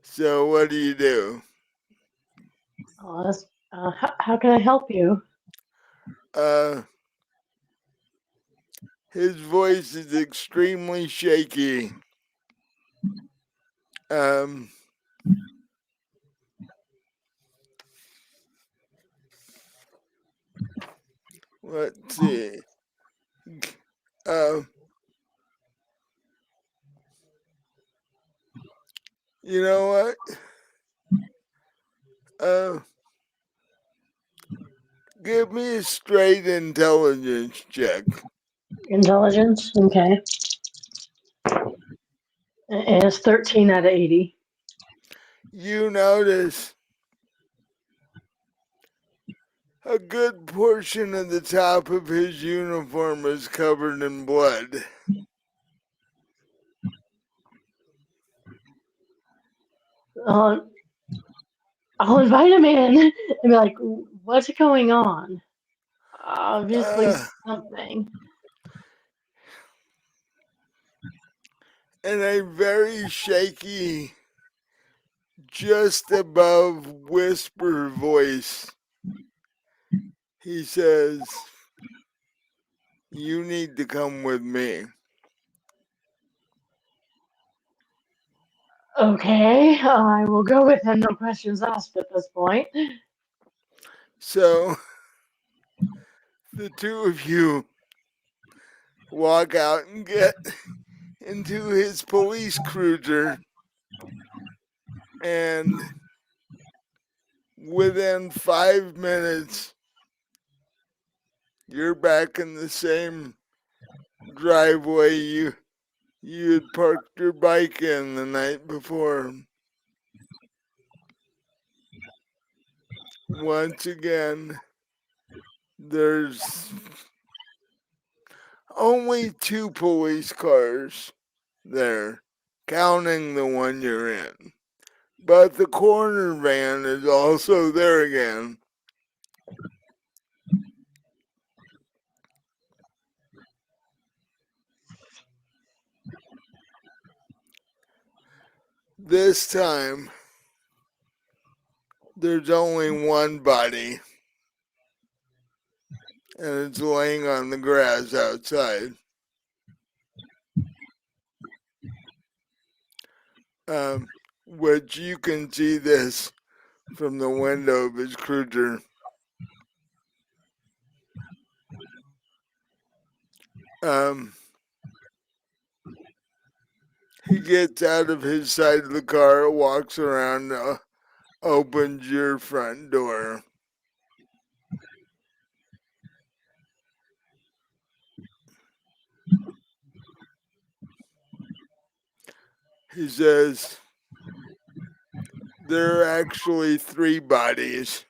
So, what do you do? How can I help you? Uh, his voice is extremely shaky. Um, let's see. Uh, you know what? Uh, give me a straight intelligence check. Intelligence? Okay. It's 13 out of 80. You notice a good portion of the top of his uniform is covered in blood. Uh, I'll invite him in and be like, what's going on? Obviously Uh, something. in a very shaky, just above whisper voice, he says, "You need to come with me." Okay, I will go with him. No questions asked at this point. So the two of you walk out and get into his police cruiser, and within 5 minutes, you're back in the same driveway you had parked your bike in the night before. Once again, there's only 2 police cars there, counting the one you're in. But the coroner van is also there again. This time, there's only one body, and it's laying on the grass outside. Which you can see this from the window of his cruiser. He gets out of his side of the car, walks around, opens your front door. He says, there are actually 3 bodies,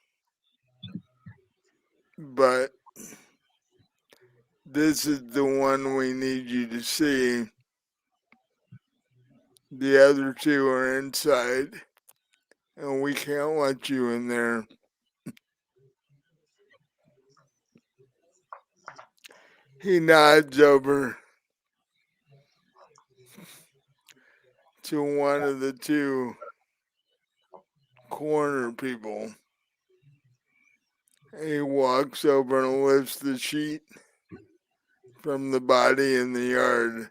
but this is the one we need you to see. The other 2 are inside, and we can't let you in there. He nods over to one of the 2 corner people. He walks over and lifts the sheet from the body in the yard.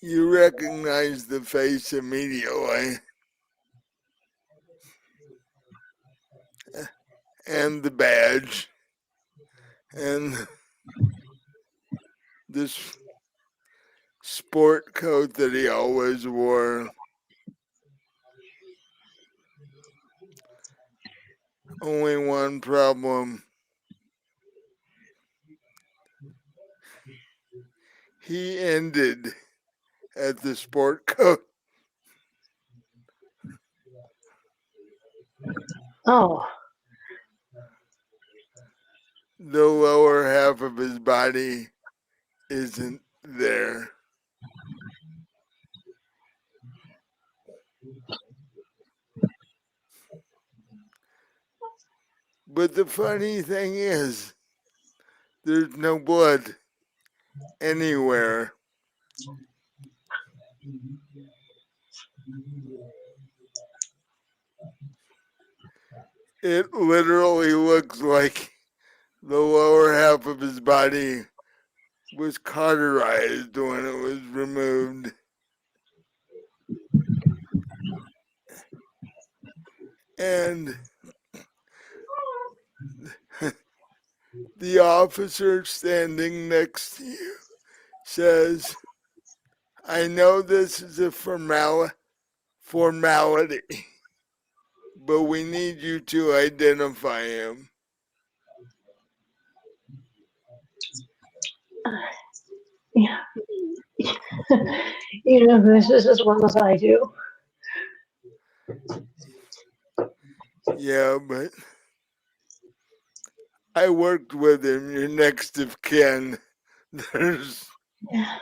You recognize the face immediately, and the badge, and this sport coat that he always wore. Only one problem. He ended at the sport coat. Oh, The lower half of his body isn't there. But the funny thing is, there's no blood anywhere. It literally looks like the lower half of his body was cauterized when it was removed. And the officer standing next to you says, I know this is a formality, but we need you to identify him. yeah. You know this is as well as I do. Yeah, but I worked with him. You're next of kin. There's Yeah.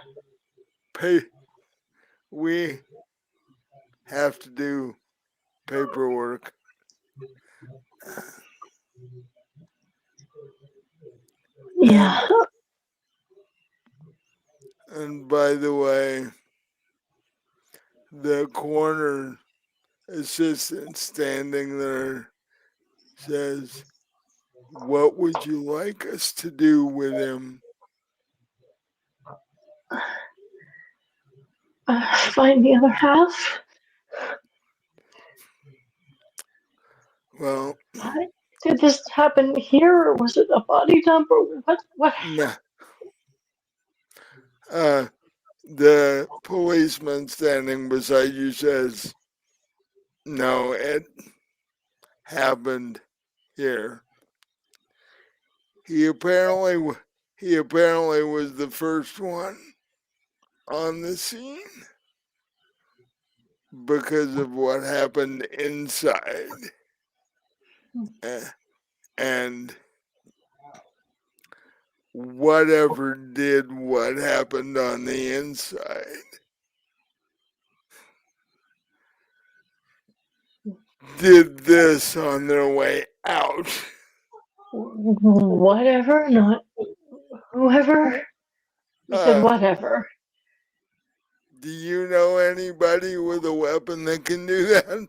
we have to do paperwork. Yeah. And by the way, the coroner assistant standing there says, what would you like us to do with him? Find the other half. Well, What? Did this happen here, or was it a body dump, or what? What? nah. The policeman standing beside you says, no, it happened here. He apparently was the first one on the scene because of what happened inside. and whatever did what happened on the inside did this on their way out. Whatever, not whoever. You said whatever. Do you know anybody with a weapon that can do that?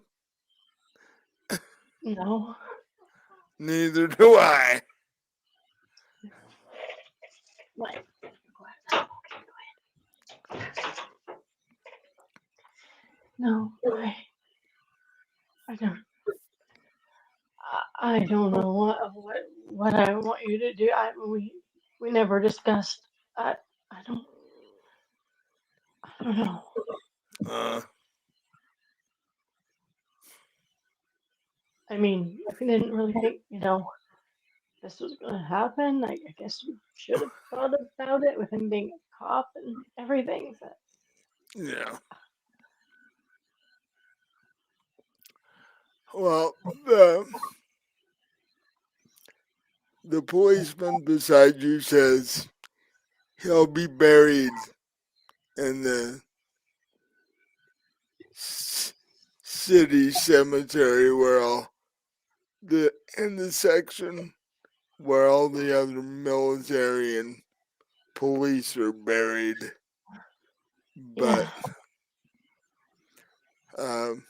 No. Neither do I. What? No, I don't. I don't know what I want you to do. We never discussed. I don't. I don't know. Uh, I mean, we didn't really think, this was going to happen. I guess we should have thought about it with him being a cop and everything. But yeah. Well, the policeman beside you says he'll be buried in the city cemetery in the section where all the other military and police are buried. But um,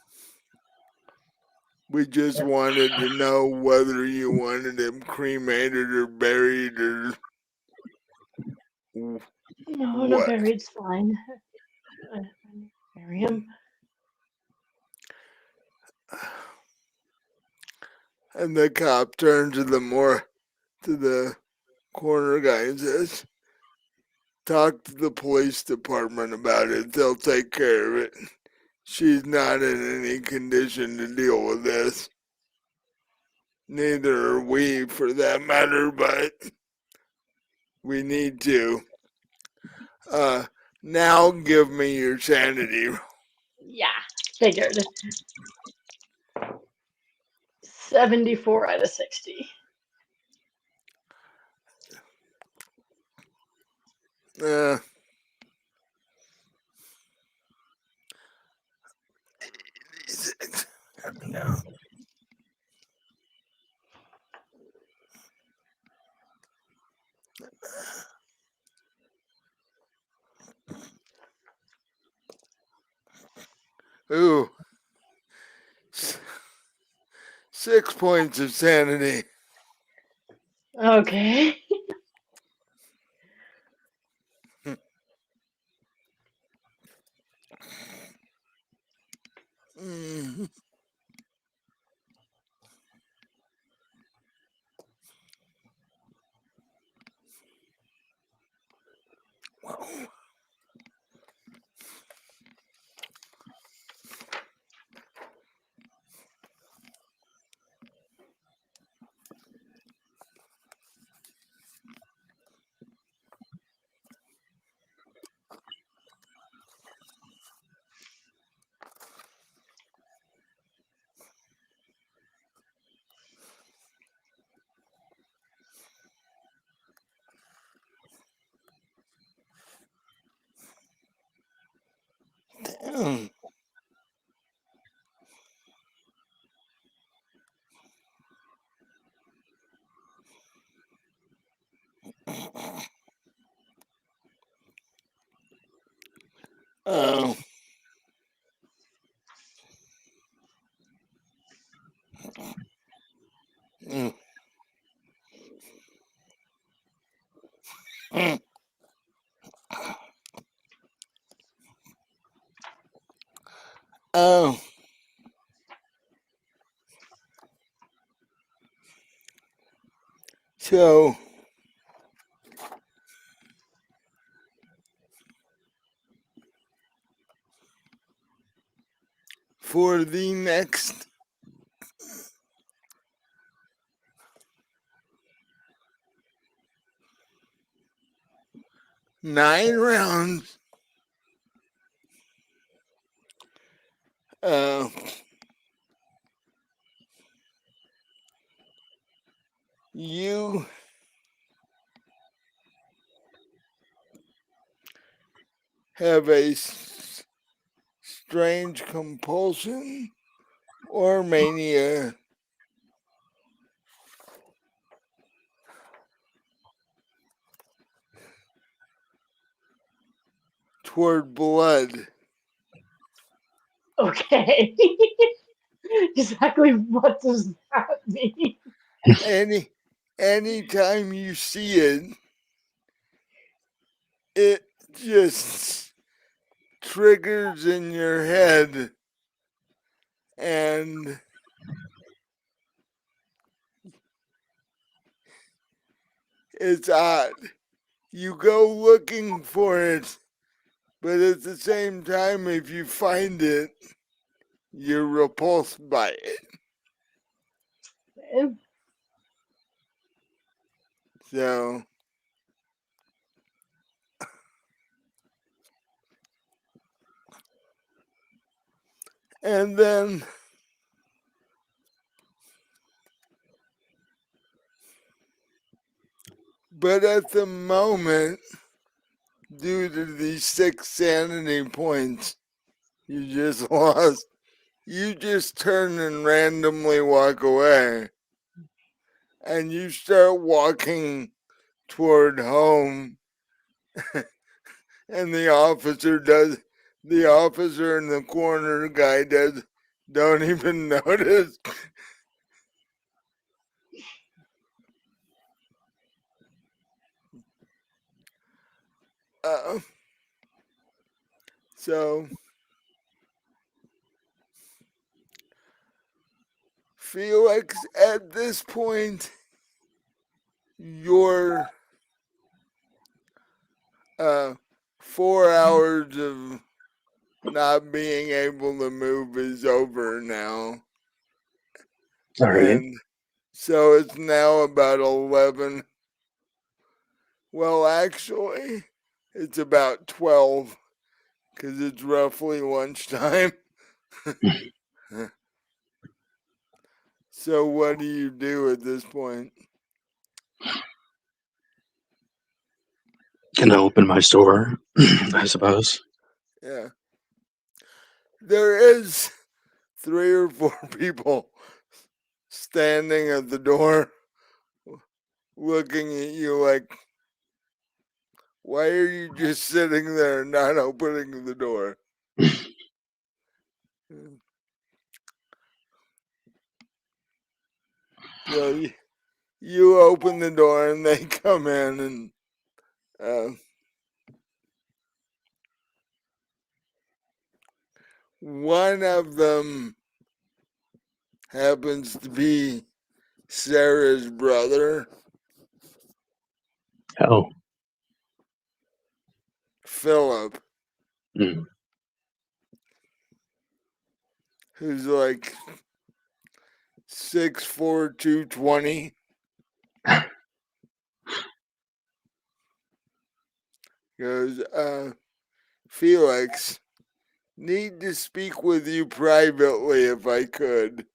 we just wanted to know whether you wanted him cremated or buried or no, what. buried's fine. I bury him. And the cop turned to the corner guy and says, "Talk to the police department about it. They'll take care of it. She's not in any condition to deal with this. Neither are we, for that matter, but we need to. Now give me your sanity." Yeah, figured. 74 out of 60. Uh, no. Ooh, 6 points of sanity. Okay. Mm. Wow. Damn. Oh. Mm. Mm. Oh. So for the next 9 rounds, uh, have a strange compulsion or mania toward blood. Okay. Exactly what does that mean? Anytime you see it, it just triggers in your head, and it's odd. You go looking for it, but at the same time, if you find it, you're repulsed by it. So, and then, but at the moment, due to these 6 sanity points you just lost, you just turn and randomly walk away. And you start walking toward home, and the officer in the corner guy don't even notice. Uh, so Felix, at this point, your 4 hours of not being able to move is over now, All right. and so it's now about 11. Well, actually, it's about 12 because it's roughly lunchtime. So what do you do at this point? Can I open my store? I suppose. Yeah, there is 3 or 4 people standing at the door looking at you like, why are you just sitting there not opening the door? So you open the door and they come in, and one of them happens to be Sarah's brother, Oh. Philip, Mm. who's like 6'4", 220. Goes, Felix, need to speak with you privately if I could.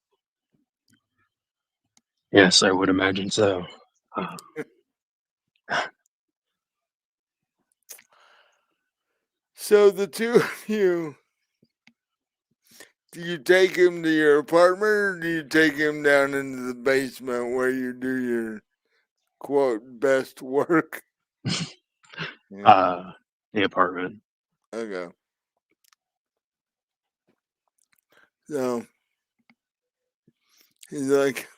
Yes, I would imagine so. Um, So the two of you, do you take him to your apartment, or do you take him down into the basement where you do your quote best work? Yeah. the apartment. Okay. So he's like,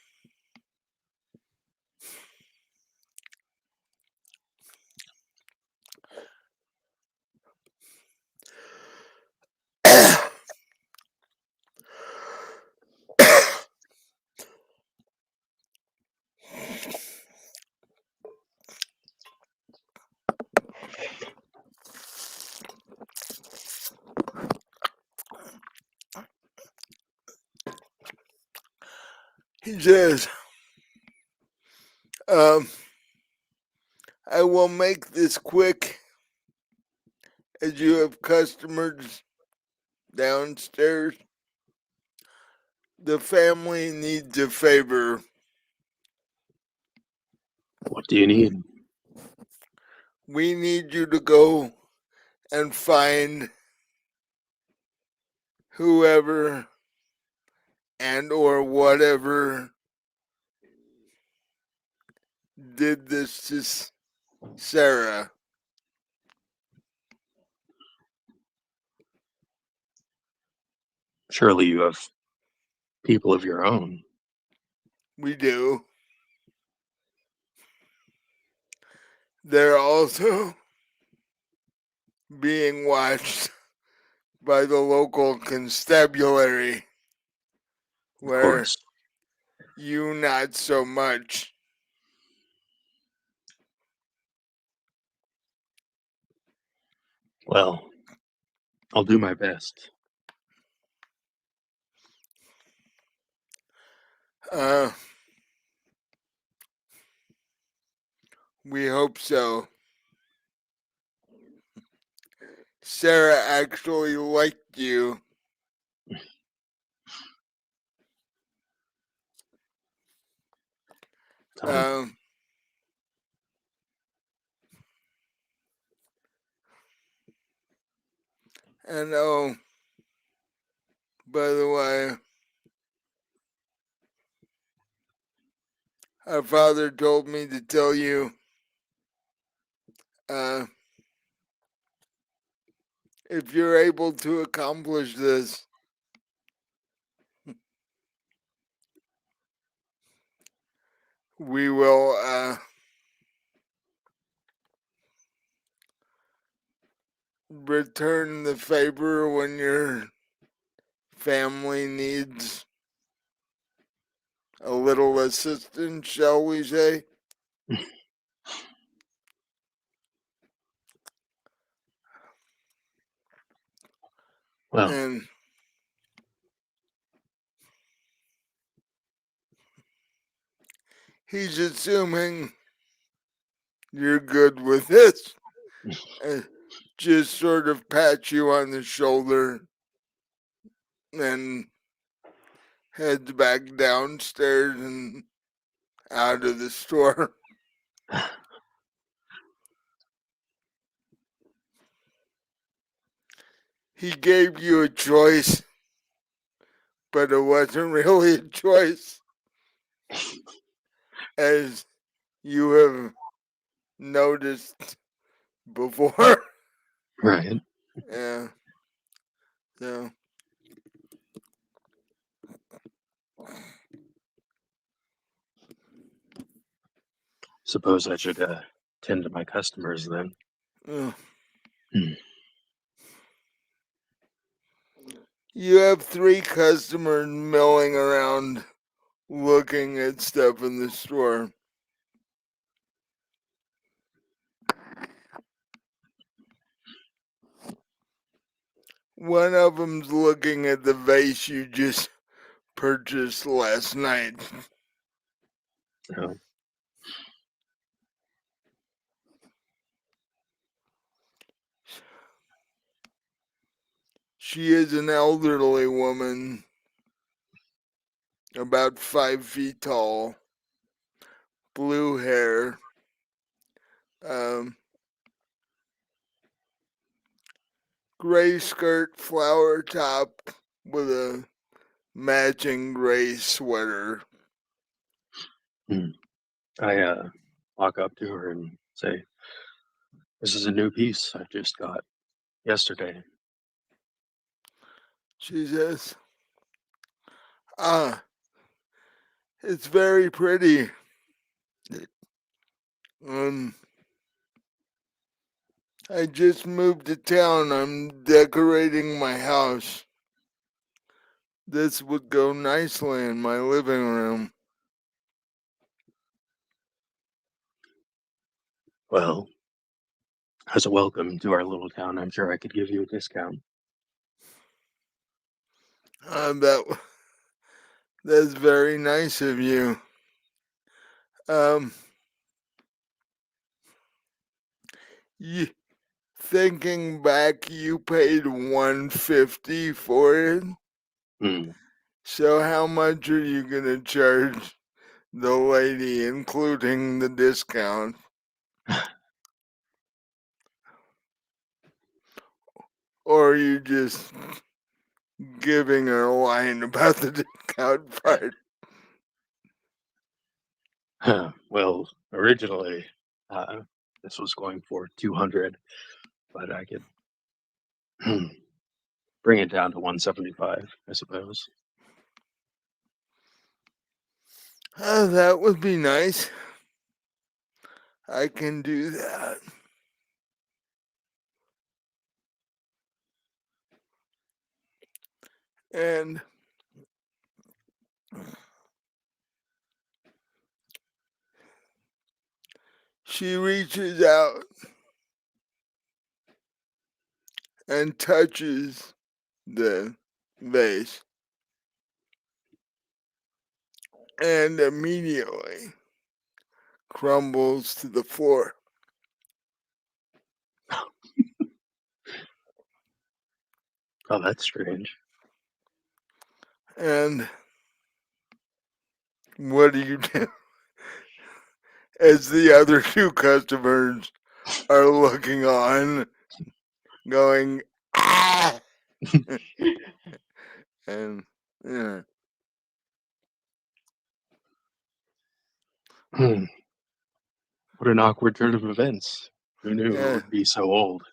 he says, um, I will make this quick as you have customers downstairs. The family needs a favor. What do you need? We need you to go and find whoever and or whatever did this to Sarah. Surely you have people of your own. We do. They're also being watched by the local constabulary, Of where course. you not so much. Well, I'll do my best. Uh, we hope so. Sarah actually liked you. Um, and oh, by the way, our father told me to tell you, if you're able to accomplish this, we will return the favor when your family needs a little assistance, shall we say? Well, And he's assuming you're good with this. And just sort of pat you on the shoulder and heads back downstairs and out of the store. He gave you a choice, but it wasn't really a choice, as you have noticed before. right. Yeah. So, Suppose I should tend to my customers then. uh, Hmm. you have 3 customers milling around looking at stuff in the store. One of them's looking at the vase you just purchased last night. Oh, She is an elderly woman, about 5 feet tall, blue hair, um, gray skirt, flower top, with a matching gray sweater. hmm. I walk up to her and say, "This is a new piece I just got yesterday." She says, "Ah, it's very pretty. Um, I just moved to town. I'm decorating my house. This would go nicely in my living room." Well, as a welcome to our little town, I'm sure I could give you a discount. That's very nice of you. Um, you, thinking back, you paid $150 for it. Hmm. So how much are you gonna charge the lady, including the discount? or are you just giving her a line about the discount part? Well, originally, this was going for 200, but I could bring it down to 175, I suppose. Oh, that would be nice. I can do that. And she reaches out and touches the vase and immediately crumbles to the floor. Oh, that's strange. And what do you do? As the other two customers are looking on, going, ah! And, yeah. What an awkward turn of events. Who knew it Yeah. would be so old?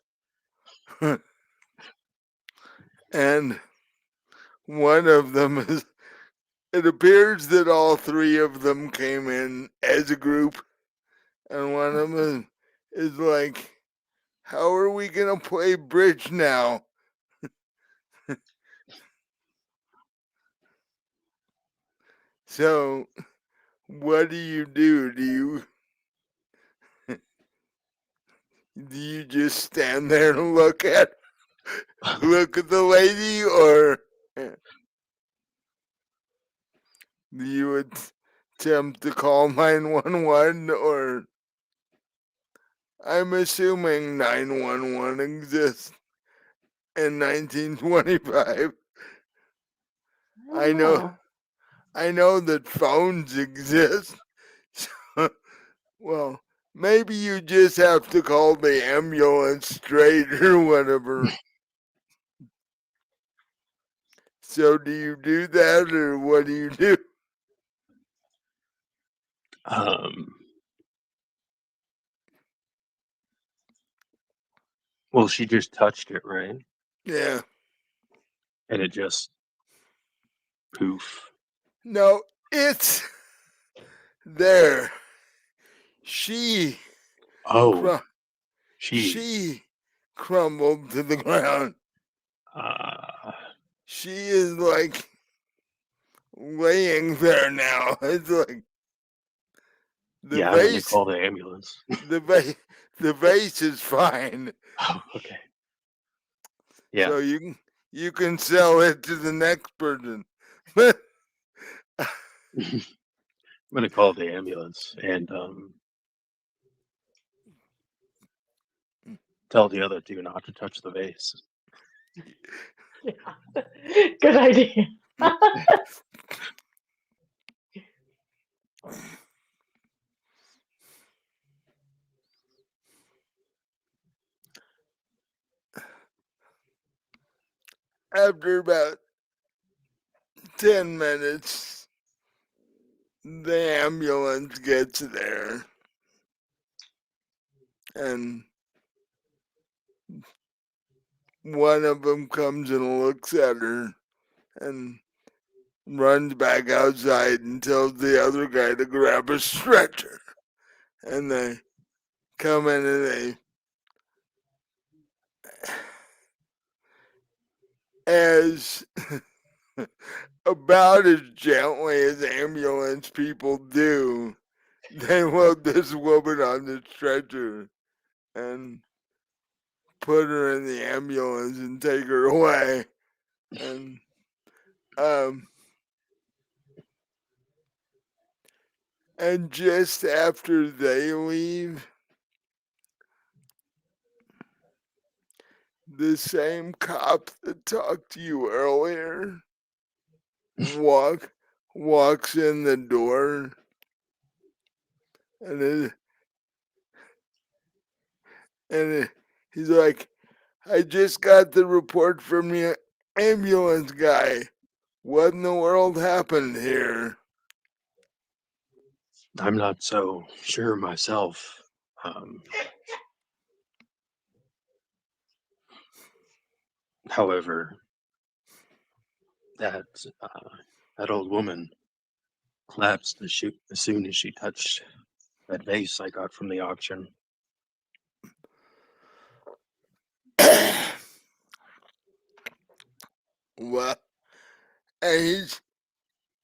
And one of them is, it appears that all three of them came in as a group, and one of them is like, how are we gonna play bridge now? So what do you do? Do you just stand there and look at the lady, or do you attempt to call 911? Or I'm assuming 911 exists in 1925. I don't know. I know that phones exist. So, well, maybe you just have to call the ambulance straight or whatever. So do you do that, or what do you do? Um, well, she just touched it, right? Yeah. And it just poof. No, it's there. She Oh, cr- she. she crumbled to the ground. Uh, She is like laying there now. It's like the yeah, I'm gonna vase, call the ambulance. the vase is fine. Oh, okay. Yeah, So you can sell it to the next person. But I'm gonna call the ambulance and tell the other two not to touch the vase. Yeah. Good idea. after about 10 minutes, the ambulance gets there, and one of them comes and looks at her and runs back outside and tells the other guy to grab a stretcher. And they come in and as about as gently as ambulance people do, they load this woman on the stretcher and put her in the ambulance and take her away. And um and just after they leave, the same cop that talked to you earlier walks in the door, and he's like, I just got the report from the ambulance guy. What in the world happened here? I'm not so sure myself. Um, However, that that old woman collapsed as soon as she touched that vase I got from the auction. Well, and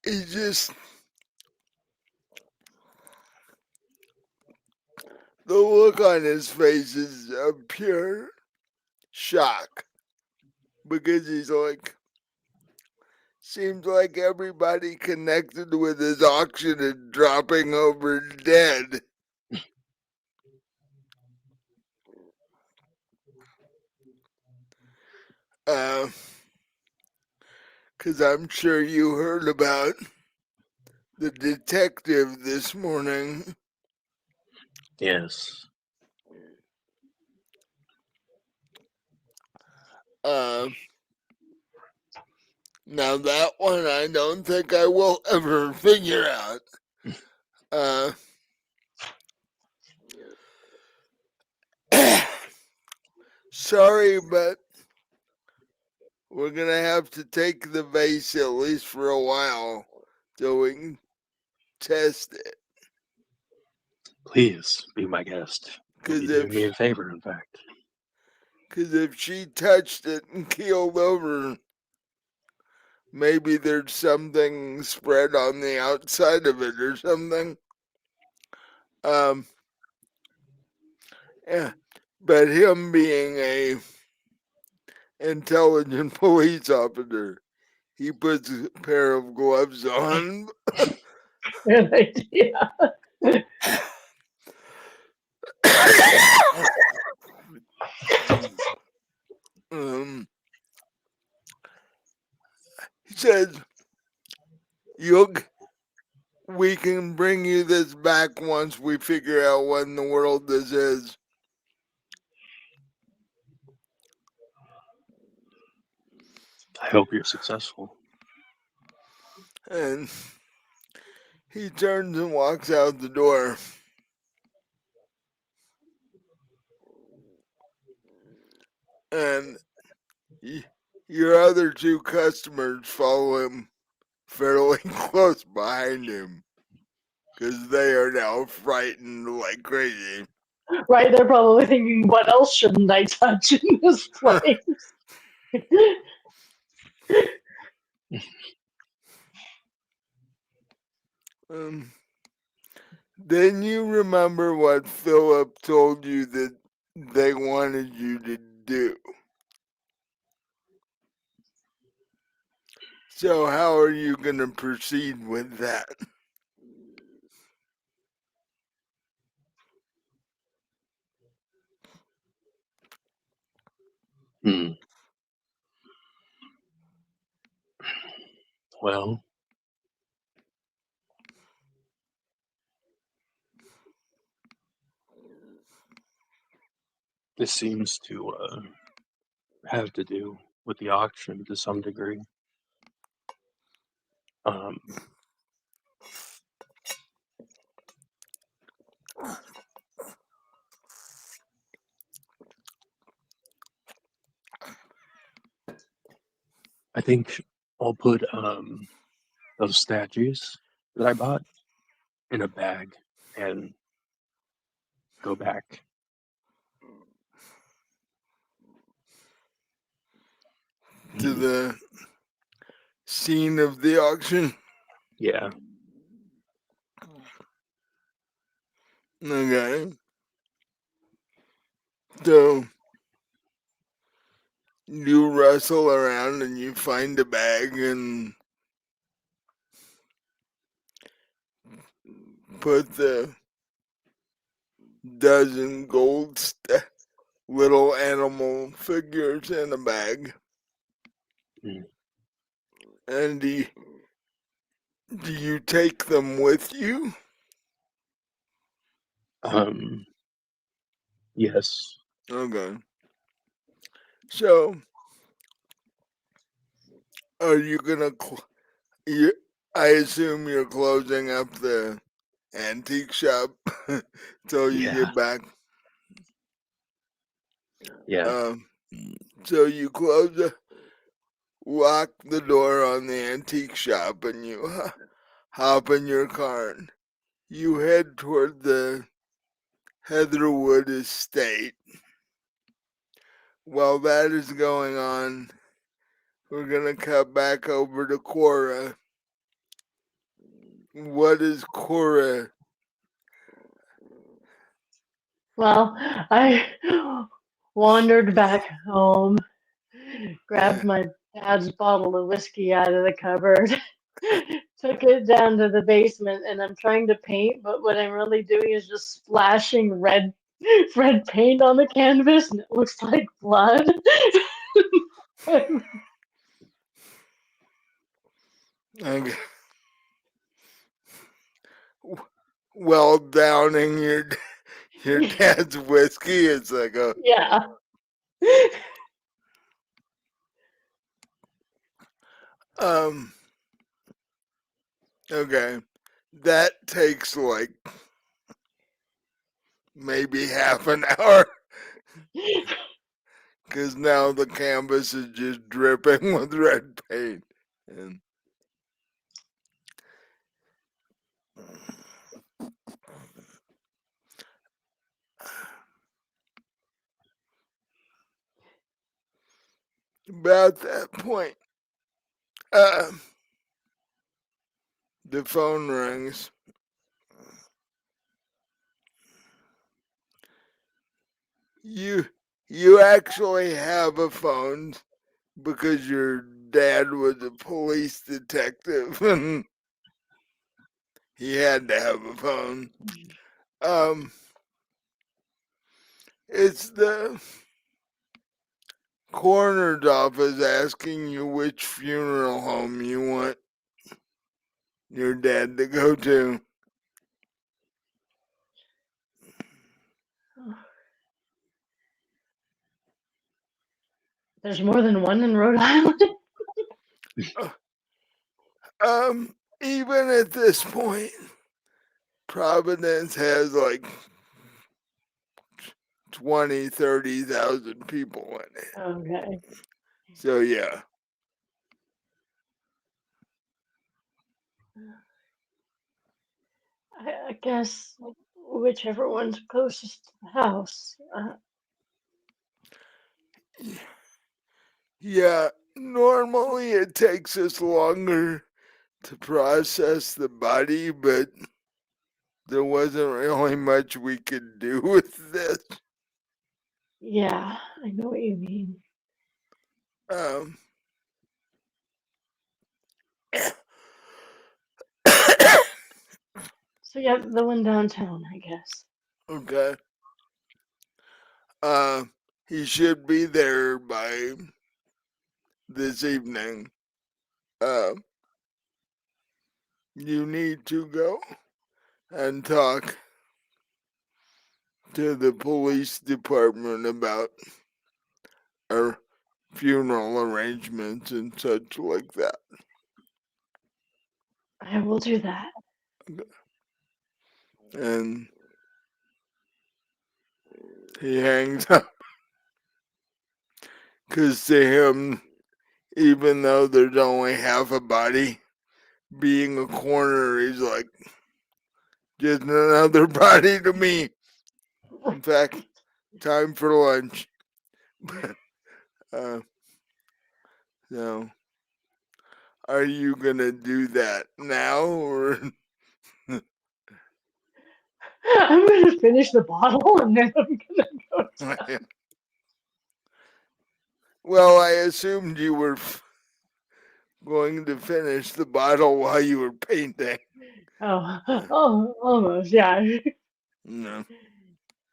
he's just, the look on his face is of pure shock because he's like, seems like everybody connected with his auction is dropping over dead. Because I'm sure you heard about the detective this morning. Yes. Uh, Now that one I don't think I will ever figure out. Uh, Sorry, but we're gonna have to take the vase at least for a while so we can test it. Please be my guest. You'll be doing me a favor, in fact. Because if she touched it and keeled over, maybe there's something spread on the outside of it or something. Yeah, but him being a intelligent police officer, he puts a pair of gloves on. Good idea. um, he says, "You'll, we can bring you this back once we figure out what in the world this is." I hope you're successful. And he turns and walks out the door. And your other two customers follow him fairly close behind him because they are now frightened like crazy. Right, they're probably thinking, what else shouldn't I touch in this place? um, then you remember what Philip told you that they wanted you to do. So how are you going to proceed with that? Hmm. Well, this seems to have to do with the auction to some degree. Um, I think I'll put those statues that I bought in a bag and go back. To Mhm. the scene of the auction? Yeah. Okay. So you wrestle around and you find a bag and put the dozen little animal figures in a bag. Mm. And do you take them with you? Yes. Okay. So, are you gonna? You, I assume you're closing up the antique shop till you Yeah. get back. Yeah. Um, so you lock the door on the antique shop, and you hop in your car. And you head toward the Heatherwood estate. While that is going on, we're gonna cut back over to Cora. What is Cora? Well, I wandered back home, grabbed my dad's bottle of whiskey out of the cupboard, took it down to the basement, and I'm trying to paint, but what I'm really doing is just splashing red paint on the canvas, and it looks like blood. Okay. Well, downing your dad's whiskey. It's like a Yeah. um. Okay, that takes like maybe half an hour because now the canvas is just dripping with red paint. And about that point, uh, the phone rings. You you actually have a phone because your dad was a police detective and he had to have a phone. Um, it's the coroner's office asking you which funeral home you want your dad to go to. There's more than one in Rhode Island. Even at this point, Providence has like 20, 30,000 people in it. Okay. So yeah. I guess whichever one's closest to the house. Yeah, normally it takes us longer to process the body, but there wasn't really much we could do with this. Yeah, I know what you mean. Um, So yeah, the one downtown, I guess. okay. Uh, he should be there by this evening. Uh, you need to go and talk to the police department about our funeral arrangements and such like that. I will do that. And he hangs up because to him, even though there's only half a body, being a coroner is like just another body to me. In fact, time for lunch. uh, so, are you gonna do that now or? I'm gonna finish the bottle and then I'm gonna go. Well, I assumed you were going to finish the bottle while you were painting. Oh, almost. Yeah, No,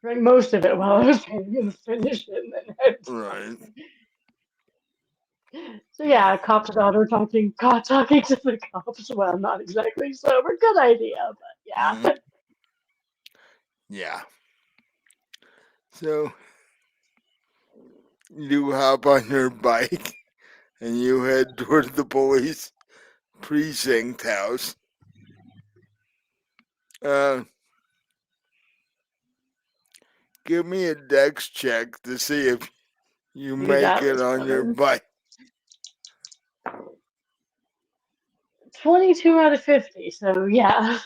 drank most of it while I was trying to finish it, and then I stopped. right. So yeah, cop's daughter talking to the cops. Well, not exactly sober. Good idea, but Mm, yeah. yeah. So, you hop on your bike and you head toward the police precinct house. Give me a dex check to see if you Knew make that it was on your coming. bike. 22 out of 50, so yeah.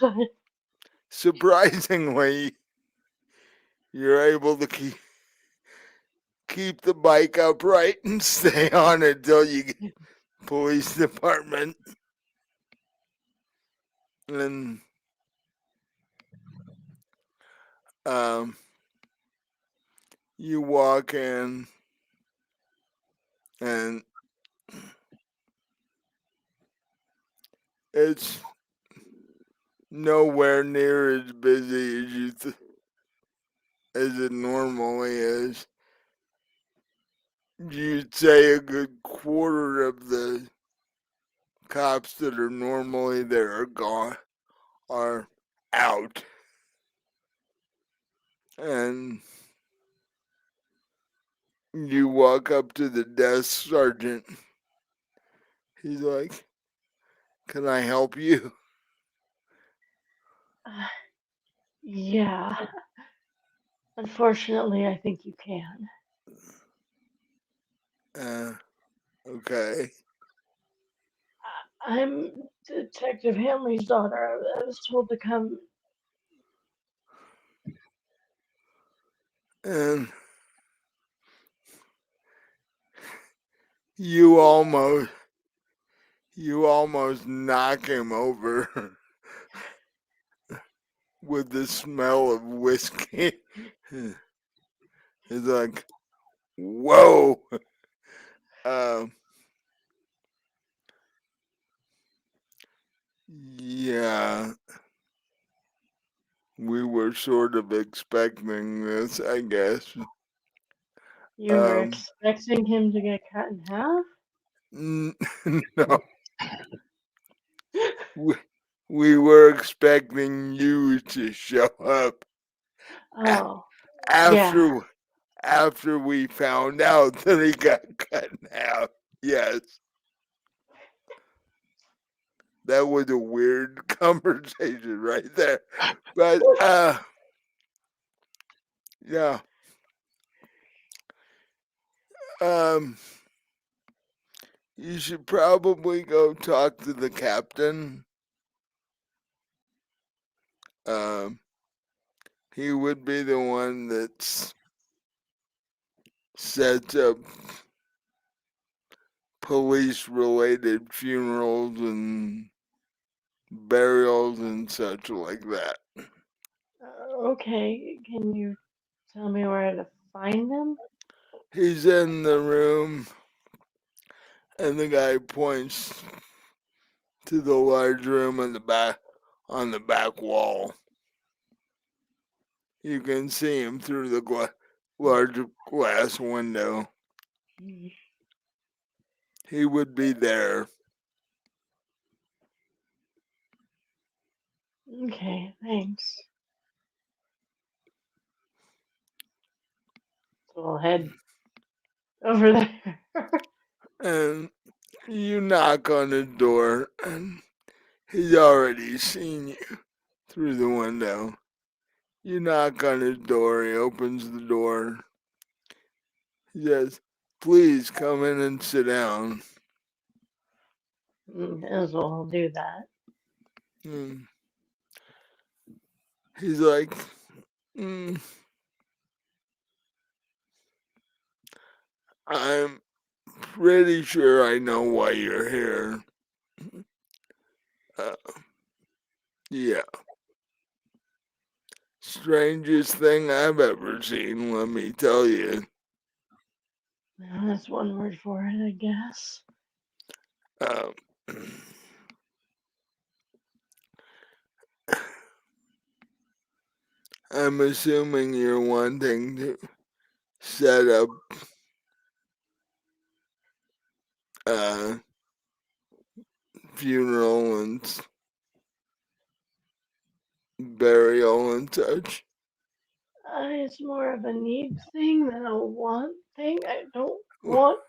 Surprisingly, you're able to keep the bike upright and stay on until you get police department. And you walk in and it's nowhere near as busy as as it normally is. You'd say a good quarter of the cops that are normally there are out. And you walk up to the desk sergeant. He's like, "Can I help you?" Yeah. Unfortunately, I think you can. Okay. I'm Detective Hanley's daughter. I was told to come. And you almost knock him over with the smell of whiskey. He's like, "Whoa." Um, yeah, we were sort of expecting this, I guess. You were expecting him to get cut in half? No, we were expecting you to show up Oh, yeah. after after we found out that he got cut in half. Yes, that was a weird conversation right there. But yeah. Um you should probably go talk to the captain. Um he would be the one that sets up police related funerals and burials and such like that. Okay, can you tell me where to find him? He's in the room and the guy points to the large room on the back wall. You can see him through the large glass window. He would be there. Okay, thanks. So I'll head over there. And you knock on the door, and he's already seen you through the window. You knock on his door, he opens the door. He says, "Please come in and sit down." As well, I'll do that. And he's like, mm, "I'm pretty sure I know why you're here." Uh, yeah. Strangest thing I've ever seen, let me tell you. That's one word for it, I guess. Um, I'm assuming you're wanting to set up a funeral and burial and such. It's more of a need thing than a want thing. I don't want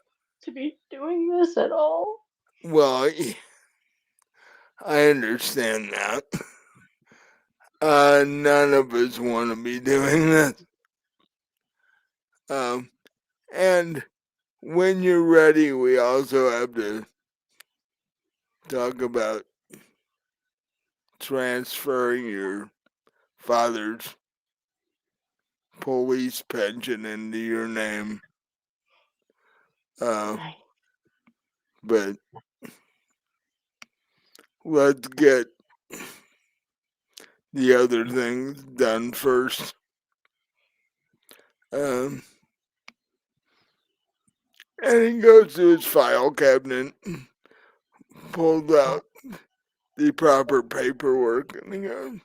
to be doing this at all. Well, I understand that. None of us want to be doing this. And when you're ready, we also have to talk about transferring your father's police pension into your name. Right. But let's get the other things done first. And he goes to his file cabinet, pulls out the proper paperwork, and he goes,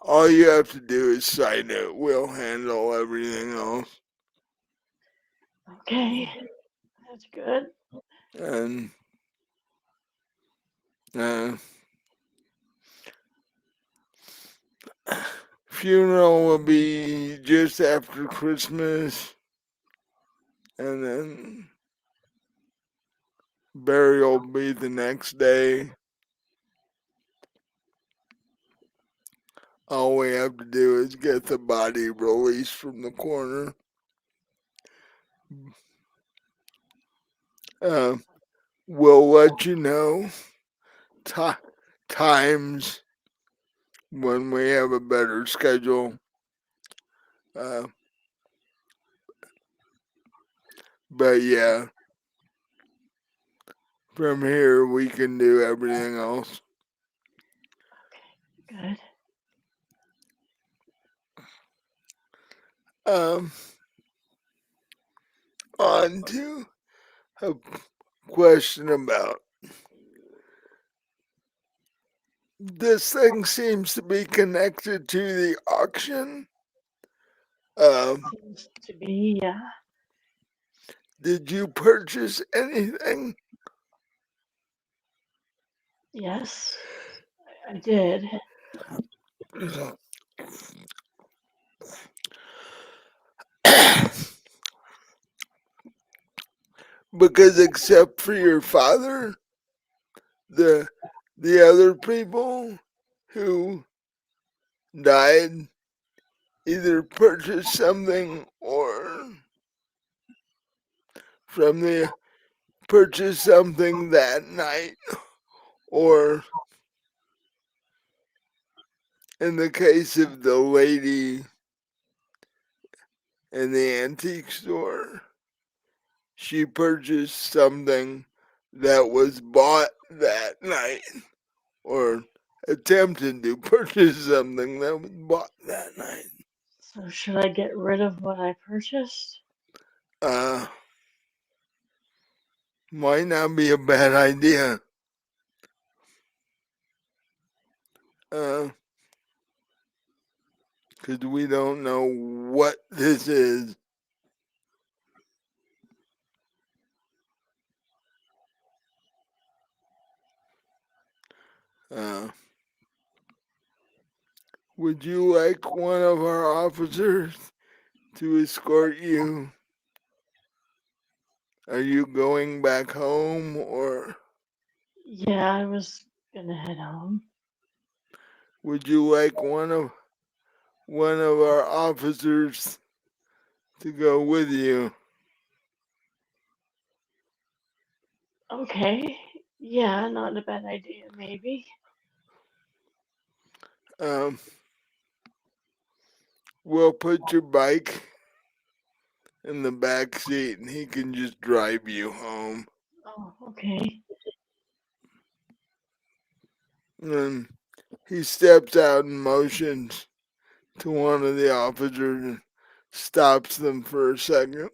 all you have to do is sign it. We'll handle everything else. Okay. That's good. And funeral will be just after Christmas, and then burial will be the next day. All we have to do is get the body released from the corner. We'll let you know times when we have a better schedule. But yeah, from here we can do everything else. Okay. Good. On to a question about this thing seems to be connected to the auction. Seems to be, yeah. Did you purchase anything? Yes, I did. Because except for your father, the other people who died either purchased something or from the purchased something that night, or in the case of the lady in the antique store, she purchased something that was bought that night, or attempted to purchase something that was bought that night. So should I get rid of what I purchased? Uh, might not be a bad idea. Because we don't know what this is. Uh, would you like one of our officers to escort you? Are you going back home, or Yeah, I was gonna head home. would you like one of our officers to go with you? Okay. Yeah, not a bad idea, maybe. Um, we'll put your bike in the back seat, and he can just drive you home. Oh, okay. And he steps out and motions to one of the officers and stops them for a second.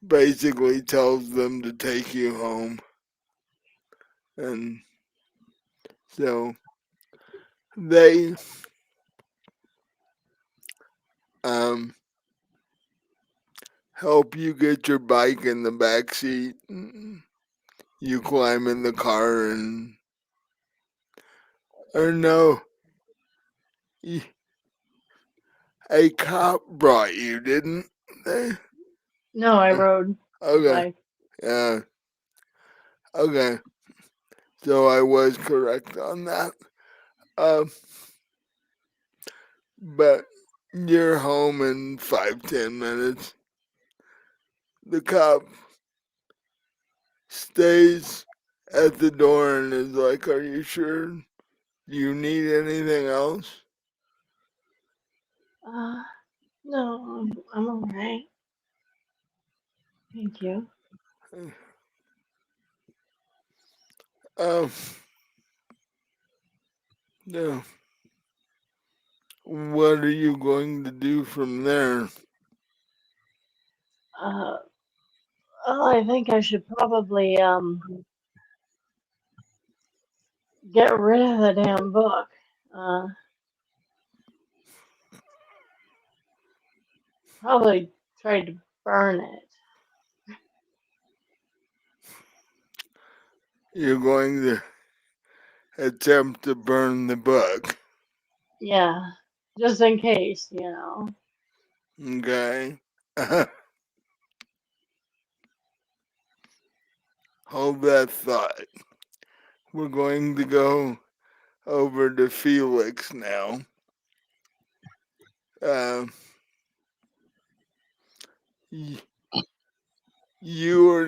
Basically tells them to take you home. And so they um, help you get your bike in the back seat. You climb in the car and, or no, a cop brought you, didn't they? No, I rode a Okay. bike. Yeah. Okay. So I was correct on that. Um, but you're home in 5-10 minutes. The cop stays at the door and is like, "Are you sure? Do you need anything else?" Uh, no, I'm alright. Thank you. Um, no. What are you going to do from there? Uh, well, I think I should probably get rid of the damn book. Uh, probably try to burn it. You're going to attempt to burn the book. Yeah, just in case, you know. Okay. Hold that thought. We're going to go over to Felix now. Um, y- you are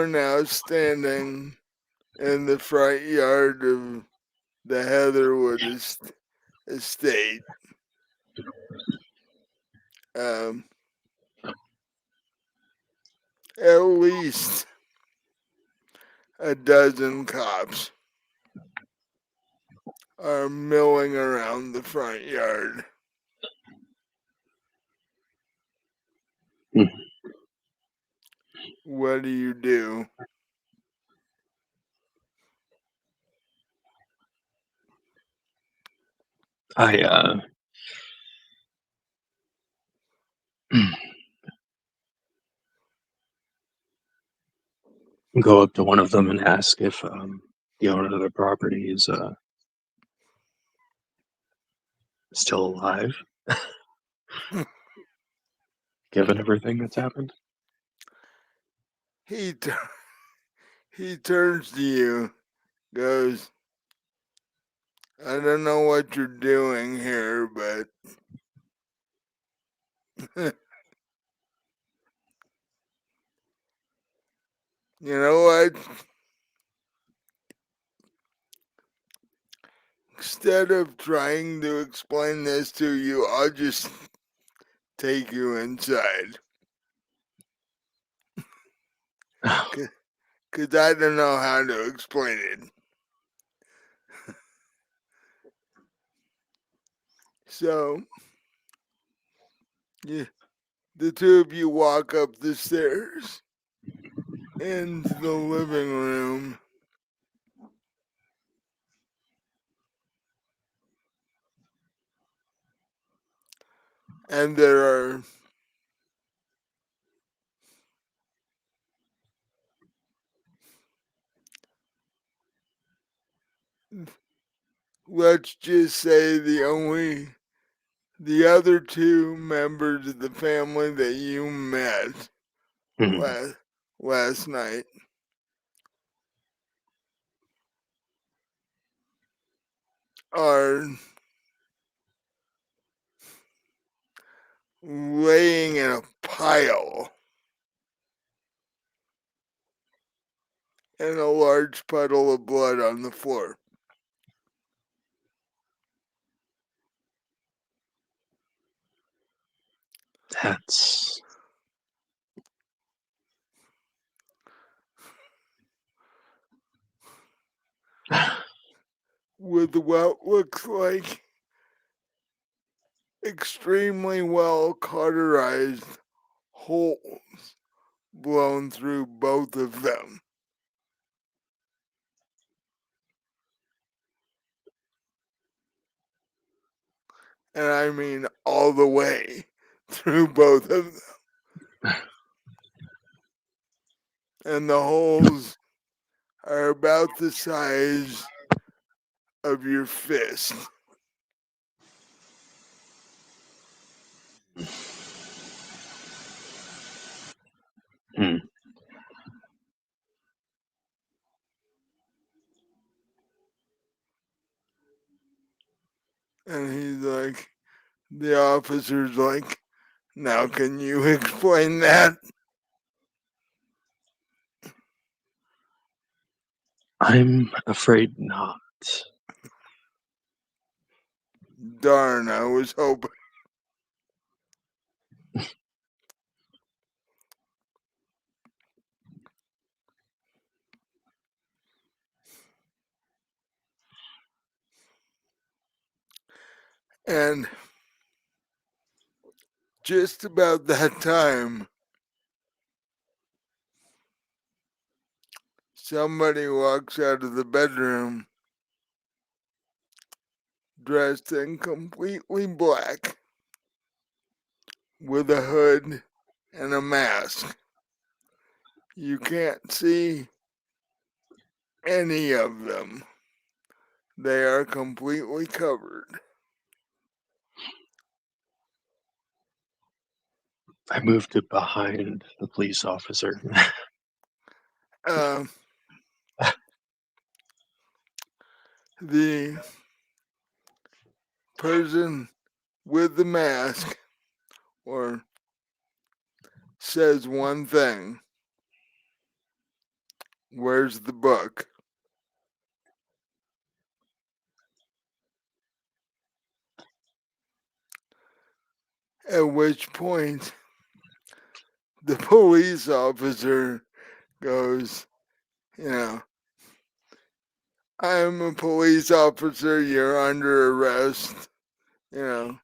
now standing in the front yard of the Heatherwood estate. Um, at least a dozen cops are milling around the front yard. Hmm. What do you do? I go up to one of them and ask if the owner of the property is still alive, given everything that's happened. he he turns to you, goes, "I don't know what you're doing here, but you know what? Instead of trying to explain this to you, I'll just take you inside. Because I don't know how to explain it." So, yeah, the two of you walk up the stairs into the living room, and there are let's just say the other two members of the family that you met Mhm. last night are laying in a pile in a large puddle of blood on the floor. That's With what looks like extremely well cauterized holes blown through both of them. And I mean all the way through both of them. And the holes are about the size of your fist. Hmm. And he's like, the officer's like, now can you explain that? I'm afraid not. Darn, I was hoping. And just about that time, somebody walks out of the bedroom dressed in completely black with a hood and a mask. You can't see any of them. They are completely covered. I moved to behind the police officer. Uh, the person with the mask or says one thing, where's the book? At which point the police officer goes, I'm a police officer, you're under arrest, you know,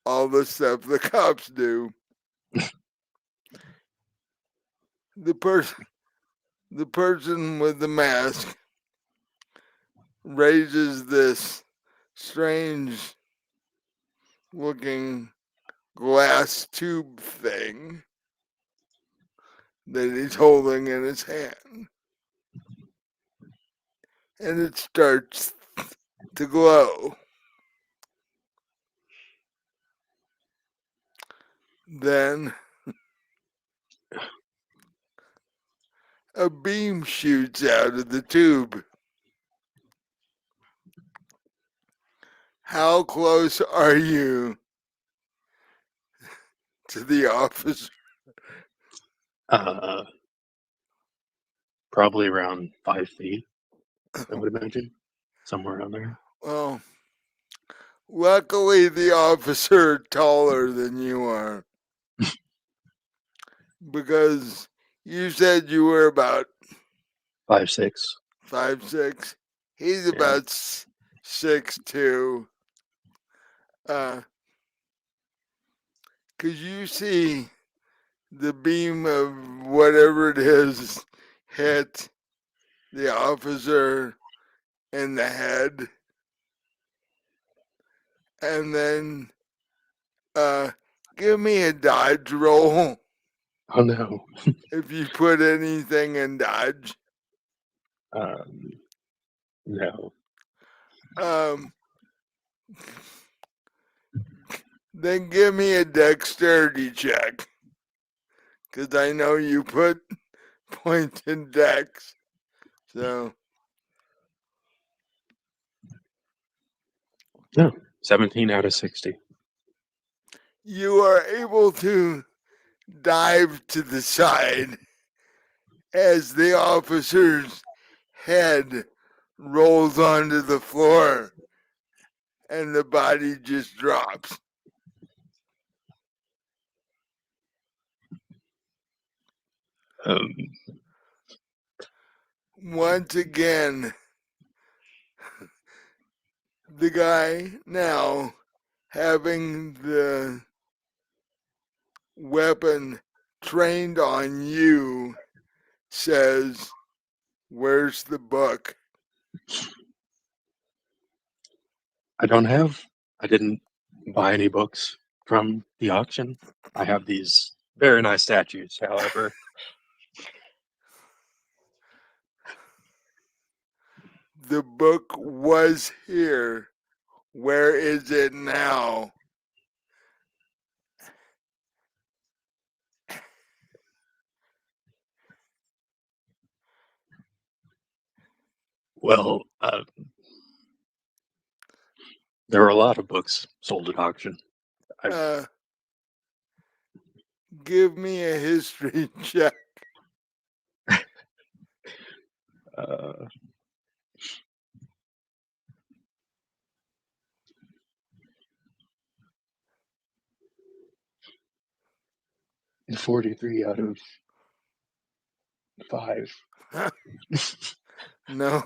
all the stuff the cops do. The person with the mask raises this strange looking glass tube thing that he's holding in his hand. And it starts to glow. Then a beam shoots out of the tube. How close are you to the officer? uh, Probably around 5 feet, I would imagine. Somewhere around there. Well, luckily the officer taller than you are. Because you said you were about 5'6". 5'6". He's Yeah. about 6'2". Cause you see the beam of whatever it is hit the officer in the head, and then give me a dodge roll Oh no. if you put anything in dodge. No. Um, then give me a dexterity check, cause I know you put points in dex. So No. 17 out of 60. you are able to dive to the side as the officer's head rolls onto the floor and the body just drops. Um, Once again, the guy now having the weapon trained on you says, where's the book? I didn't buy any books from the auction. I have these very nice statues, however. The book was here. Where is it now? Well, there are a lot of books sold at auction. Give me a history check. Uh, 43 out of 5. No.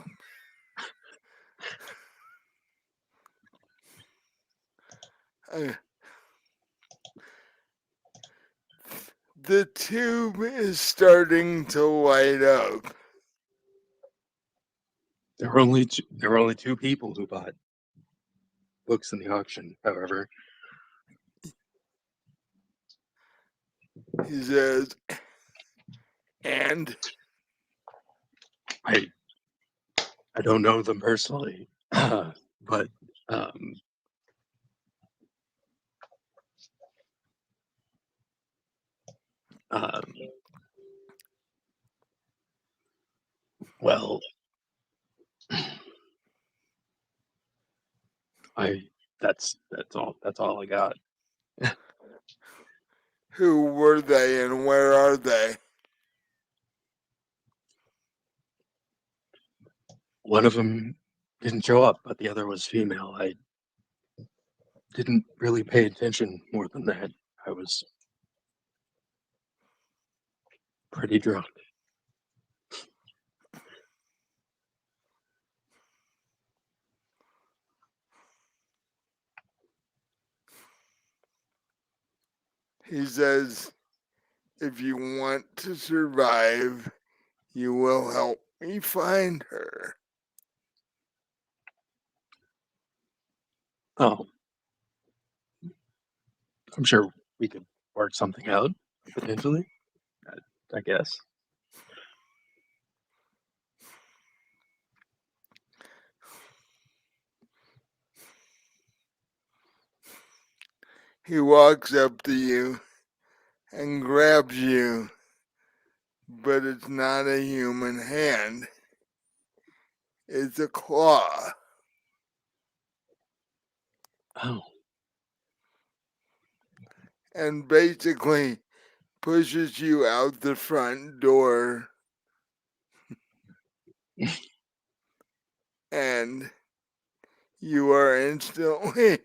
The tube is starting to light up. There were only two people who bought books in the auction. However, He says, and I don't know them personally, but um, well, that's all I got. who were they and where are they? One of them didn't show up, but the other was female. I didn't really pay attention more than that. I was pretty drunk. He says, if you want to survive, you will help me find her. Oh, I'm sure we could work something out, potentially. I guess. He walks up to you and grabs you, but it's not a human hand. It's a claw. Oh, And basically pushes you out the front door. And you are instantly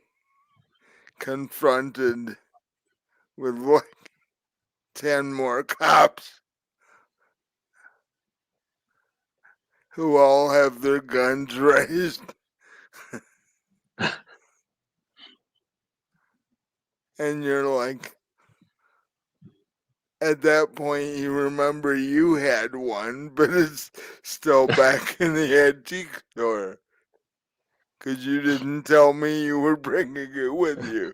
confronted with like 10 more cops who all have their guns raised. And you're like, at that point, you remember you had one, but it's still back in the antique store. Because you didn't tell me you were bringing it with you.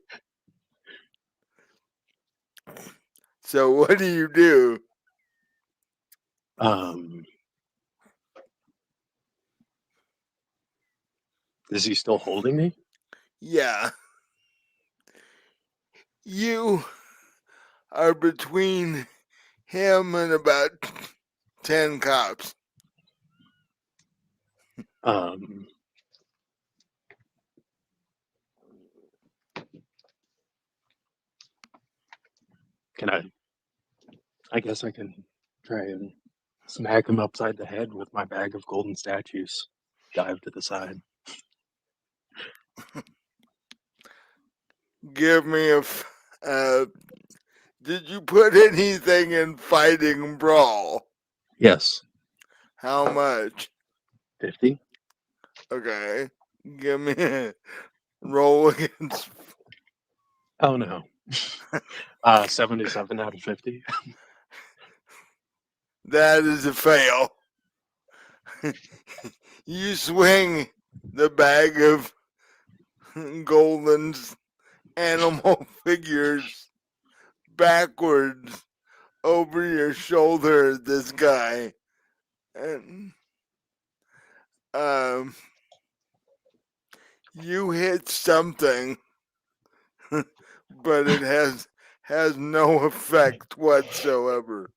So what do you do? Is he still holding me? Yeah. You are between him and about 10 cops. Can I guess I can try and smack him upside the head with my bag of golden statues. Dive to the side. Give me did you put anything in fighting brawl? Yes. How much? 50. Okay. Give me a roll against. Oh no. 77 out of 50. That is a fail. You swing the bag of golden animal figures backwards over your shoulder at this guy. And you hit something, but it has no effect whatsoever.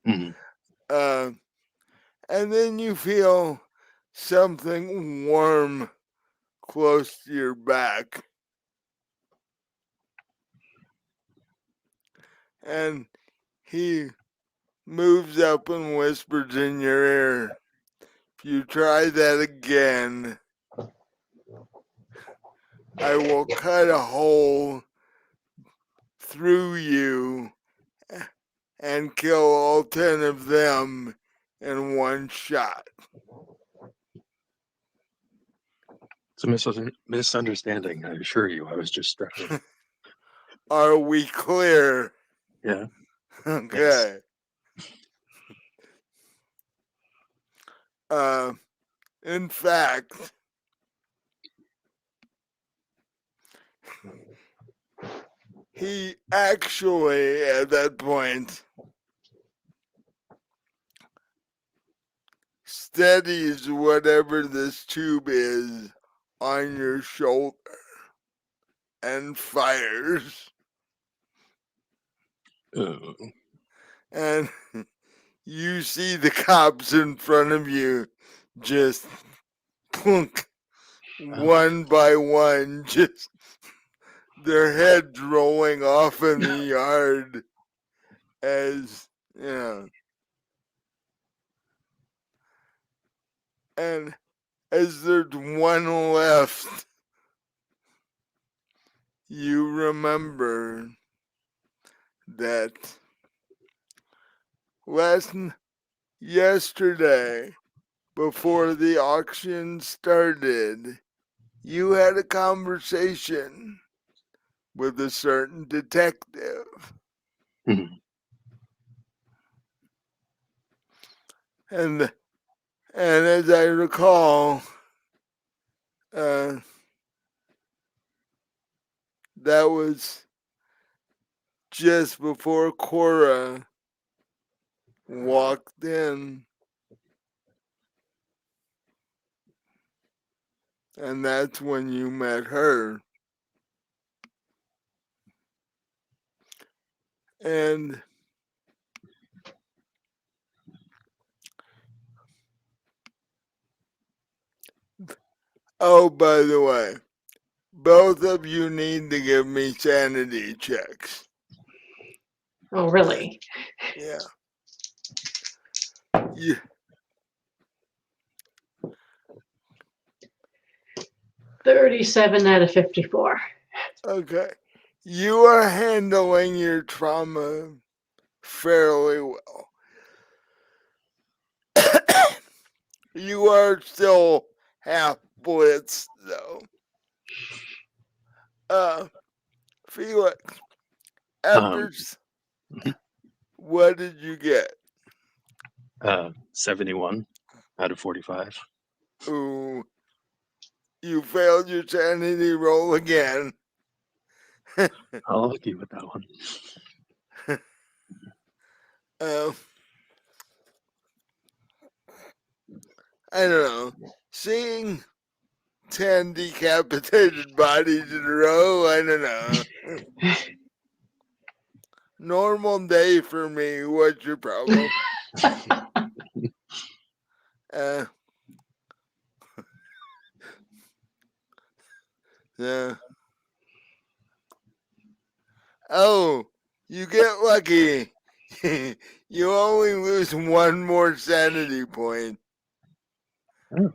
Mm-hmm. And then you feel something warm close to your back. And he moves up and whispers in your ear, "If you try that again, I will cut a hole through you and kill all 10 of them in one shot." It's a misunderstanding, I assure you. I was just stretching. Are we clear? Yeah. Okay. In fact, he actually, at that point, steadies whatever this tube is on your shoulder and fires. Oh. And you see the cops in front of you just plunk, one by one, just their heads rolling off in the yard as, you know, and as there's one left, you remember that yesterday, before the auction started, you had a conversation with a certain detective. Mhm. And as I recall, that was just before Cora walked in. And that's when you met her. And oh, by the way, both of you need to give me sanity checks. Oh, really? Yeah. You, 37 out of 54. okay. You are handling your trauma fairly well. You are still half blitzed, though. Felix, after Mhm. what did you get? 71 out of 45. Ooh, you failed your sanity roll again. I'll lucky with that one. Um, I don't know. Seeing 10 decapitated bodies in a row, I don't know. Normal day for me. What's your problem? Uh, yeah. Oh, you get lucky. You only lose one more sanity point Oh.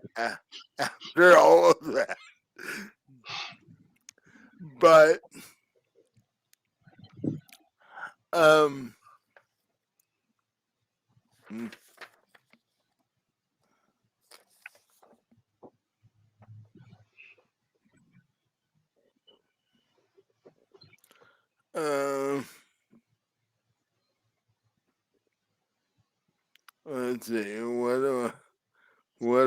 after all of that. But, um, um, let's see. What do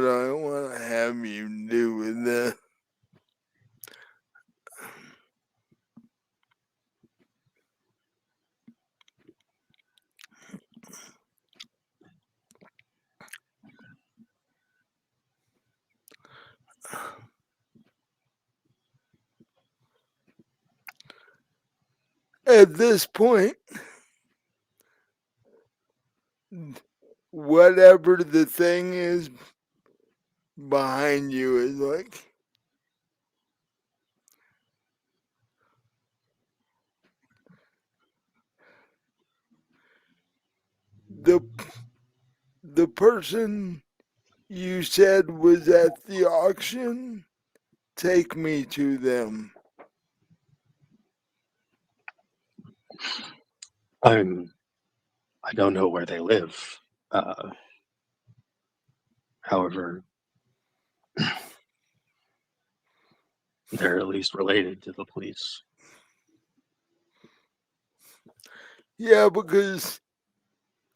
I want to have you do with this? At this point, whatever the thing is behind you is like, the the person you said was at the auction, take me to them. I don't know where they live. However, they're at least related to the police. Yeah, because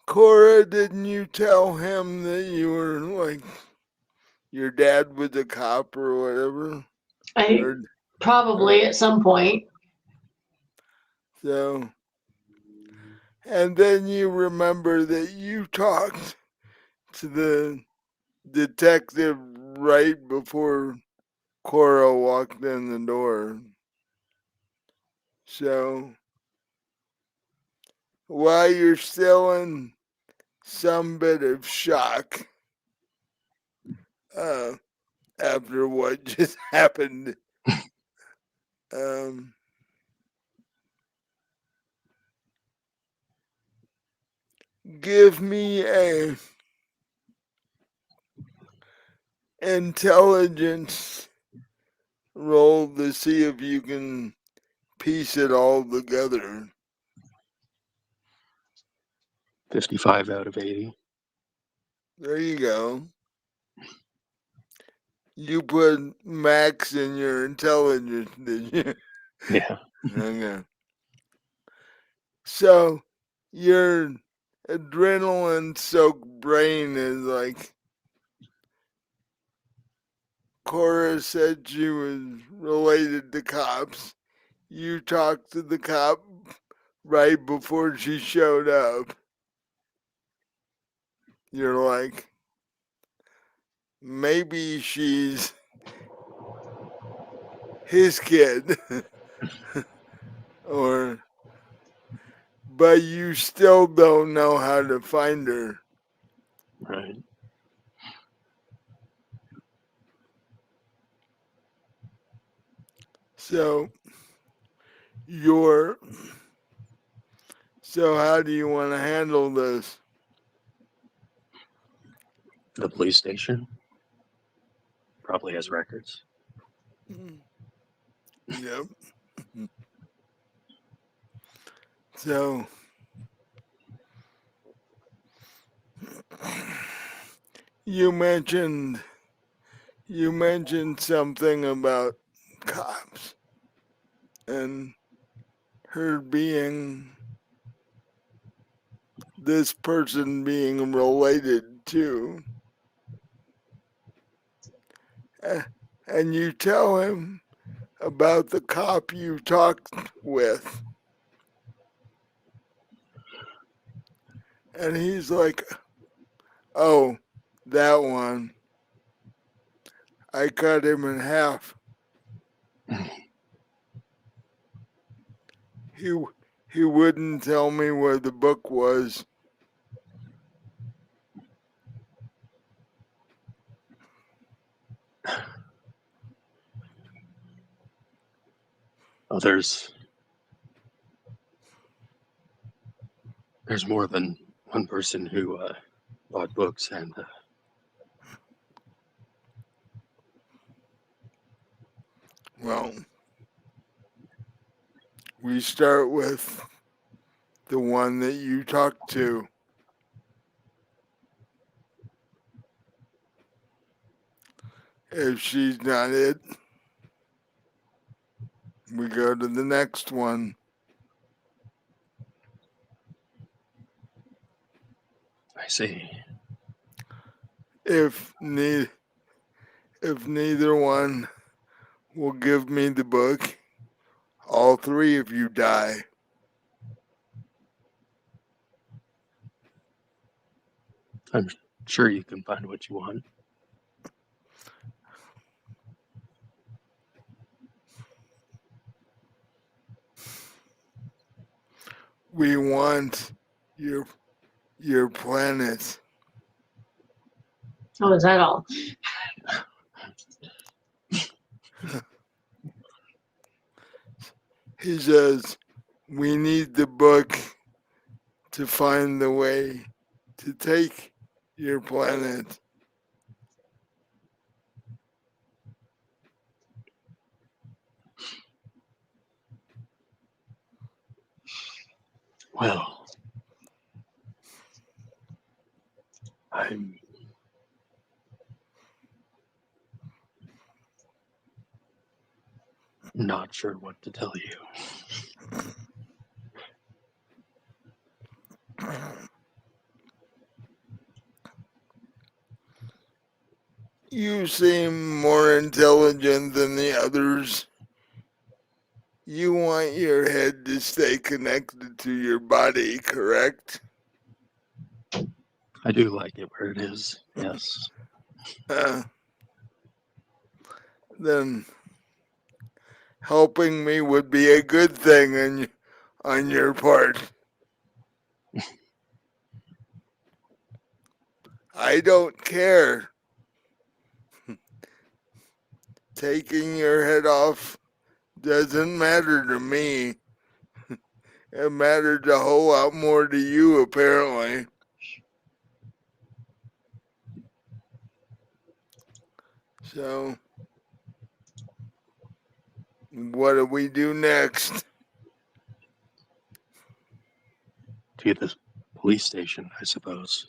Cora, didn't you tell him that you were like, your dad was a cop or whatever? I Or, probably at some point. so, and then you remember that you talked to the detective right before Cora walked in the door. So, while you're still in some bit of shock, uh, after what just happened, um, give me a intelligence roll to see if you can piece it all together. 55 out of 80. There you go. You put max in your intelligence, did you? Yeah. Okay. So your adrenaline soaked brain is like, Cora said she was related to cops. You talked to the cop right before she showed up. You're like, maybe she's his kid. Or, but you still don't know how to find her. Right. So you're, so how do you want to handle this? The police station probably has records. Yep. So you mentioned something about cops and her being, this person being related to, and you tell him about the cop you talked with, and he's like, oh, that one, I cut him in half. he he wouldn't tell me where the book was. Oh, there's more than one person who bought books, and Well, we start with the one that you talked to. If she's not it, we go to the next one. I see. If neither one will give me the book, all three of you die. I'm sure you can find what you want. We want your planet. Oh, is that all? He says, we need the book to find the way to take your planet. Well, I'm not sure what to tell you. You seem more intelligent than the others. You want your head to stay connected to your body, correct? I do like it where it is, yes. Then helping me would be a good thing on your part. I don't care. Taking your head off doesn't matter to me. It matters a whole lot more to you, apparently. So, what do we do next? To the police station, I suppose.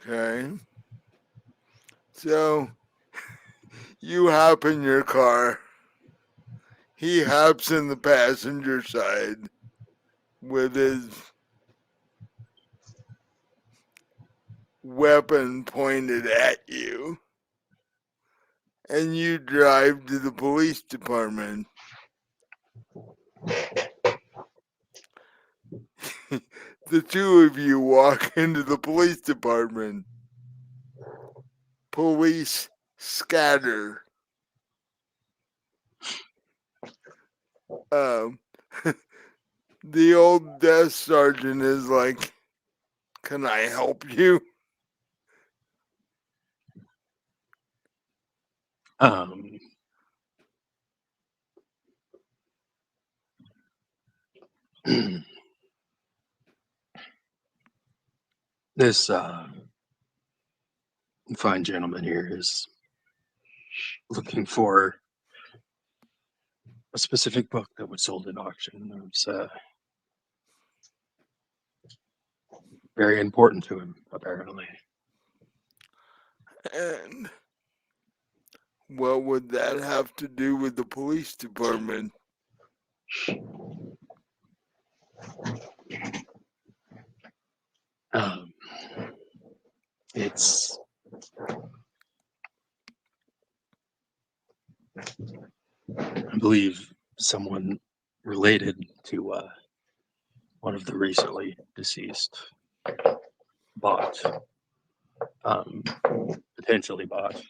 Okay. So, you hop in your car. He hops in the passenger side with his weapon pointed at you. And you drive to the police department. The two of you walk into the police department. Police scatter. Um, the old desk sergeant is like, can I help you? Um, this fine gentleman here is looking for a specific book that was sold at auction. It was very important to him, apparently. And what would that have to do with the police department? Um, it's I believe someone related to one of the recently deceased bought, um, potentially bought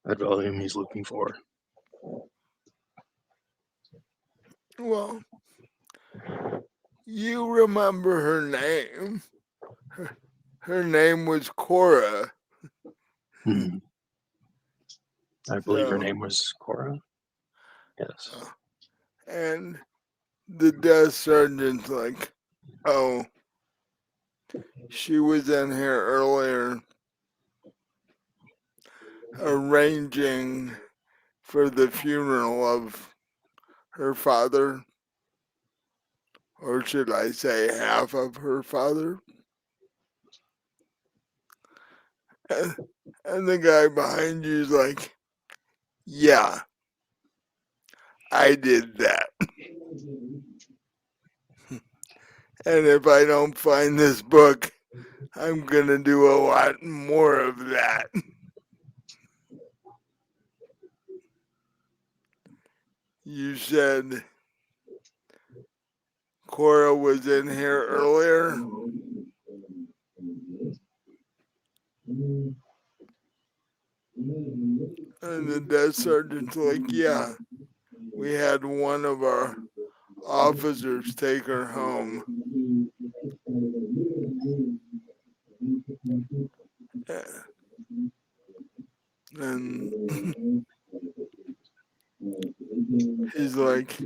that volume he's looking for. Well, you remember her name. Her name was Cora. Hmm. I believe her So, name was Cora. Yes. and the desk sergeant's like, oh, she was in here earlier arranging for the funeral of her father, or should I say half of her father? And the guy behind you is like, yeah, I did that. And if I don't find this book, I'm going to do a lot more of that. You said Cora was in here earlier? And the desk sergeant's like, yeah, we had one of our officers take her home. And he's like,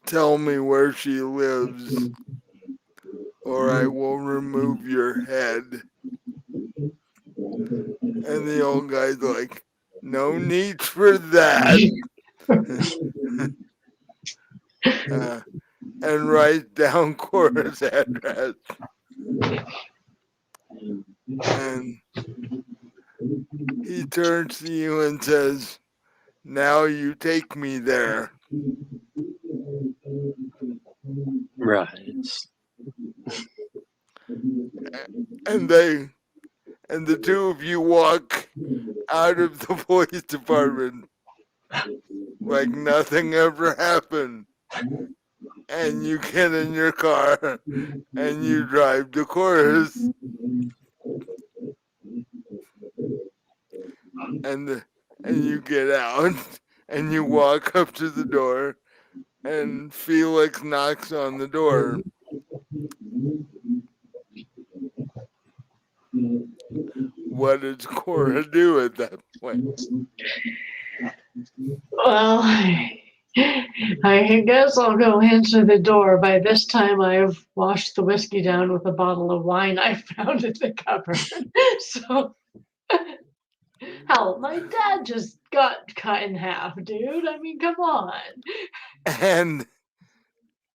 tell me where she lives, or I will remove your head. And the old guy's like, no need for that. And write down Cora's address. And he turns to you and says, now you take me there. Right. And the two of you walk out of the police department like nothing ever happened. And you get in your car and you drive to Cora's. And you get out and you walk up to the door, and Felix knocks on the door. What does Cora do at that point? Well, I guess I'll go answer the door. By this time, I've washed the whiskey down with a bottle of wine I found in the cupboard. So, hell, my dad just got cut in half, dude. I mean, come on. And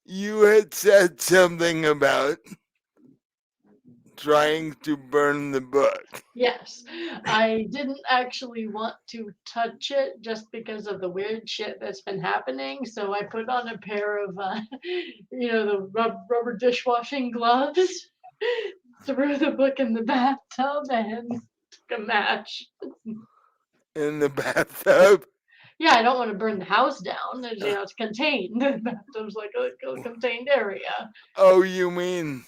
you had said something about trying to burn the book. Yes, I didn't actually want to touch it just because of the weird shit that's been happening. So I put on a pair of, the rubber dishwashing gloves, threw the book in the bathtub, and took a match. In the bathtub? Yeah, I don't want to burn the house down. It's contained. The bathtub's like a contained area. Oh, you mean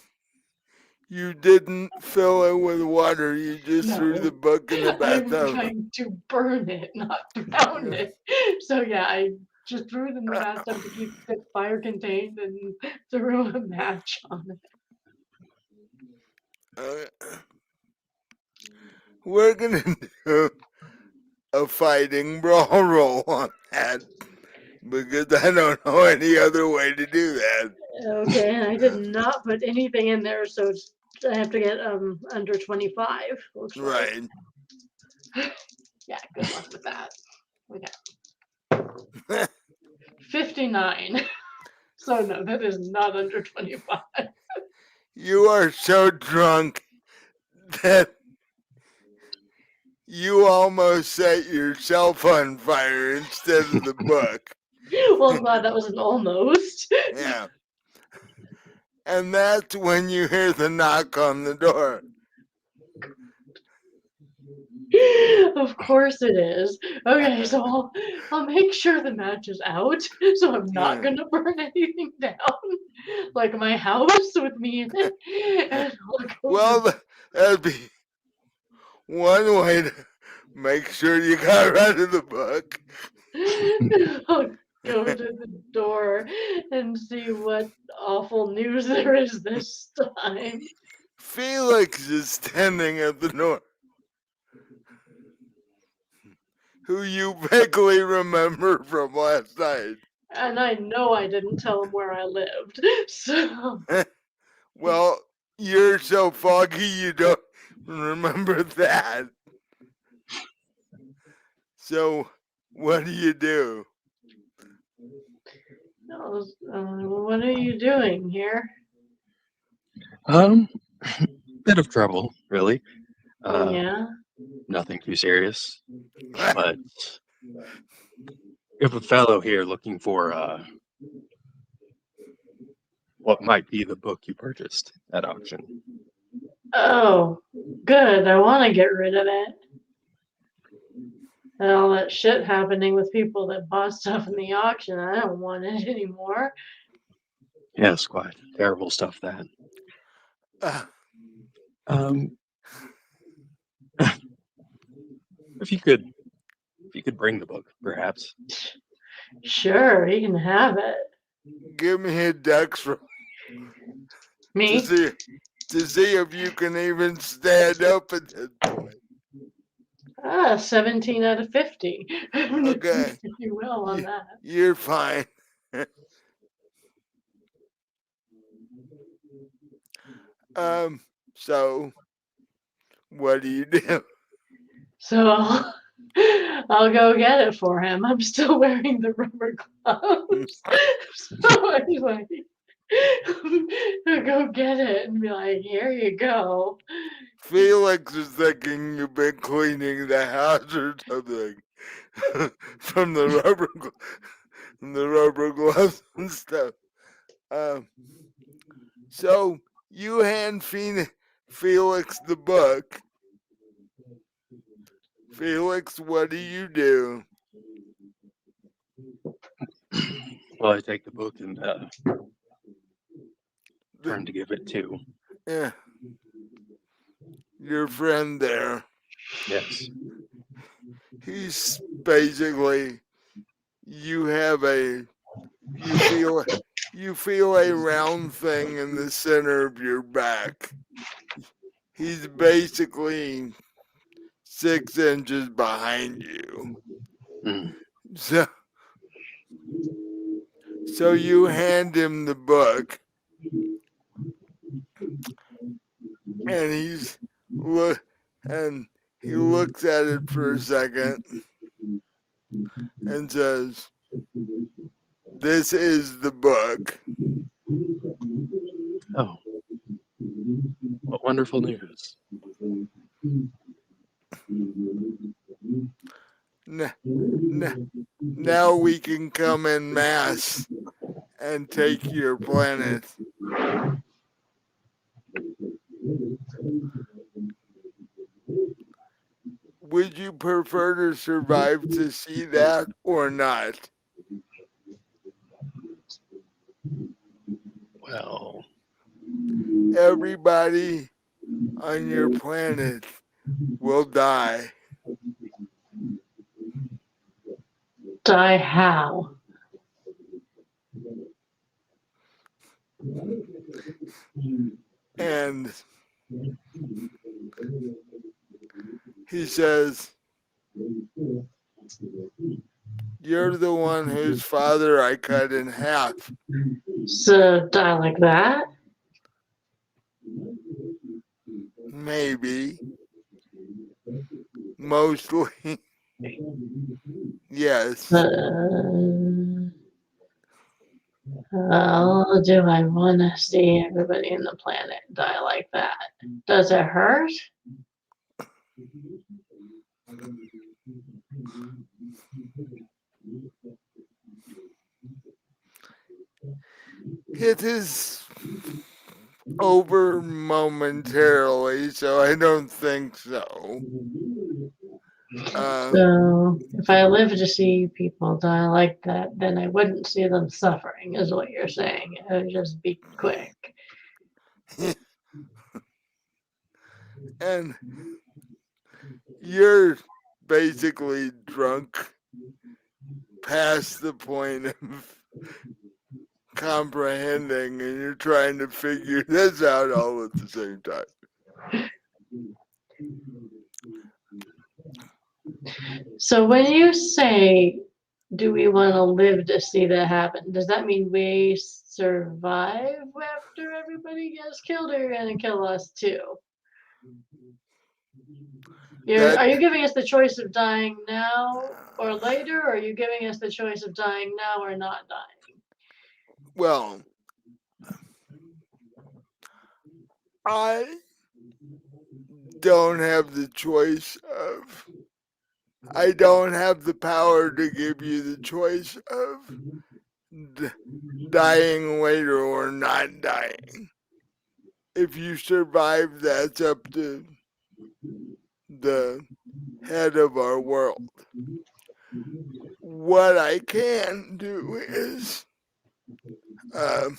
you didn't fill it with water, you just threw the No, book in the I'm bathtub? trying to burn it, not drown it. So yeah, I just threw it in the bathtub to keep it fire contained and threw a match on it. We're gonna do a fighting brawl roll on that, because I don't know any other way to do that. Okay, and I did not put anything in there, so I have to get under 25. Looks like. Right. Yeah, good luck with that. Okay. 59. So no, that is not under 25. You are so drunk that you almost set yourself on fire instead of the book. Well, I'm glad that was an almost. Yeah. And that's when you hear the knock on the door. Of course it is. Okay, so I'll make sure the match is out, so I'm not gonna burn anything down, like my house with me in it. And Well, that'd be one way to make sure you got rid of the book. I'll go to the door and see what awful news there is this time. Felix is standing at the door, who you vaguely remember from last night. And I know I didn't tell him where I lived, so. Well, you're so foggy you don't remember that. So, what do you do? What are you doing here? Bit of trouble, really. Yeah. Nothing too serious. But we have a fellow here looking for what might be the book you purchased at auction. Oh, good. I want to get rid of it. And all that shit happening with people that bought stuff in the auction. I don't want it anymore. Yes, quite terrible stuff. That. If you could bring the book, perhaps. Sure, you can have it. Give me a dex roll. Me? To see if you can even stand up at this point. 17 out of 50. I'm doing Okay, pretty well on that. you're fine. um, so what do you do? So I'll go get it for him. I'm still wearing the rubber gloves. So I like I'll go get it and be like, here you go. Felix is thinking you've been cleaning the house or something from the rubber gloves and stuff. Um, so you hand Felix the book. Felix, what do you do? Well, I take the book and The, turn to give it to. yeah, your friend there. Yes. He's basically you have a you feel you feel a round thing in the center of your back. He's basically 6 inches behind you. Mm. So so you hand him the book and look and he looks at it for a second and says, "This is the book." Oh, what wonderful news. N- n- now we can come in mass and take your planet. Would you prefer to survive to see that or not? Well, Everybody on your planet will die. Die how? And he says, "You're the one whose father I cut in half." So die like that? Maybe. Mostly. Yes. Oh, do I want to see everybody in the planet die like that? Does it hurt? It is over momentarily, so I don't think so. So if I live to see people die like that, then I wouldn't see them suffering, is what you're saying. It would just be quick. And you're basically drunk past the point of comprehending, and you're trying to figure this out all at the same time. So when you say, do we want to live to see that happen? Does that mean we survive after everybody gets killed, or you're going to kill us too? That Are you giving us the choice of dying now or later, or are you giving us the choice of dying now or not dying? well, I don't have the choice of. I don't have the power to give you the choice of dying later or not dying. If you survive, that's up to the head of our world. What I can do is, uh,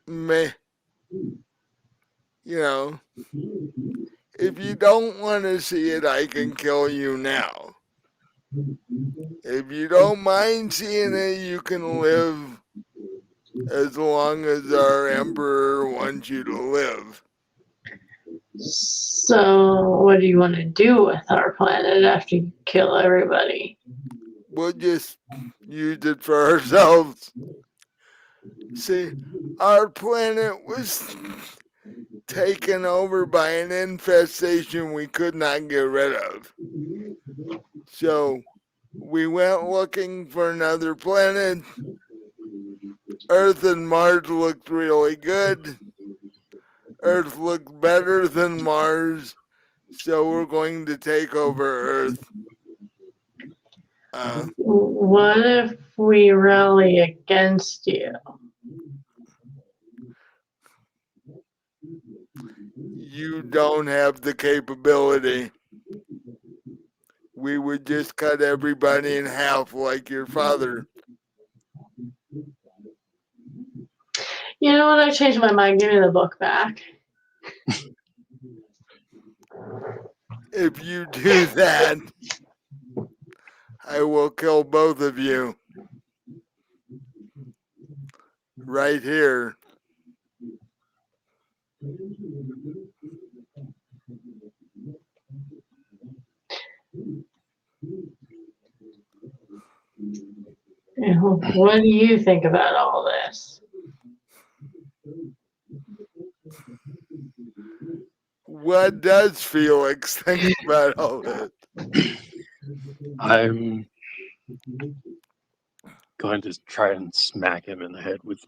may, you know, if you don't want to see it, I can kill you now. If you don't mind seeing it, you can live as long as our emperor wants you to live. So, what do you want to do with our planet after you kill everybody? We'll just use it for ourselves. See, our planet was taken over by an infestation we could not get rid of. So we went looking for another planet. Earth and Mars looked really good. Earth looked better than Mars, so we're going to take over Earth. What if we rally against you? You don't have the capability. We would just cut everybody in half like your father. You know what? I changed my mind. Give me the book back. If you do that, I will kill both of you. Right here. What do you think about all this? What does Felix think about all this? I'm going to try and smack him in the head with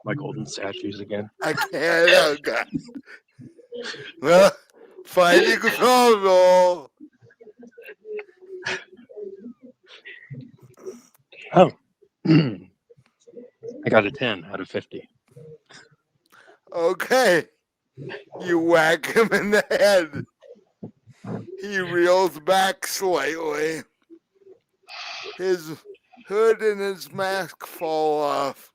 my golden statues again. I can't. Oh, God. Well, fighting struggle. Oh, I got a 10 out of 50. Okay. You whack him in the head. He reels back slightly. His hood and his mask fall off.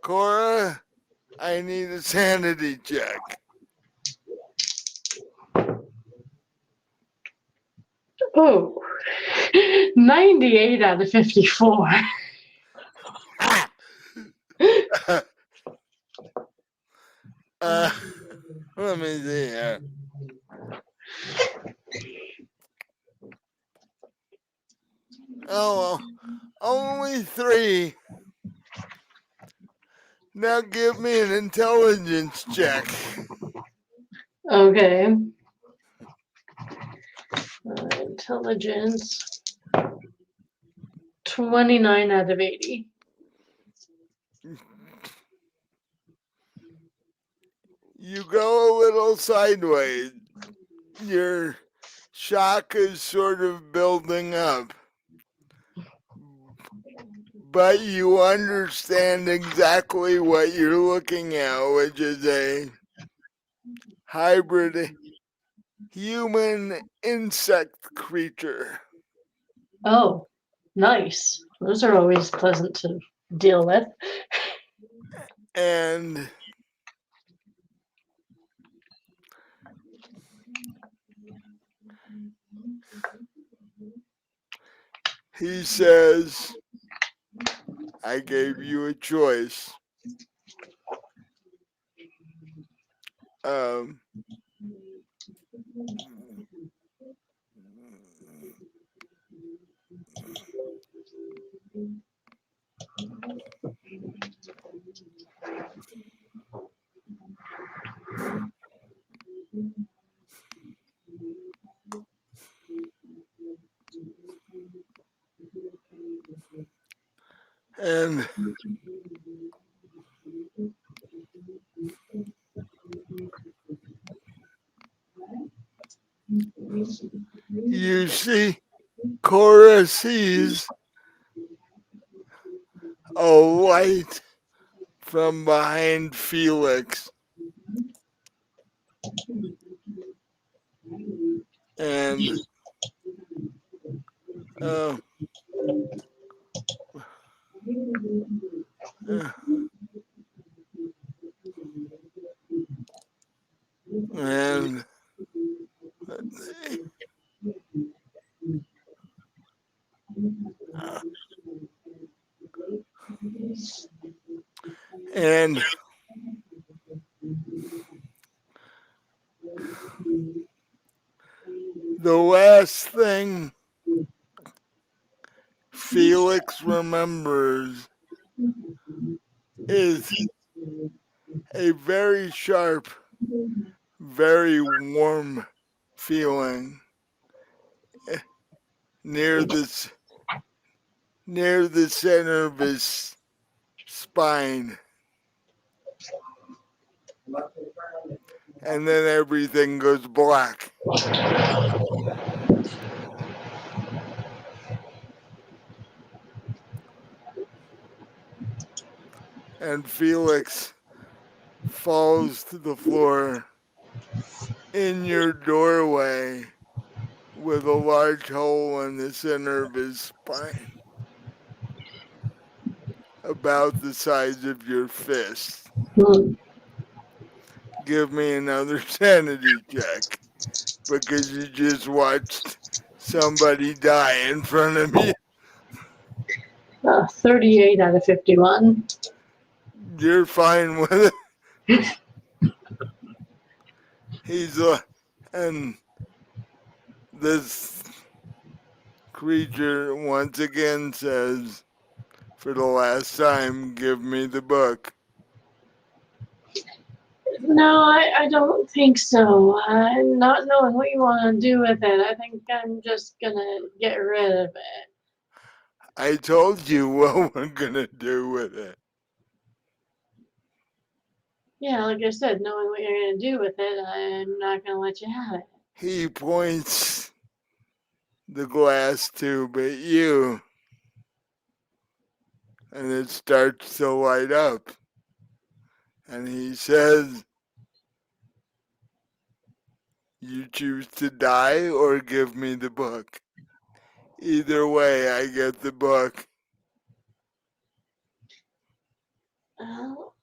Cora, I need a sanity check. Oh, 98 out of 54. Let me see here. Oh, well, only 3. Now give me an intelligence check. Okay. Intelligence. 29 out of 80. You go a little sideways. Your shock is sort of building up. But you understand exactly what you're looking at, which is a hybrid human insect creature. Oh, nice. Those are always pleasant to deal with. And he says, I gave you a choice. Um, and you see, Cora sees a light from behind Felix. And uh, uh, and let's see. And the last thing Felix remembers is a very sharp, very warm feeling near this near the center of his spine, and then everything goes black. And Felix falls to the floor in your doorway with a large hole in the center of his spine, about the size of your fist. Give me another sanity check, because you just watched somebody die in front of you. 38 out of 51. You're fine with it. He's and this creature once again says, for the last time, give me the book. No, I don't think so. Not knowing what you want to do with it, I think I'm just gonna get rid of it. I told you what we're gonna do with it. Yeah, like I said, knowing what you're gonna do with it, I'm not gonna let you have it. He points the glass tube at you, and it starts to light up. And he says, you choose to die or give me the book. Either way, I get the book. Well,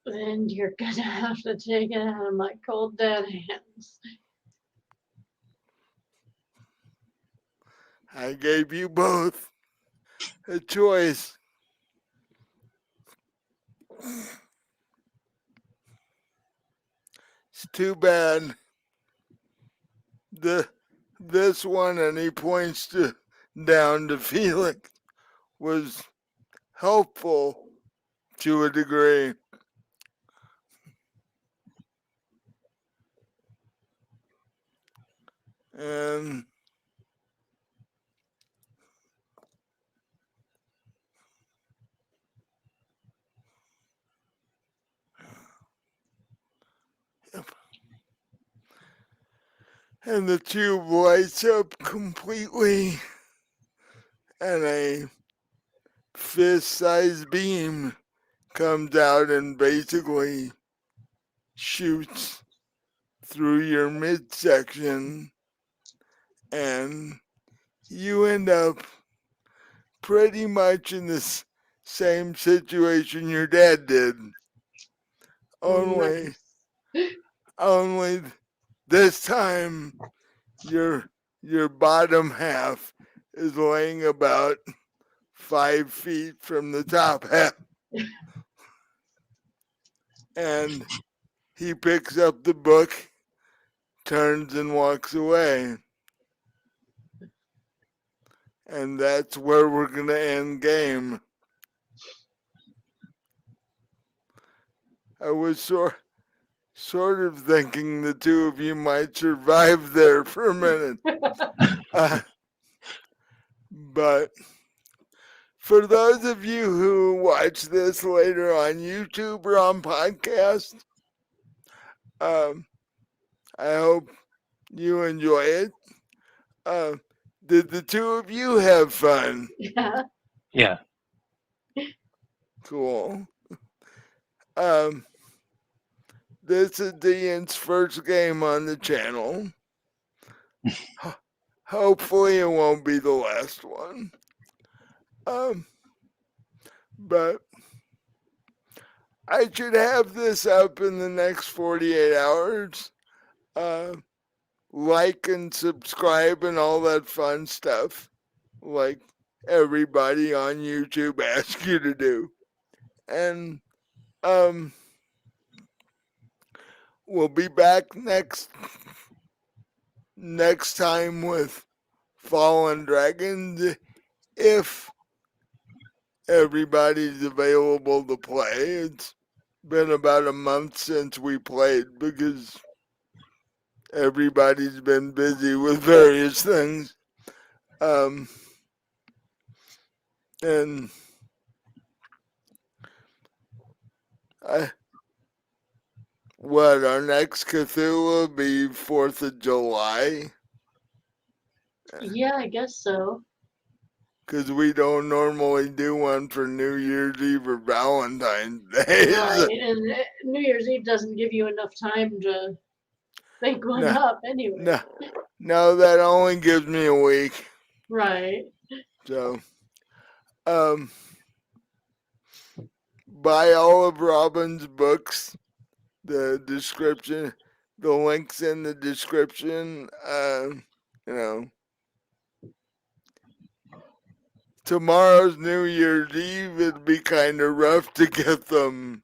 then you're gonna have to take it out of my cold dead hands. I gave you both a choice. It's too bad this one, and he points down to Felix, was helpful to a degree. And the tube lights up completely, and a fist-sized beam comes out and basically shoots through your midsection, and you end up pretty much in this same situation your dad did. Only this time your bottom half is laying about 5 feet from the top half. And he picks up the book, turns and walks away. And that's where we're gonna end game. I was sort of thinking the two of you might survive there for a minute. But for those of you who watch this later on YouTube or on podcast, I hope you enjoy it. Did the two of you have fun? Yeah. Yeah. Cool. This is Ian's first game on the channel. Hopefully it won't be the last one. But I should have this up in the next 48 hours. Like and subscribe and all that fun stuff. Like everybody on YouTube asks you to do. And um, we'll be back next time with Fallen Dragons if everybody's available to play. It's been about a month since we played because everybody's been busy with various things. And our next Cthulhu will be 4th of July? Yeah, I guess so. Because we don't normally do one for New Year's Eve or Valentine's Day. Right, and New Year's Eve doesn't give you enough time to think one No, up anyway. no, that only gives me a week. Right. So, buy all of Robin's books. The description, the links in the description. You know, tomorrow's New Year's Eve. It'd be kind of rough to get them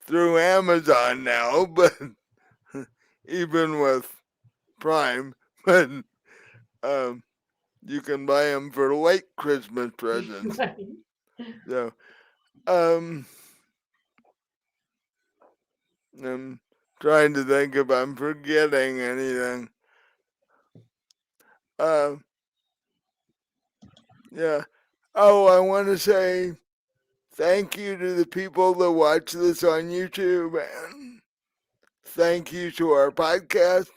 through Amazon now, but even with Prime, but you can buy them for late Christmas presents. Right. So, I'm trying to think if I'm forgetting anything. Yeah. Oh, I want to say thank you to the people that watch this on YouTube, and thank you to our podcast.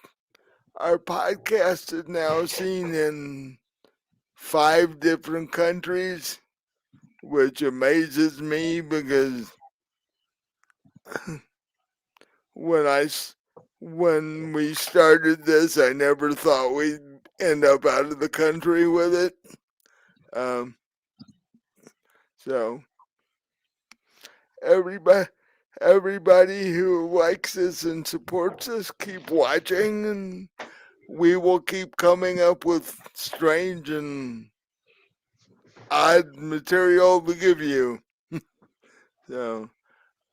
Our podcast is now seen in 5 different countries, which amazes me because when we started this, I never thought we'd end up out of the country with it. So everybody who likes us and supports us, keep watching, and we will keep coming up with strange and odd material to give you. So,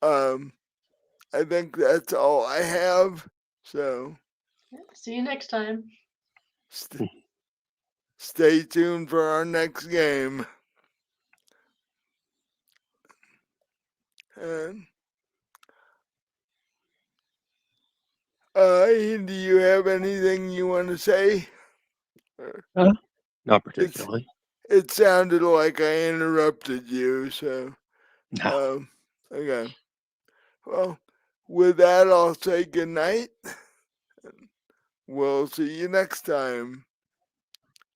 I think that's all I have. So, See you next time. stay tuned for our next game. And, do you have anything you want to say? Not particularly. It sounded like I interrupted you, so No. okay. Well, with that, I'll say good night. We'll see you next time.